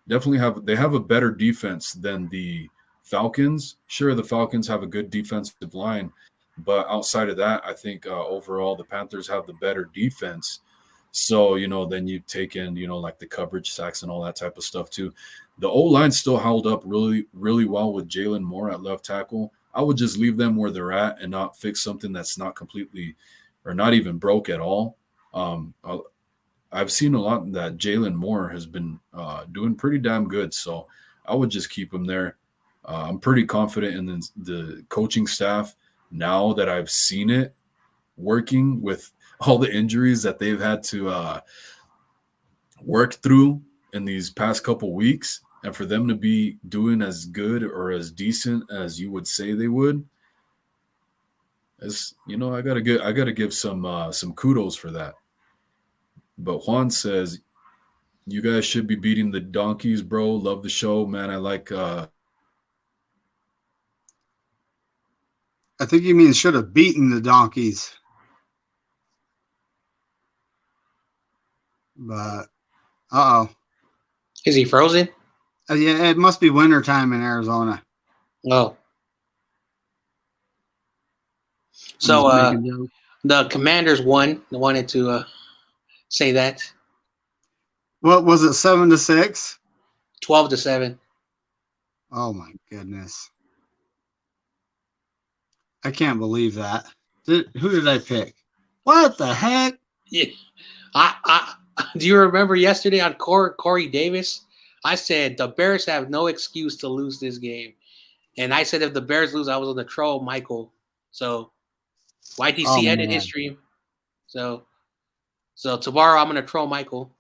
[SPEAKER 1] definitely have a better defense than the Falcons. Sure, the Falcons have a good defensive line, but outside of that, I think overall the Panthers have the better defense. So, then you take in, like the coverage sacks and all that type of stuff too. The O-line still held up really, really well with Jalen Moore at left tackle. I would just leave them where they're at and not fix something that's not completely or not even broke at all. I've seen a lot that Jalen Moore has been doing pretty damn good. So I would just keep him there. I'm pretty confident in the coaching staff now that I've seen it working with all the injuries that they've had to work through in these past couple weeks, and for them to be doing as good or as decent as you would say they would, as I gotta give some kudos for that. But Juan says, you guys should be beating the Donkeys, bro. Love the show, man. I
[SPEAKER 2] think you mean should have beaten the Donkeys. But,
[SPEAKER 3] Is he frozen?
[SPEAKER 2] Yeah, it must be wintertime in Arizona.
[SPEAKER 3] Oh. So the Commanders won. I wanted to say that.
[SPEAKER 2] What was it, 7-6?
[SPEAKER 3] 12-7.
[SPEAKER 2] Oh my goodness. I can't believe that. Who did I pick? What the heck?
[SPEAKER 3] Yeah. I do you remember yesterday on Corey Davis? I said the Bears have no excuse to lose this game. And I said if the Bears lose, I was on the troll Michael. So YTC ended his stream. So tomorrow I'm gonna troll Michael.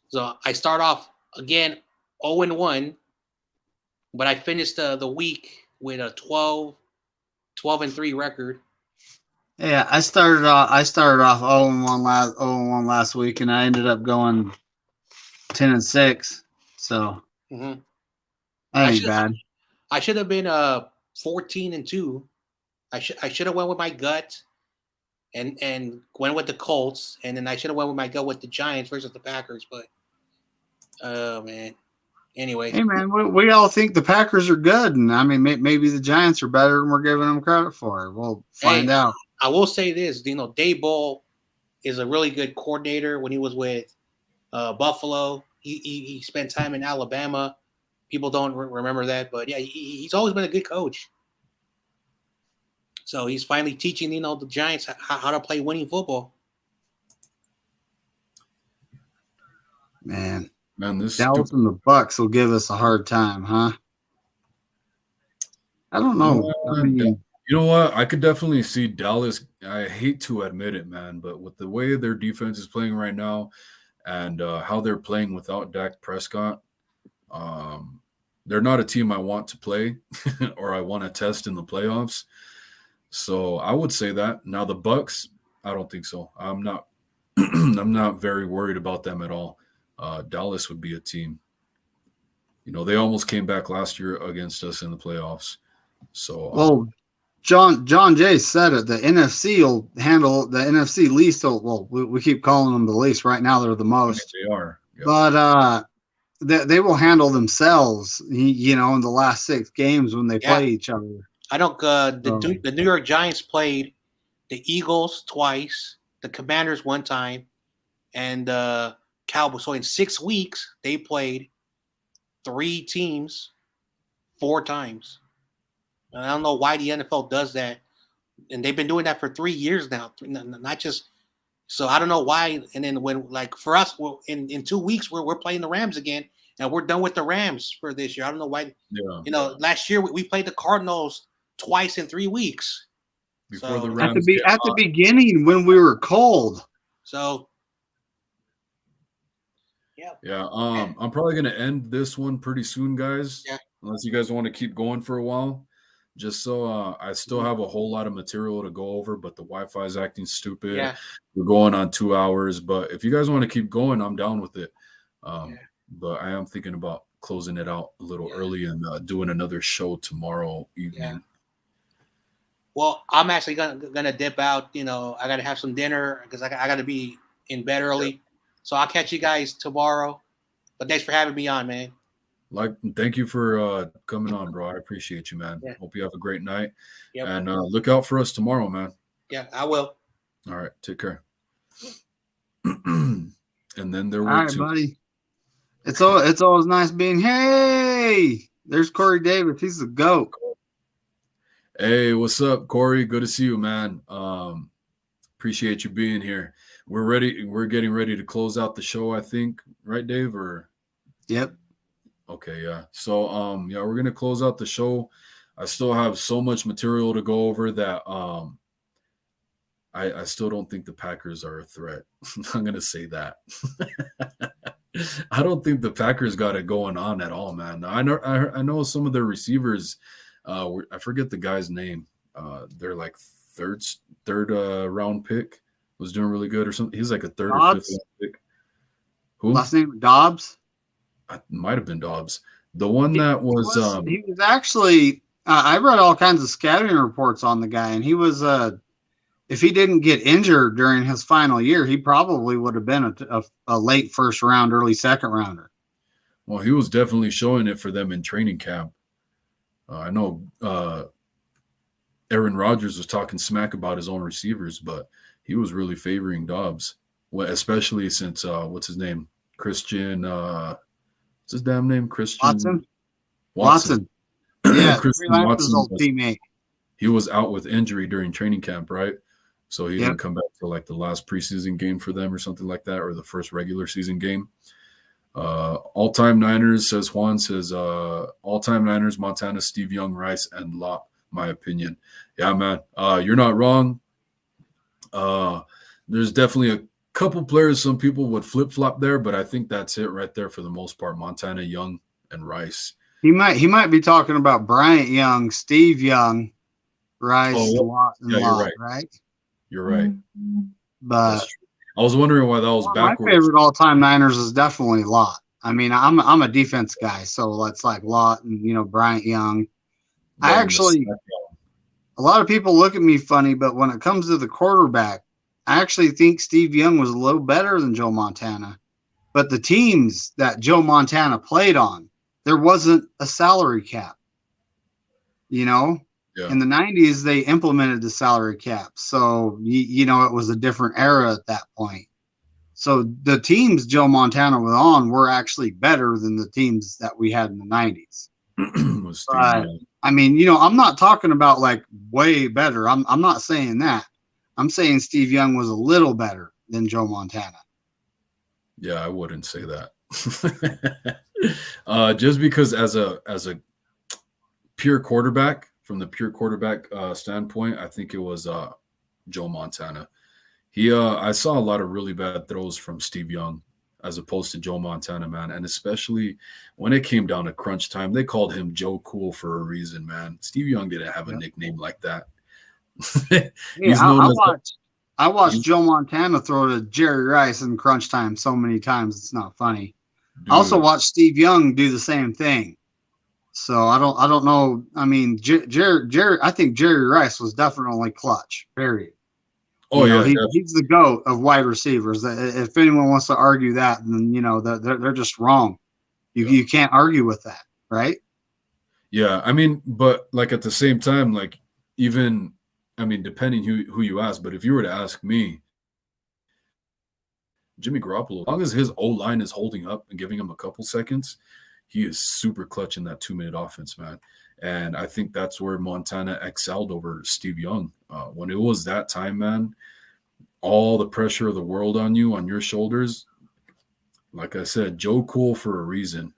[SPEAKER 3] So I start off again 0-1, but I finished the week with a 12-3 record.
[SPEAKER 2] Yeah, I started off 0-1 last week, and I ended up going 10-6. So that ain't bad.
[SPEAKER 3] I should have been 14-2. I should have went with my gut and went with the Colts, and then I should have went with my gut with the Giants versus the Packers. But man. Anyway,
[SPEAKER 2] hey man, we all think the Packers are good, and I mean maybe the Giants are better than we're giving them credit for. We'll find out.
[SPEAKER 3] I will say this, Daboll is a really good coordinator. When he was with Buffalo, he spent time in Alabama. People don't remember that, but yeah, he's always been a good coach. So he's finally teaching the Giants how to play winning football.
[SPEAKER 2] Man,
[SPEAKER 1] this
[SPEAKER 2] Dallas and the Bucks will give us a hard time, huh? I don't know.
[SPEAKER 1] You know what? I could definitely see Dallas. I hate to admit it, man, but with the way their defense is playing right now and how they're playing without Dak Prescott, they're not a team I want to play or I want to test in the playoffs. So I would say that. Now the Bucks, I don't think so. I'm not I'm not very worried about them at all. Dallas would be a team. They almost came back last year against us in the playoffs. So
[SPEAKER 2] John Jay said it. The NFC will handle the NFC least. We keep calling them the least. Right now, they're the most.
[SPEAKER 1] They are.
[SPEAKER 2] Yep. But they will handle themselves, in the last 6 games when they play each other.
[SPEAKER 3] I don't. The New York Giants played the Eagles twice, the Commanders one time, and Cowboys. So in 6 weeks, they played 3 teams 4 times. And I don't know why the NFL does that, and they've been doing that for 3 years now. Not just so I don't know why. And then when like for us, in 2 weeks we're playing the Rams again, and we're done with the Rams for this year. I don't know why.
[SPEAKER 1] Yeah.
[SPEAKER 3] Last year we played the Cardinals twice in 3 weeks.
[SPEAKER 1] Before the
[SPEAKER 3] So-
[SPEAKER 1] Rams
[SPEAKER 2] At the beginning when we were cold.
[SPEAKER 3] So
[SPEAKER 1] Yeah, I'm probably gonna end this one pretty soon, guys.
[SPEAKER 3] Yeah.
[SPEAKER 1] Unless you guys want to keep going for a while. Just so I still have a whole lot of material to go over, but the Wi-Fi is acting stupid.
[SPEAKER 3] yeah,
[SPEAKER 1] We're going on 2 hours, but if you guys want to keep going, I'm down with it.
[SPEAKER 3] Yeah.
[SPEAKER 1] But I am thinking about closing it out a little
[SPEAKER 3] Yeah.
[SPEAKER 1] early and doing another show tomorrow evening.
[SPEAKER 3] Yeah. Well, I'm actually gonna dip out. I gotta have some dinner because I gotta be in bed early. So I'll catch you guys tomorrow. But thanks for having me on, man.
[SPEAKER 1] Thank you for coming on, bro. I appreciate you, man.
[SPEAKER 3] Yeah.
[SPEAKER 1] Hope you have a great night.
[SPEAKER 3] Yep.
[SPEAKER 1] And look out for us tomorrow, man.
[SPEAKER 3] Yeah, I will.
[SPEAKER 1] All right, take care. And then there
[SPEAKER 2] All
[SPEAKER 1] were
[SPEAKER 2] right,
[SPEAKER 1] two.
[SPEAKER 2] buddy. It's always nice being. Hey, there's Corey Davis. He's the GOAT.
[SPEAKER 1] Hey, what's up, Corey? Good to see you, man. Appreciate you being here. We're ready. We're getting ready to close out the show, I think, right, Dave? Or
[SPEAKER 2] Yep.
[SPEAKER 1] okay, yeah. So yeah, we're gonna close out the show. I still have so much material to go over that I still don't think the Packers are a threat. I'm gonna say that. I don't think the Packers got it going on at all, man. I know some of their receivers. I forget the guy's name. They're like third round pick was doing really good or something. He's like a third or fifth round pick. Who?
[SPEAKER 2] Last name Dobbs.
[SPEAKER 1] Might have been Dobbs. The one that was
[SPEAKER 2] he was actually. I read all kinds of scouting reports on the guy, and he was if he didn't get injured during his final year, he probably would have been a late first round, early second rounder.
[SPEAKER 1] well, he was definitely showing it for them in training camp. I know Aaron Rodgers was talking smack about his own receivers, but he was really favoring Dobbs, especially since what's his name? Christian. What's his damn name? Christian
[SPEAKER 2] Watson. Yeah,
[SPEAKER 1] Christian
[SPEAKER 2] Watson's old
[SPEAKER 1] was-
[SPEAKER 2] teammate.
[SPEAKER 1] he was out with injury during training camp, right? So he
[SPEAKER 2] Yep.
[SPEAKER 1] didn't come back to like the last preseason game for them or something like that, or the first regular season game. All-time Niners, says Juan, says all-time Niners, Montana, Steve Young, Rice, and Lott, my opinion. Yeah, man, you're not wrong. There's definitely a couple players some people would flip-flop there, but I think that's it right there for the most part. Montana, Young, and Rice.
[SPEAKER 2] He might be talking about Bryant Young, Steve Young, Rice,
[SPEAKER 1] Oh, yeah.
[SPEAKER 2] Lott, and
[SPEAKER 1] Yeah, you're
[SPEAKER 2] Lott,
[SPEAKER 1] right.
[SPEAKER 2] right?
[SPEAKER 1] You're right.
[SPEAKER 2] But
[SPEAKER 1] That's true. I was wondering why that was
[SPEAKER 2] my
[SPEAKER 1] backwards.
[SPEAKER 2] favorite all-time Niners is definitely Lott. I mean, I'm a defense guy, so it's like Lott and Bryant Young.
[SPEAKER 1] But in the
[SPEAKER 2] actually-
[SPEAKER 1] second-
[SPEAKER 2] A lot of people look at me funny, but when it comes to the quarterback, I actually think Steve Young was a little better than Joe Montana. But the teams that Joe Montana played on, there wasn't a salary cap.
[SPEAKER 1] Yeah.
[SPEAKER 2] In the 90s, they implemented the salary cap. So, it was a different era at that point. So the teams Joe Montana was on were actually better than the teams that we had in the 90s.
[SPEAKER 1] was Steve
[SPEAKER 2] Right.
[SPEAKER 1] Young.
[SPEAKER 2] I mean, I'm not talking about like way better. I'm not saying that. I'm saying Steve Young was a little better than Joe Montana.
[SPEAKER 1] Yeah, I wouldn't say that. Just because as a pure quarterback, from the pure quarterback standpoint, I think it was Joe Montana. I saw a lot of really bad throws from Steve Young as opposed to Joe Montana, man. And especially when it came down to crunch time, they called him Joe Cool for a reason, man. Steve Young didn't have a
[SPEAKER 2] Yep.
[SPEAKER 1] nickname like that.
[SPEAKER 2] Yeah,
[SPEAKER 1] He's known as-
[SPEAKER 2] I watched Joe Montana throw to Jerry Rice in crunch time so many times it's not funny. I also
[SPEAKER 1] Dude,
[SPEAKER 2] watched Steve Young do the same thing. So I don't know. I mean, Jerry. I think Jerry Rice was definitely clutch. Period.
[SPEAKER 1] oh yeah,
[SPEAKER 2] He's the GOAT of wide receivers. If anyone wants to argue that, then they're just wrong. You can't argue with that, right?
[SPEAKER 1] yeah. I mean, but like at the same time, like even, I mean, depending who you ask, but if you were to ask me, Jimmy Garoppolo, as long as his O-line is holding up and giving him a couple seconds, he is super clutch in that 2-minute offense, man. And I think that's where Montana excelled over Steve Young. When it was that time, man, all the pressure of the world on you, on your shoulders. Like I said, Joe Cool for a reason.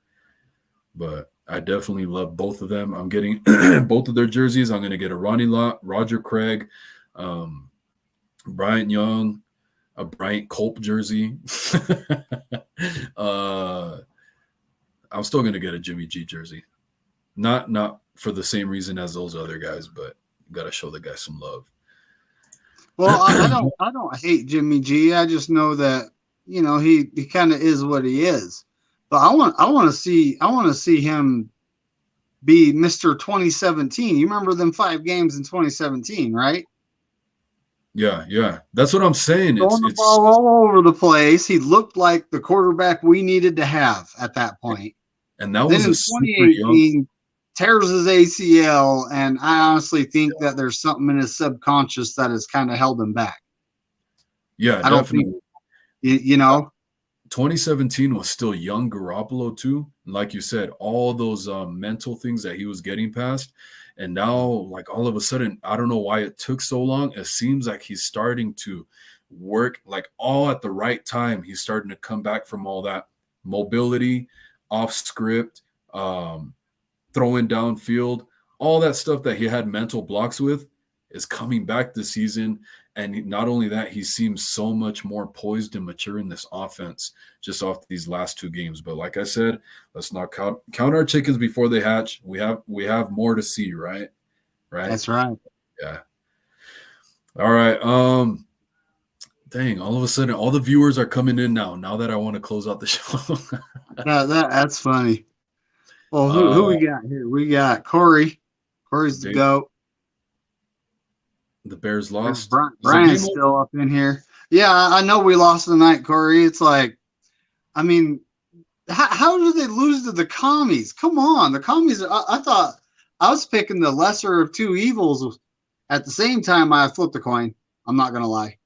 [SPEAKER 1] But I definitely love both of them. I'm getting both of their jerseys. I'm going to get a Ronnie Lott, Roger Craig, Bryant Young, a Bryant Culp jersey. I'm still going to get a Jimmy G jersey. Not for the same reason as those other guys, but got to show the guy some love.
[SPEAKER 2] Well, I don't hate Jimmy G. I just know that, you know, he kind of is what he is. But I want to see him be Mr. 2017. You remember them 5 games in 2017, right?
[SPEAKER 1] Yeah. That's what I'm saying.
[SPEAKER 2] Throwing the ball all over the place. He looked like the quarterback we needed to have at that point.
[SPEAKER 1] And that
[SPEAKER 2] then
[SPEAKER 1] was
[SPEAKER 2] in
[SPEAKER 1] a super
[SPEAKER 2] 2018,
[SPEAKER 1] young.
[SPEAKER 2] tears his ACL, and I honestly think that there's something in his subconscious that has kind of held him back.
[SPEAKER 1] Yeah,
[SPEAKER 2] I don't
[SPEAKER 1] definitely.
[SPEAKER 2] think, you know.
[SPEAKER 1] 2017 was still young Garoppolo too. Like you said, all those mental things that he was getting past. And now, like all of a sudden, I don't know why it took so long. It seems like he's starting to work like all at the right time. He's starting to come back from all that mobility, off script, throwing downfield, all that stuff that he had mental blocks with is coming back this season. And not only that, he seems so much more poised and mature in this offense just off these last 2 games. But like I said, let's not count our chickens before they hatch. We have more to see, right? Right.
[SPEAKER 2] That's right.
[SPEAKER 1] Yeah. All right. Dang, all of a sudden all the viewers are coming in now that I want to close out the show.
[SPEAKER 2] That's funny. Well, who we got here? We got Corey. Corey's the GOAT.
[SPEAKER 1] The Bears lost.
[SPEAKER 2] Brian's still up in here. Yeah, I know we lost tonight, Corey. It's like, I mean, how did they lose to the Commies? Come on. The Commies, I thought I was picking the lesser of 2 evils. At the same time, I flipped a coin. I'm not going to lie.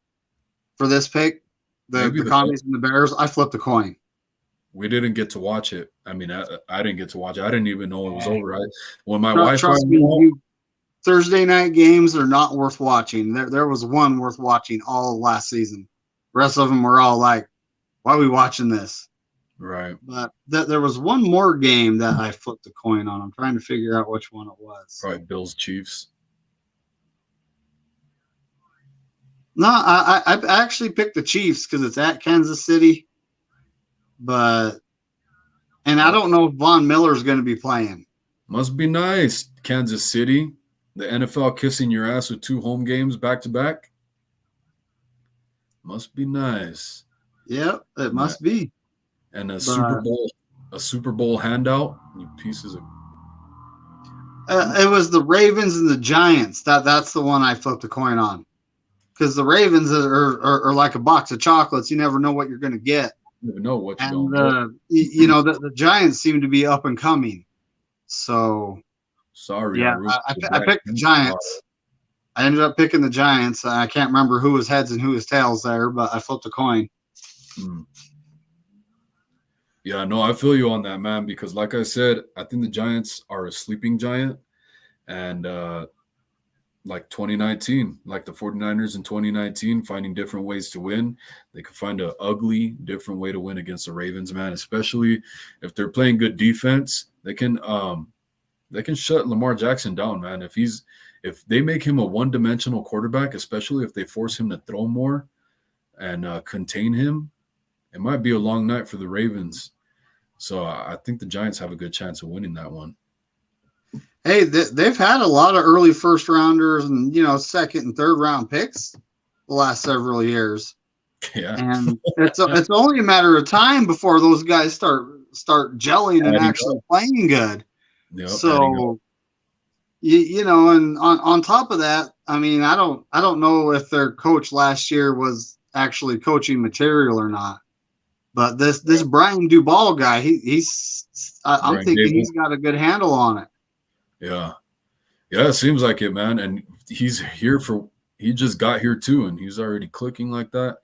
[SPEAKER 2] For this pick, the Commies and the Bears, I flipped a coin.
[SPEAKER 1] We didn't get to watch it. I mean, I didn't get to watch it. I didn't even know it was over. When my wife
[SPEAKER 2] trust me, Thursday night games are not worth watching. There was one worth watching all last season. The rest of them were all like, why are we watching this?
[SPEAKER 1] Right.
[SPEAKER 2] But there was one more game that I flipped a coin on. I'm trying to figure out which one it was.
[SPEAKER 1] Probably Bills Chiefs.
[SPEAKER 2] No, I actually picked the Chiefs because it's at Kansas City. And I don't know if Von Miller is going to be playing.
[SPEAKER 1] Must be nice, Kansas City. The NFL kissing your ass with 2 home games back to back. Must be nice.
[SPEAKER 2] Yep, it must be.
[SPEAKER 1] And a Super Bowl handout. You pieces of.
[SPEAKER 2] It was the Ravens and the Giants. That's the one I flipped a coin on. Because the Ravens are like a box of chocolates. You never know what you're going to get.
[SPEAKER 1] You never know what you're
[SPEAKER 2] going
[SPEAKER 1] to
[SPEAKER 2] get. The Giants seem to be up and coming. So.
[SPEAKER 1] Sorry.
[SPEAKER 2] Yeah, I picked the Giants. I ended up picking the Giants. I can't remember who was heads and who was tails there, but I flipped a coin.
[SPEAKER 1] Yeah, no, I feel you on that, man, because like I said, I think the Giants are a sleeping giant. And like 2019, like the 49ers in 2019, finding different ways to win. They could find an ugly, different way to win against the Ravens, man, especially if they're playing good defense. They can shut Lamar Jackson down, man. If they make him a one-dimensional quarterback, especially if they force him to throw more and contain him, it might be a long night for the Ravens. So I think the Giants have a good chance of winning that one.
[SPEAKER 2] Hey, they've had a lot of early first rounders and, second and third round picks the last several years.
[SPEAKER 1] Yeah.
[SPEAKER 2] And it's only a matter of time before those guys start gelling and actually playing good.
[SPEAKER 1] Yep,
[SPEAKER 2] so, and on top of that, I mean, I don't know if their coach last year was actually coaching material or not, but this Brian Duvall guy, I'm thinking he's got a good handle on it.
[SPEAKER 1] Yeah, it seems like it, man. And he just got here too, and he's already clicking like that.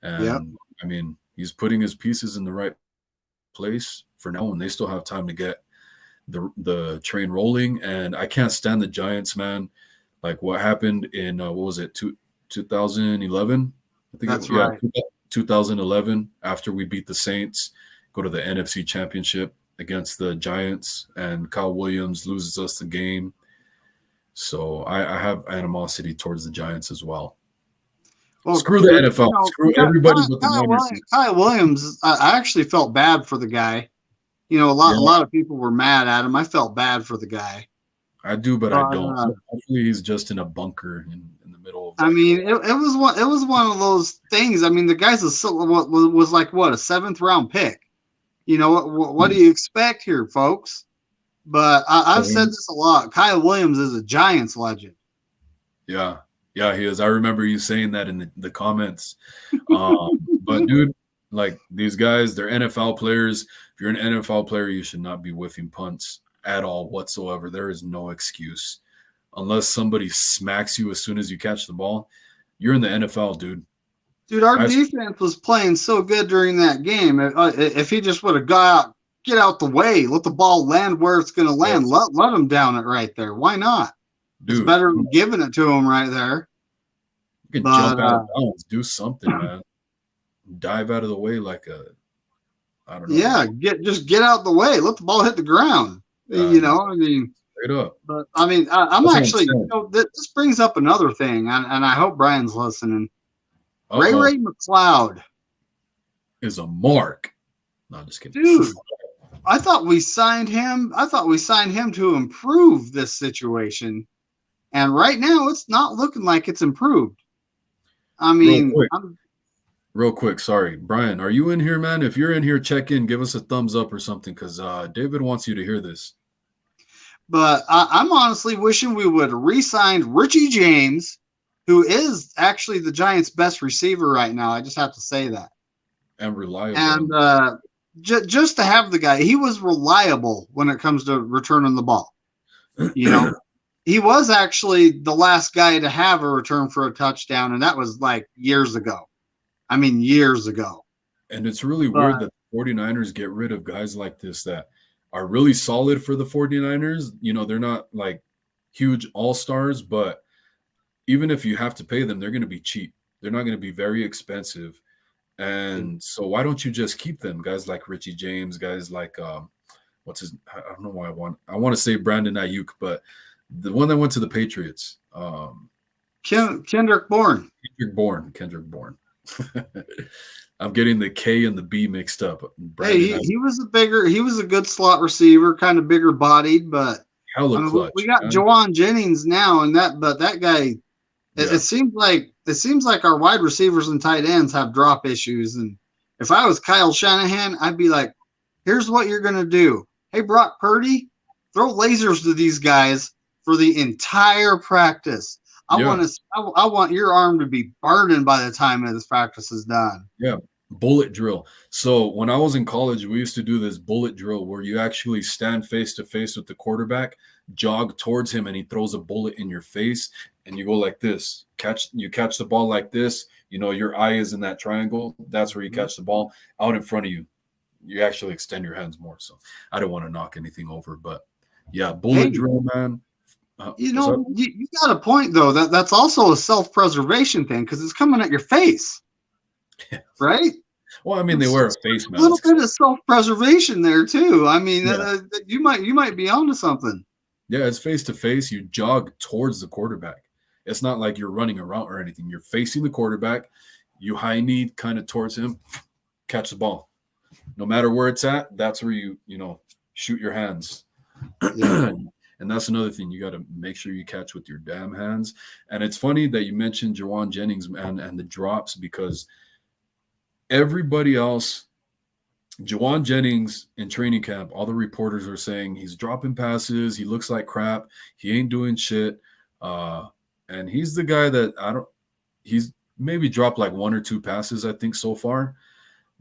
[SPEAKER 1] And I mean, he's putting his pieces in the right place for now, and they still have time to get the train rolling, and I can't stand the Giants, man. Like what happened in what was it, 2011? I think
[SPEAKER 2] That's
[SPEAKER 1] it, yeah,
[SPEAKER 2] right.
[SPEAKER 1] 2011. After we beat the Saints, go to the NFC Championship against the Giants, and Kyle Williams loses us the game. So I have animosity towards the Giants as well.
[SPEAKER 2] Well,
[SPEAKER 1] Screw the NFL. Screw everybody but the Niners.
[SPEAKER 2] Kyle Williams, I actually felt bad for the guy. You know, a lot of people were mad at him. I felt bad for the guy.
[SPEAKER 1] I do, but I don't. Hopefully, he's just in a bunker in the middle of.
[SPEAKER 2] I mean, it was one of those things. I mean, the guy's was like what, a 7th round pick. You know what do you expect here, folks? But I've said this a lot. Kyle Williams is a Giants legend.
[SPEAKER 1] Yeah, he is. I remember you saying that in the comments. But dude, like these guys, they're NFL players. If you're an NFL player, you should not be whiffing punts at all whatsoever. There is no excuse. Unless somebody smacks you as soon as you catch the ball, you're in the NFL, dude.
[SPEAKER 2] Dude, our defense was playing so good during that game. If he just would have get out the way, let the ball land where it's going to land, let him down it right there. Why not? Dude, it's better than giving it to him right there.
[SPEAKER 1] You can jump out of bounds, do something, man. Dive out of the way like I don't know.
[SPEAKER 2] Yeah, just get out the way. Let the ball hit the ground. You know, I mean,
[SPEAKER 1] straight up.
[SPEAKER 2] But I mean, I'm actually. You know, this brings up another thing, and I hope Brian's listening. Ray McCloud
[SPEAKER 1] is a mark. No, just kidding,
[SPEAKER 2] dude. I thought we signed him. To improve this situation, and right now it's not looking like it's improved. I mean,
[SPEAKER 1] real quick, sorry, Brian, are you in here, man? If you're in here, check in, give us a thumbs up or something, because David wants you to hear this.
[SPEAKER 2] But I'm honestly wishing we would have re-signed Richie James, who is actually the Giants' best receiver right now. I just have to say that.
[SPEAKER 1] And reliable.
[SPEAKER 2] And just to have the guy, he was reliable when it comes to returning the ball. You know, he was actually the last guy to have a return for a touchdown, and that was like years ago. I mean, years ago.
[SPEAKER 1] And it's really weird that the 49ers get rid of guys like this that are really solid for the 49ers. You know, they're not like huge all-stars, but even if you have to pay them, they're going to be cheap. They're not going to be very expensive. And so why don't you just keep them? Guys like Richie James, guys like I don't know why I want to say Brandon Ayuk, but the one that went to the Patriots.
[SPEAKER 2] Kendrick Bourne.
[SPEAKER 1] Kendrick Bourne. I'm getting the K and the B mixed up.
[SPEAKER 2] Brandon he was a good slot receiver, kind of bigger bodied, but
[SPEAKER 1] clutch,
[SPEAKER 2] we got Jawan Jennings now, and that guy. It seems like our wide receivers and tight ends have drop issues. And if I was Kyle Shanahan, I'd be like, here's what you're going to do. Hey, Brock Purdy, throw lasers to these guys for the entire practice. I want your arm to be burning by the time this practice is done.
[SPEAKER 1] Yeah. Bullet drill. So when I was in college, we used to do this bullet drill where you actually stand face to face with the quarterback, jog towards him, and he throws a bullet in your face, and you go like this. You catch the ball like this. You know, your eye is in that triangle. That's where you catch the ball out in front of you. You actually extend your hands more. So I don't want to knock anything over, but yeah, bullet drill, man.
[SPEAKER 2] You know, you got a point though. That's also a self-preservation thing because it's coming at your face. Right?
[SPEAKER 1] Well, I mean, they wear a face mask.
[SPEAKER 2] A little bit of self-preservation there too. I mean, you might be onto something.
[SPEAKER 1] Yeah, it's face to face. You jog towards the quarterback. It's not like you're running around or anything. You're facing the quarterback. You high knee kind of towards him, catch the ball. No matter where it's at, that's where you shoot your hands. Yeah. And that's another thing. You got to make sure you catch with your damn hands. And it's funny that you mentioned Jawan Jennings, man, and the drops, because everybody else, Jawan Jennings in training camp, all the reporters are saying he's dropping passes. He looks like crap. He ain't doing shit. And he's the guy that he's maybe dropped like 1 or 2 passes, I think, so far.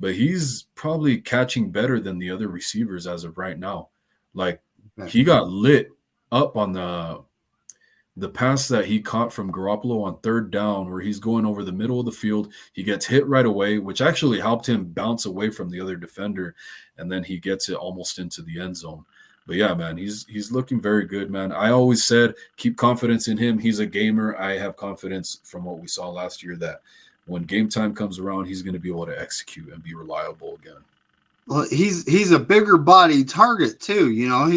[SPEAKER 1] But he's probably catching better than the other receivers as of right now. Like, he got lit up on the pass that he caught from Garoppolo on 3rd down, where he's going over the middle of the field. He gets hit right away, which actually helped him bounce away from the other defender, and then he gets it almost into the end zone. But yeah, man, he's looking very good, man. I always said keep confidence in him. He's a gamer. I have confidence from what we saw last year that when game time comes around, he's going to be able to execute and be reliable again.
[SPEAKER 2] Well, he's a bigger body target too. You know,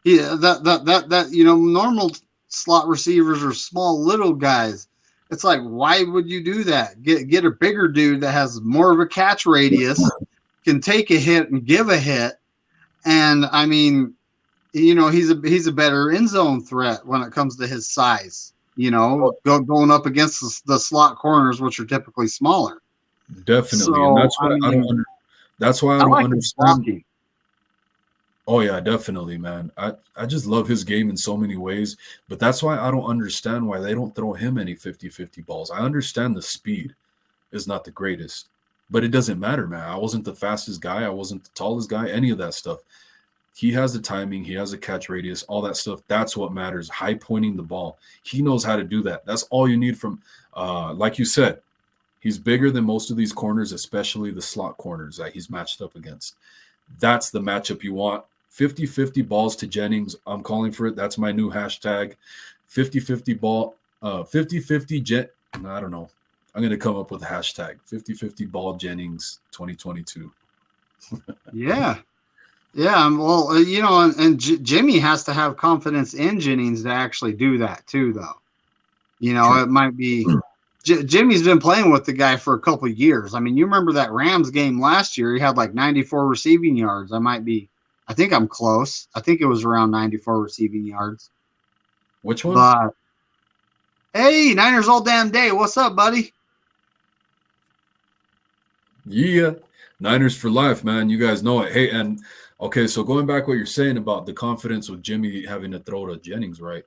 [SPEAKER 2] that normal slot receivers are small little guys. It's like, why would you do that? Get a bigger dude that has more of a catch radius, can take a hit and give a hit. And I mean, you know, he's a better end zone threat when it comes to his size. You know, going up against the slot corners, which are typically smaller.
[SPEAKER 1] Definitely,
[SPEAKER 2] So,
[SPEAKER 1] and that's why I don't
[SPEAKER 2] like
[SPEAKER 1] understand. Oh yeah, definitely, man. I just love his game in so many ways, but that's why I don't understand why they don't throw him any 50-50 balls. I understand the speed is not the greatest, but it doesn't matter, man. I wasn't the fastest guy. I wasn't the tallest guy, any of that stuff. He has the timing. He has a catch radius, all that stuff. That's what matters. High pointing the ball. He knows how to do that. That's all you need from, like you said, he's bigger than most of these corners, especially the slot corners that he's matched up against. That's the matchup you want. 50-50 balls to Jennings. I'm calling for it. That's my new hashtag. 50-50 ball, 50-50 I don't know. I'm going to come up with a hashtag 50-50 ball Jennings 2022.
[SPEAKER 2] Yeah. Yeah. Well, you know, and Jimmy has to have confidence in Jennings to actually do that too, though. You know, It might be Jimmy's been playing with the guy for a couple of years. I mean, you remember that Rams game last year? He had like 94 receiving yards. I think I'm close. I think it was around 94 receiving yards.
[SPEAKER 1] Which one?
[SPEAKER 2] But hey, Niners all damn day. What's up, buddy?
[SPEAKER 1] Yeah. Niners for life, man. You guys know it. Hey, and okay, so going back what you're saying about the confidence with Jimmy having to throw to Jennings, right?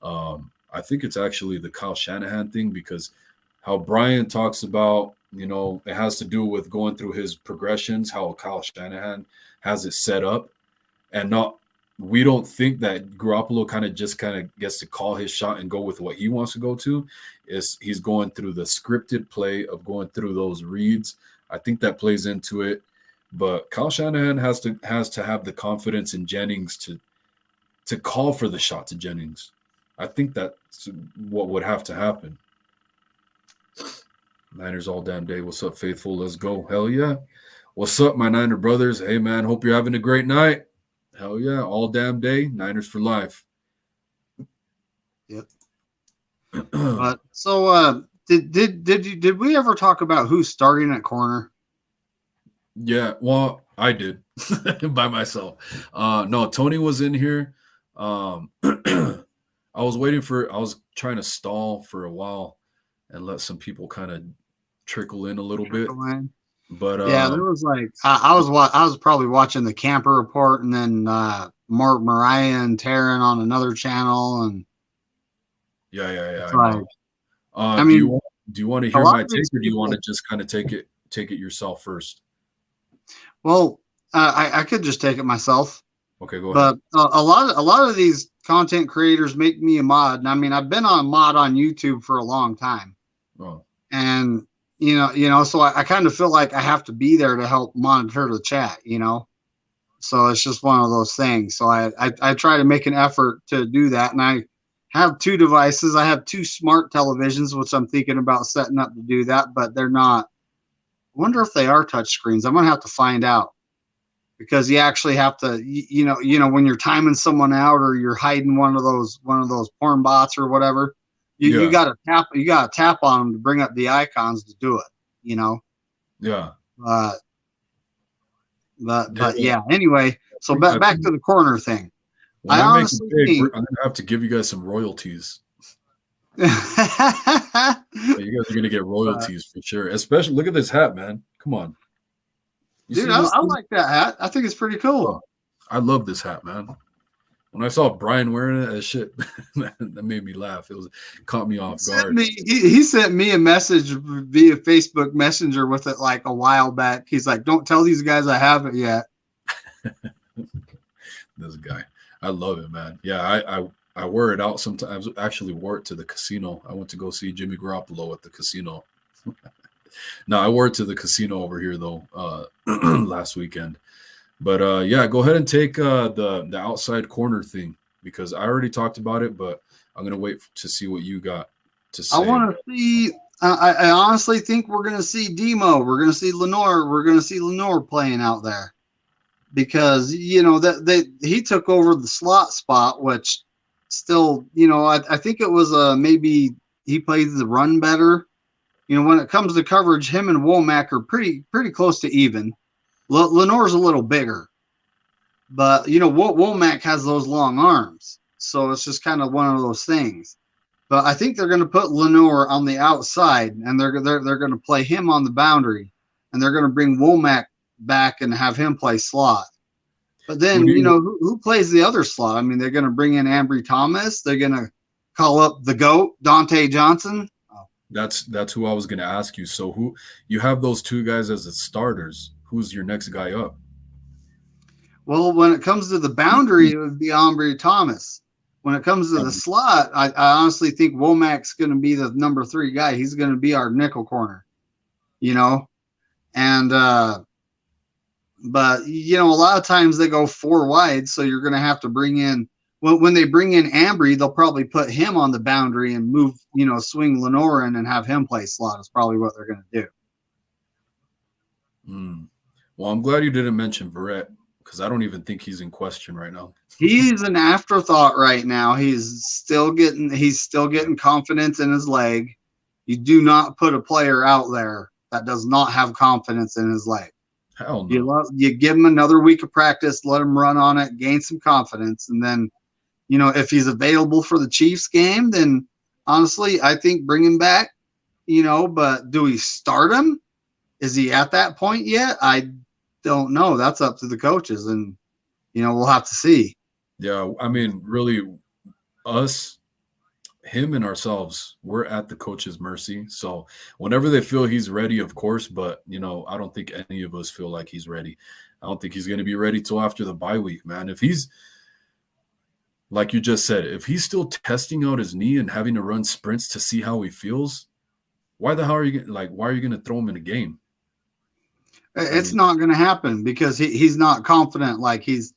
[SPEAKER 1] I think it's actually the Kyle Shanahan thing, because how Brian talks about, you know, it has to do with going through his progressions, how Kyle Shanahan has it set up, and we don't think that Garoppolo kind of gets to call his shot and go with what he wants to go to. He's going through the scripted play of going through those reads. I think that plays into it, but Kyle Shanahan has to have the confidence in Jennings to call for the shot to Jennings. I think that's what would have to happen. Niners all damn day. What's up, faithful? Let's go. Hell yeah. What's up, my Niner brothers? Hey, man, hope you're having a great night. Hell yeah. All damn day. Niners for life.
[SPEAKER 2] Yep. But so did we ever talk about who's starting at corner?
[SPEAKER 1] Yeah, well, I did by myself. No, Tony was in here. I was trying to stall for a while and let some people kind of trickle in a little bit. But
[SPEAKER 2] yeah, there was like I was probably watching the Camper Report, and then Mark Mariah and Taryn on another channel, and
[SPEAKER 1] yeah.
[SPEAKER 2] Like,
[SPEAKER 1] I mean, do you want to hear my take, or do you want to just kind of take it yourself first?
[SPEAKER 2] Well, I could just take it myself.
[SPEAKER 1] Okay, go ahead.
[SPEAKER 2] But a lot of these content creators make me a mod, and I mean, I've been on mod on YouTube for a long time.
[SPEAKER 1] Oh.
[SPEAKER 2] And you know, so I kind of feel like I have to be there to help monitor the chat, you know. So it's just one of those things. So I try to make an effort to do that, and I have two devices. I have two smart televisions, which I'm thinking about setting up to do that, but they're not. I wonder if they are touch screens. I'm gonna have to find out, because you actually have to, you know, when you're timing someone out or you're hiding one of those porn bots or whatever, you got to tap on them to bring up the icons to do it, you know?
[SPEAKER 1] Yeah.
[SPEAKER 2] But yeah, anyway, so back to the corner thing.
[SPEAKER 1] I honestly think I'm going to have to give you guys some royalties. You guys are going to get royalties for sure. Especially, look at this hat, man. Come on.
[SPEAKER 2] Dude, I like that hat. I think it's pretty cool.
[SPEAKER 1] Oh, I love this hat, man. When I saw Brian wearing it, that shit, that made me laugh. It caught me off guard.
[SPEAKER 2] He sent me a message via Facebook Messenger with it like a while back. He's like, "Don't tell these guys I have it yet."
[SPEAKER 1] This guy, I love it, man. Yeah, I wear it out sometimes. I actually wore it to the casino. I went to go see Jimmy Garoppolo at the casino. No, I wore it to the casino over here though last weekend. But yeah, go ahead and take the outside corner thing because I already talked about it, but I'm gonna wait to see what you got to
[SPEAKER 2] I
[SPEAKER 1] say.
[SPEAKER 2] want to see. I honestly think we're going to see Demo. We're going to see Lenore. We're going to see Lenore playing out there because he took over the slot spot, which still I think it was maybe he plays the run better. When it comes to coverage, him and Womack are pretty close to even. Lenore's a little bigger, but Womack has those long arms, so it's just kind of one of those things. But I think they're going to put Lenore on the outside, and they're going to play him on the boundary, and they're going to bring Womack back and have him play slot. But then who plays the other slot? I mean, they're going to bring in Ambry Thomas. They're going to call up the GOAT, Dante Johnson.
[SPEAKER 1] That's who I was going to ask you. So who you have those two guys as the starters? Who's your next guy up?
[SPEAKER 2] Well, when it comes to the boundary, it would be Ambry Thomas. When it comes to the slot, I honestly think Womack's going to be the number 3 guy. He's going to be our nickel corner, and but a lot of times they go 4 wide, so you're going to have to bring in. When they bring in Ambry, they'll probably put him on the boundary and move, swing Lenore in and have him play slot. Is probably what they're going to
[SPEAKER 1] do. Well, I'm glad you didn't mention Verrett because I don't even think he's in question right now.
[SPEAKER 2] He's an afterthought right now. He's still getting confidence in his leg. You do not put a player out there that does not have confidence in his leg.
[SPEAKER 1] Hell no.
[SPEAKER 2] You give him another week of practice, let him run on it, gain some confidence, and then, if he's available for the Chiefs game, then honestly, I think bring him back. But do we start him? Is he at that point yet? I don't know. That's up to the coaches, and we'll have to see.
[SPEAKER 1] Yeah, I mean, really, him and ourselves, we're at the coach's mercy. So whenever they feel he's ready, of course, but I don't think any of us feel like he's ready. I don't think he's going to be ready till after the bye week, man. If he's, like you just said, if he's still testing out his knee and having to run sprints to see how he feels, why the hell are you why are you going to throw him in a game?
[SPEAKER 2] It's not going to happen because he's not confident. Like he's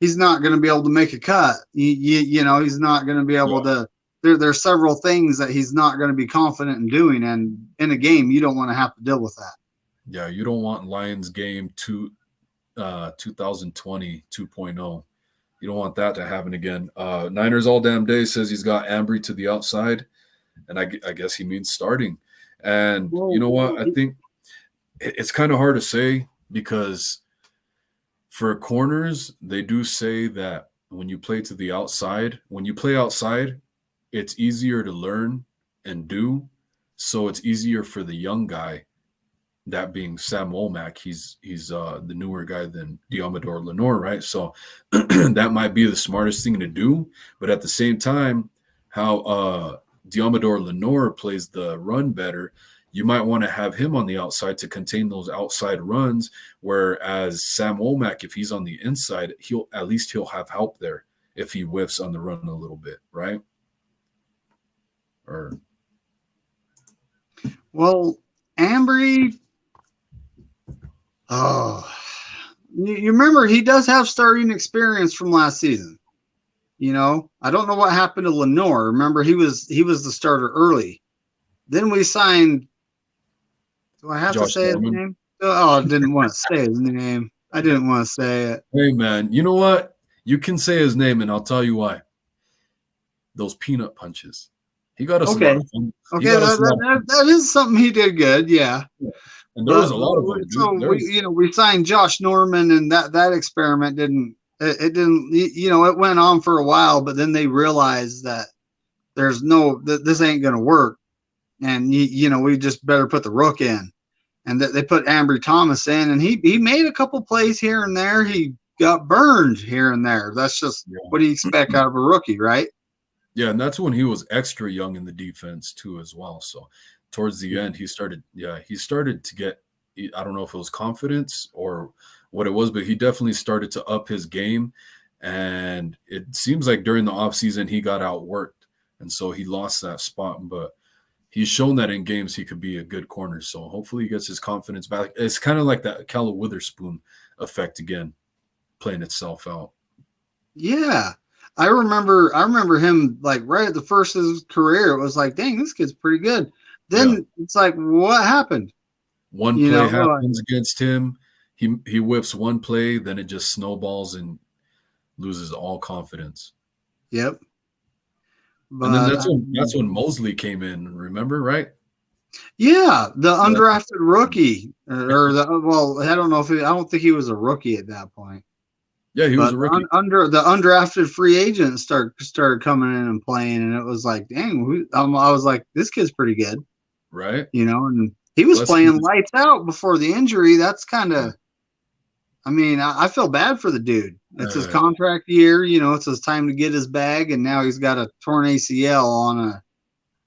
[SPEAKER 2] not going to be able to make a cut. He's not going to be able to. There's several things that he's not going to be confident in doing, and in a game, you don't want to have to deal with that.
[SPEAKER 1] Yeah, you don't want Lions game 2020 2.0. You don't want that to happen again. Niners all damn day says he's got Ambry to the outside, and I guess he means starting. And you know what? I think it's kind of hard to say because for corners, they do say that when you play to the outside, when you play outside, it's easier to learn and do. So it's easier for the young guy, that being Sam Womack. He's the newer guy than Diamador Lenore, right? So that might be the smartest thing to do. But at the same time, how Diamador Lenore plays the run better, you might want to have him on the outside to contain those outside runs. Whereas Sam Womack, if he's on the inside, he'll have help there if he whiffs on the run a little bit, right?
[SPEAKER 2] Well, Ambry, you remember he does have starting experience from last season. I don't know what happened to Lenore. Remember, he was the starter early. Then we signed. Do I have
[SPEAKER 1] Josh
[SPEAKER 2] to say
[SPEAKER 1] Norman.
[SPEAKER 2] his name? Oh, I didn't want to say his name. I didn't want to say it.
[SPEAKER 1] Hey, man, you know what? You can say his name, and I'll tell you why. Those peanut punches. He got us a lot of fun.
[SPEAKER 2] Okay, that is something he did good, yeah.
[SPEAKER 1] And there was a lot of them.
[SPEAKER 2] So we signed Josh Norman, and that experiment didn't. It went on for a while, but then they realized that this ain't going to work. And, we just better put the rook in. And they put Ambry Thomas in, and he made a couple plays here and there. He got burned here and there. That's just what do you expect out of a rookie, right?
[SPEAKER 1] Yeah, and that's when he was extra young in the defense too as well. So towards the end, he started to get, I don't know if it was confidence or what it was, but he definitely started to up his game. And it seems like during the offseason, he got outworked. And so he lost that spot. But he's shown that in games he could be a good corner. So hopefully he gets his confidence back. It's kind of like that Calla Witherspoon effect again. playing itself out.
[SPEAKER 2] Yeah. I remember him like right at the first of his career. It was like, dang, this kid's pretty good. Then it's like, what happened?
[SPEAKER 1] One
[SPEAKER 2] You
[SPEAKER 1] play
[SPEAKER 2] know,
[SPEAKER 1] happens against him. He whips one play, then it just snowballs and loses all confidence.
[SPEAKER 2] Yep.
[SPEAKER 1] And then
[SPEAKER 2] But
[SPEAKER 1] that's when Mosley came in. Remember, right?
[SPEAKER 2] yeah, the undrafted rookie, or I don't know if I don't think he was a rookie at that point.
[SPEAKER 1] Yeah, he was a rookie.
[SPEAKER 2] Under the undrafted free agent started coming in and playing, and it was like, dang, I was like, this kid's pretty good,
[SPEAKER 1] right?
[SPEAKER 2] You know, and he was playing lights out before the injury. That's kind of, I mean, I feel bad for the dude. It's his contract year, you know, it's his time to get his bag, and now he's got a torn ACL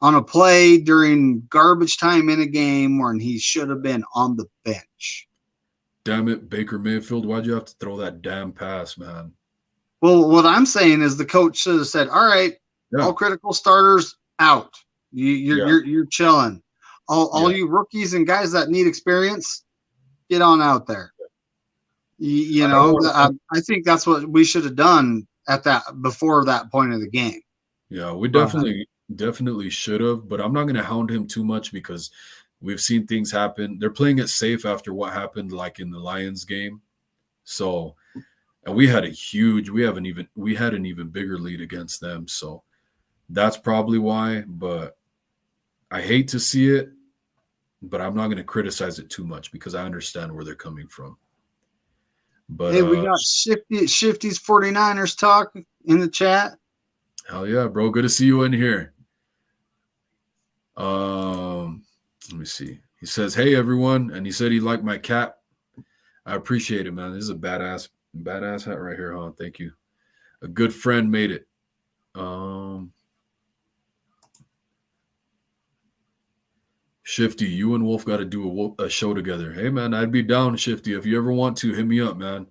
[SPEAKER 2] on a play during garbage time in a game when he should have been on the bench.
[SPEAKER 1] Damn it, Baker Mayfield, why'd you have to throw that damn pass, man?
[SPEAKER 2] Well, what I'm saying is the coach should have said, all right, all critical starters out. You're chilling. All you rookies and guys that need experience, get on out there. You know, I think that's what we should have done before that point of the game.
[SPEAKER 1] Yeah, we definitely should have, but I'm not going to hound him too much because we've seen things happen. They're playing it safe after what happened like in the Lions game. So, and we had an even bigger lead against them. So that's probably why, but I hate to see it, but I'm not going to criticize it too much because I understand where they're coming from. But
[SPEAKER 2] hey, we got Shifty's 49ers talk in the chat.
[SPEAKER 1] Hell yeah, bro. Good to see you in here. Let me see. He says, hey, everyone. And he said he liked my cap. I appreciate it, man. This is a badass hat right here, huh? Thank you. A good friend made it. Shifty, you and Wolf got to do a show together. Hey, man, I'd be down, Shifty. If you ever want to, hit me up, man.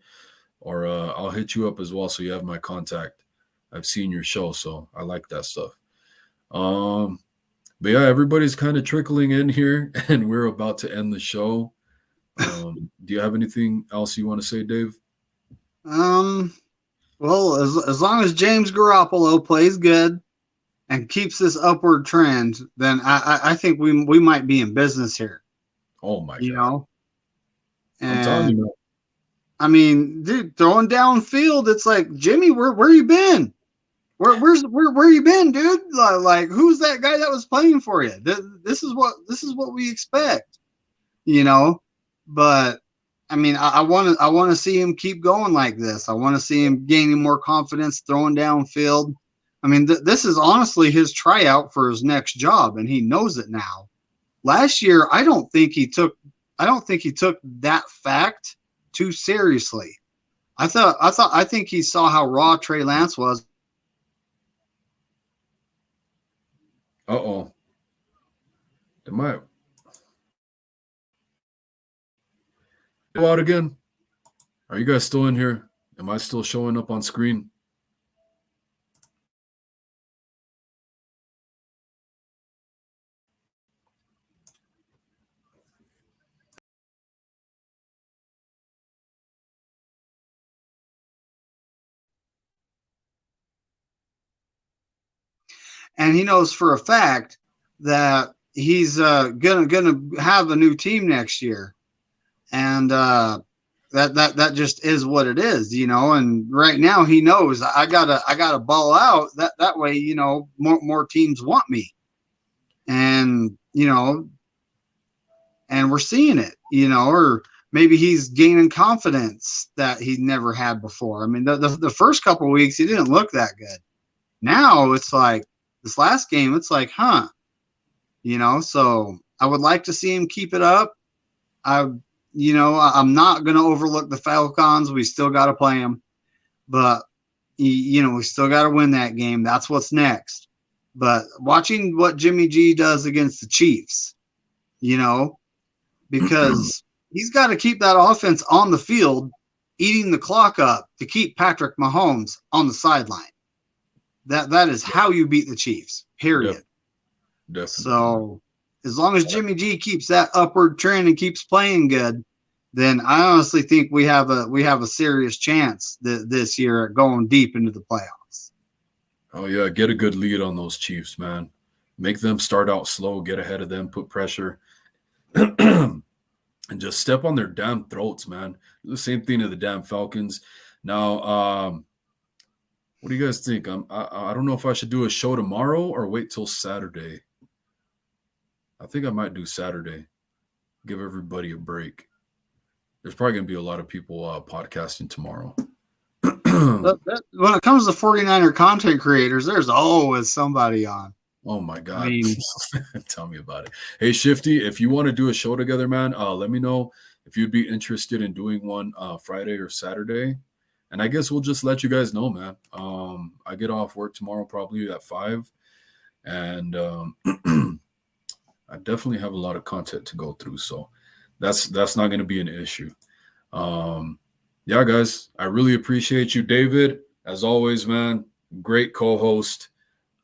[SPEAKER 1] Or I'll hit you up as well so you have my contact. I've seen your show, so I like that stuff. But yeah, everybody's kind of trickling in here, and we're about to end the show. Do you have anything else you want to say, Dave?
[SPEAKER 2] Well, as long as James Garoppolo plays good and keeps this upward trend, then I think we might be in business here.
[SPEAKER 1] Oh my God!
[SPEAKER 2] You know,
[SPEAKER 1] I'm telling you.
[SPEAKER 2] I mean, dude, throwing downfield, it's like, Jimmy, where you been? Where you been, dude? Like, who's that guy that was playing for you? This is what we expect, you know. But I mean, I want to see him keep going like this. I want to see him gaining more confidence, throwing downfield. I mean, this is honestly his tryout for his next job, and he knows it now. Last year, I don't think he took that fact too seriously. I think he saw how raw Trey Lance was.
[SPEAKER 1] Uh-oh. Am I go out again? Are you guys still in here? Am I still showing up on screen?
[SPEAKER 2] And he knows for a fact that he's gonna have a new team next year, and that just is what it is, you know. And right now he knows I gotta ball out that way, you know, more teams want me, and you know, and we're seeing it, you know, or maybe he's gaining confidence that he never had before. I mean, the first couple of weeks he didn't look that good. Now it's like, this last game, it's like, you know, so I would like to see him keep it up. I'm not going to overlook the Falcons. We still got to play them, but you know, we still got to win that game. That's what's next. But watching what Jimmy G does against the Chiefs, you know, because he's got to keep that offense on the field, eating the clock up to keep Patrick Mahomes on the sideline. That is how you beat the Chiefs, period.
[SPEAKER 1] Definitely.
[SPEAKER 2] So as long as Jimmy G keeps that upward trend and keeps playing good, then I honestly think we have a serious chance this year at going deep into the playoffs.
[SPEAKER 1] Oh yeah, get a good lead on those Chiefs, man. Make them start out slow, get ahead of them, put pressure, and just step on their damn throats, man. The same thing to the damn Falcons. Now, what do you guys think? I don't know if I should do a show tomorrow or wait till Saturday. I think I might do Saturday. Give everybody a break. There's probably going to be a lot of people podcasting tomorrow.
[SPEAKER 2] When it comes to 49er content creators, there's always somebody on.
[SPEAKER 1] Oh my God.
[SPEAKER 2] I mean,
[SPEAKER 1] tell me about it. Hey, Shifty, if you want to do a show together, man, let me know if you'd be interested in doing one Friday or Saturday. And I guess we'll just let you guys know, man. I get off work tomorrow probably at 5. And I definitely have a lot of content to go through. So that's not going to be an issue. Yeah, guys, I really appreciate you, David. As always, man, great co-host.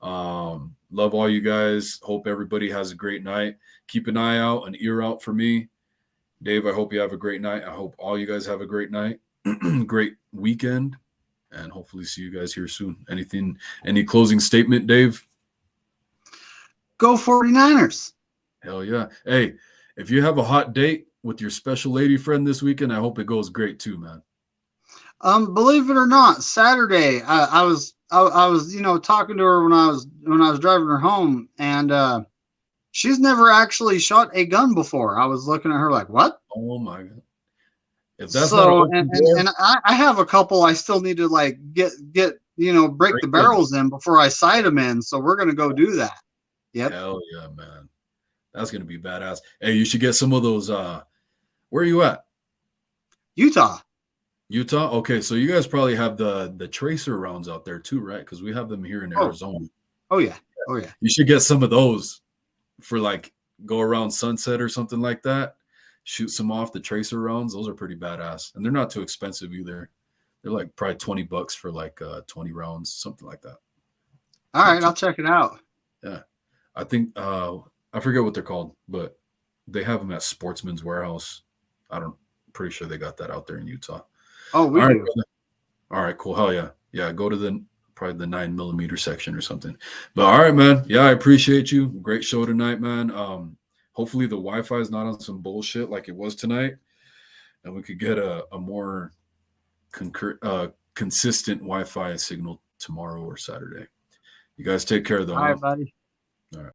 [SPEAKER 1] Love all you guys. Hope everybody has a great night. Keep an eye out, an ear out for me. Dave, I hope you have a great night. I hope all you guys have a great night, great weekend, and hopefully see you guys here soon. Any closing statement, Dave?
[SPEAKER 2] Go 49ers.
[SPEAKER 1] Hell yeah. Hey, if you have a hot date with your special lady friend this weekend, I hope it goes great too, man.
[SPEAKER 2] Believe it or not, Saturday I was talking to her when I was driving her home, and she's never actually shot a gun before. I was looking at her like, what?
[SPEAKER 1] Oh my God. If that's
[SPEAKER 2] so
[SPEAKER 1] not
[SPEAKER 2] and I have a couple I still need to like get break the barrels in before I sight them in. So we're gonna go do that. Yep.
[SPEAKER 1] Hell yeah, man. That's gonna be badass. Hey, you should get some of those. Where are you at?
[SPEAKER 2] Utah.
[SPEAKER 1] Okay, so you guys probably have the tracer rounds out there too, right? Because we have them here in Arizona.
[SPEAKER 2] Oh yeah.
[SPEAKER 1] You should get some of those for like go around sunset or something like that. Shoot some off the tracer rounds. Those are pretty badass, and they're not too expensive either. They're like probably $20 for like 20 rounds, something like that.
[SPEAKER 2] All right, I'll check it out.
[SPEAKER 1] Yeah, I think I forget what they're called, but they have them at Sportsman's Warehouse. Pretty sure they got that out there in Utah.
[SPEAKER 2] Oh, we do.
[SPEAKER 1] All right, cool. Hell yeah. Yeah, go to probably the 9mm section or something. But all right, man. Yeah, I appreciate you. Great show tonight, man. Hopefully the Wi-Fi is not on some bullshit like it was tonight, and we could get a more consistent Wi-Fi signal tomorrow or Saturday. You guys take care, though.
[SPEAKER 2] All right, buddy.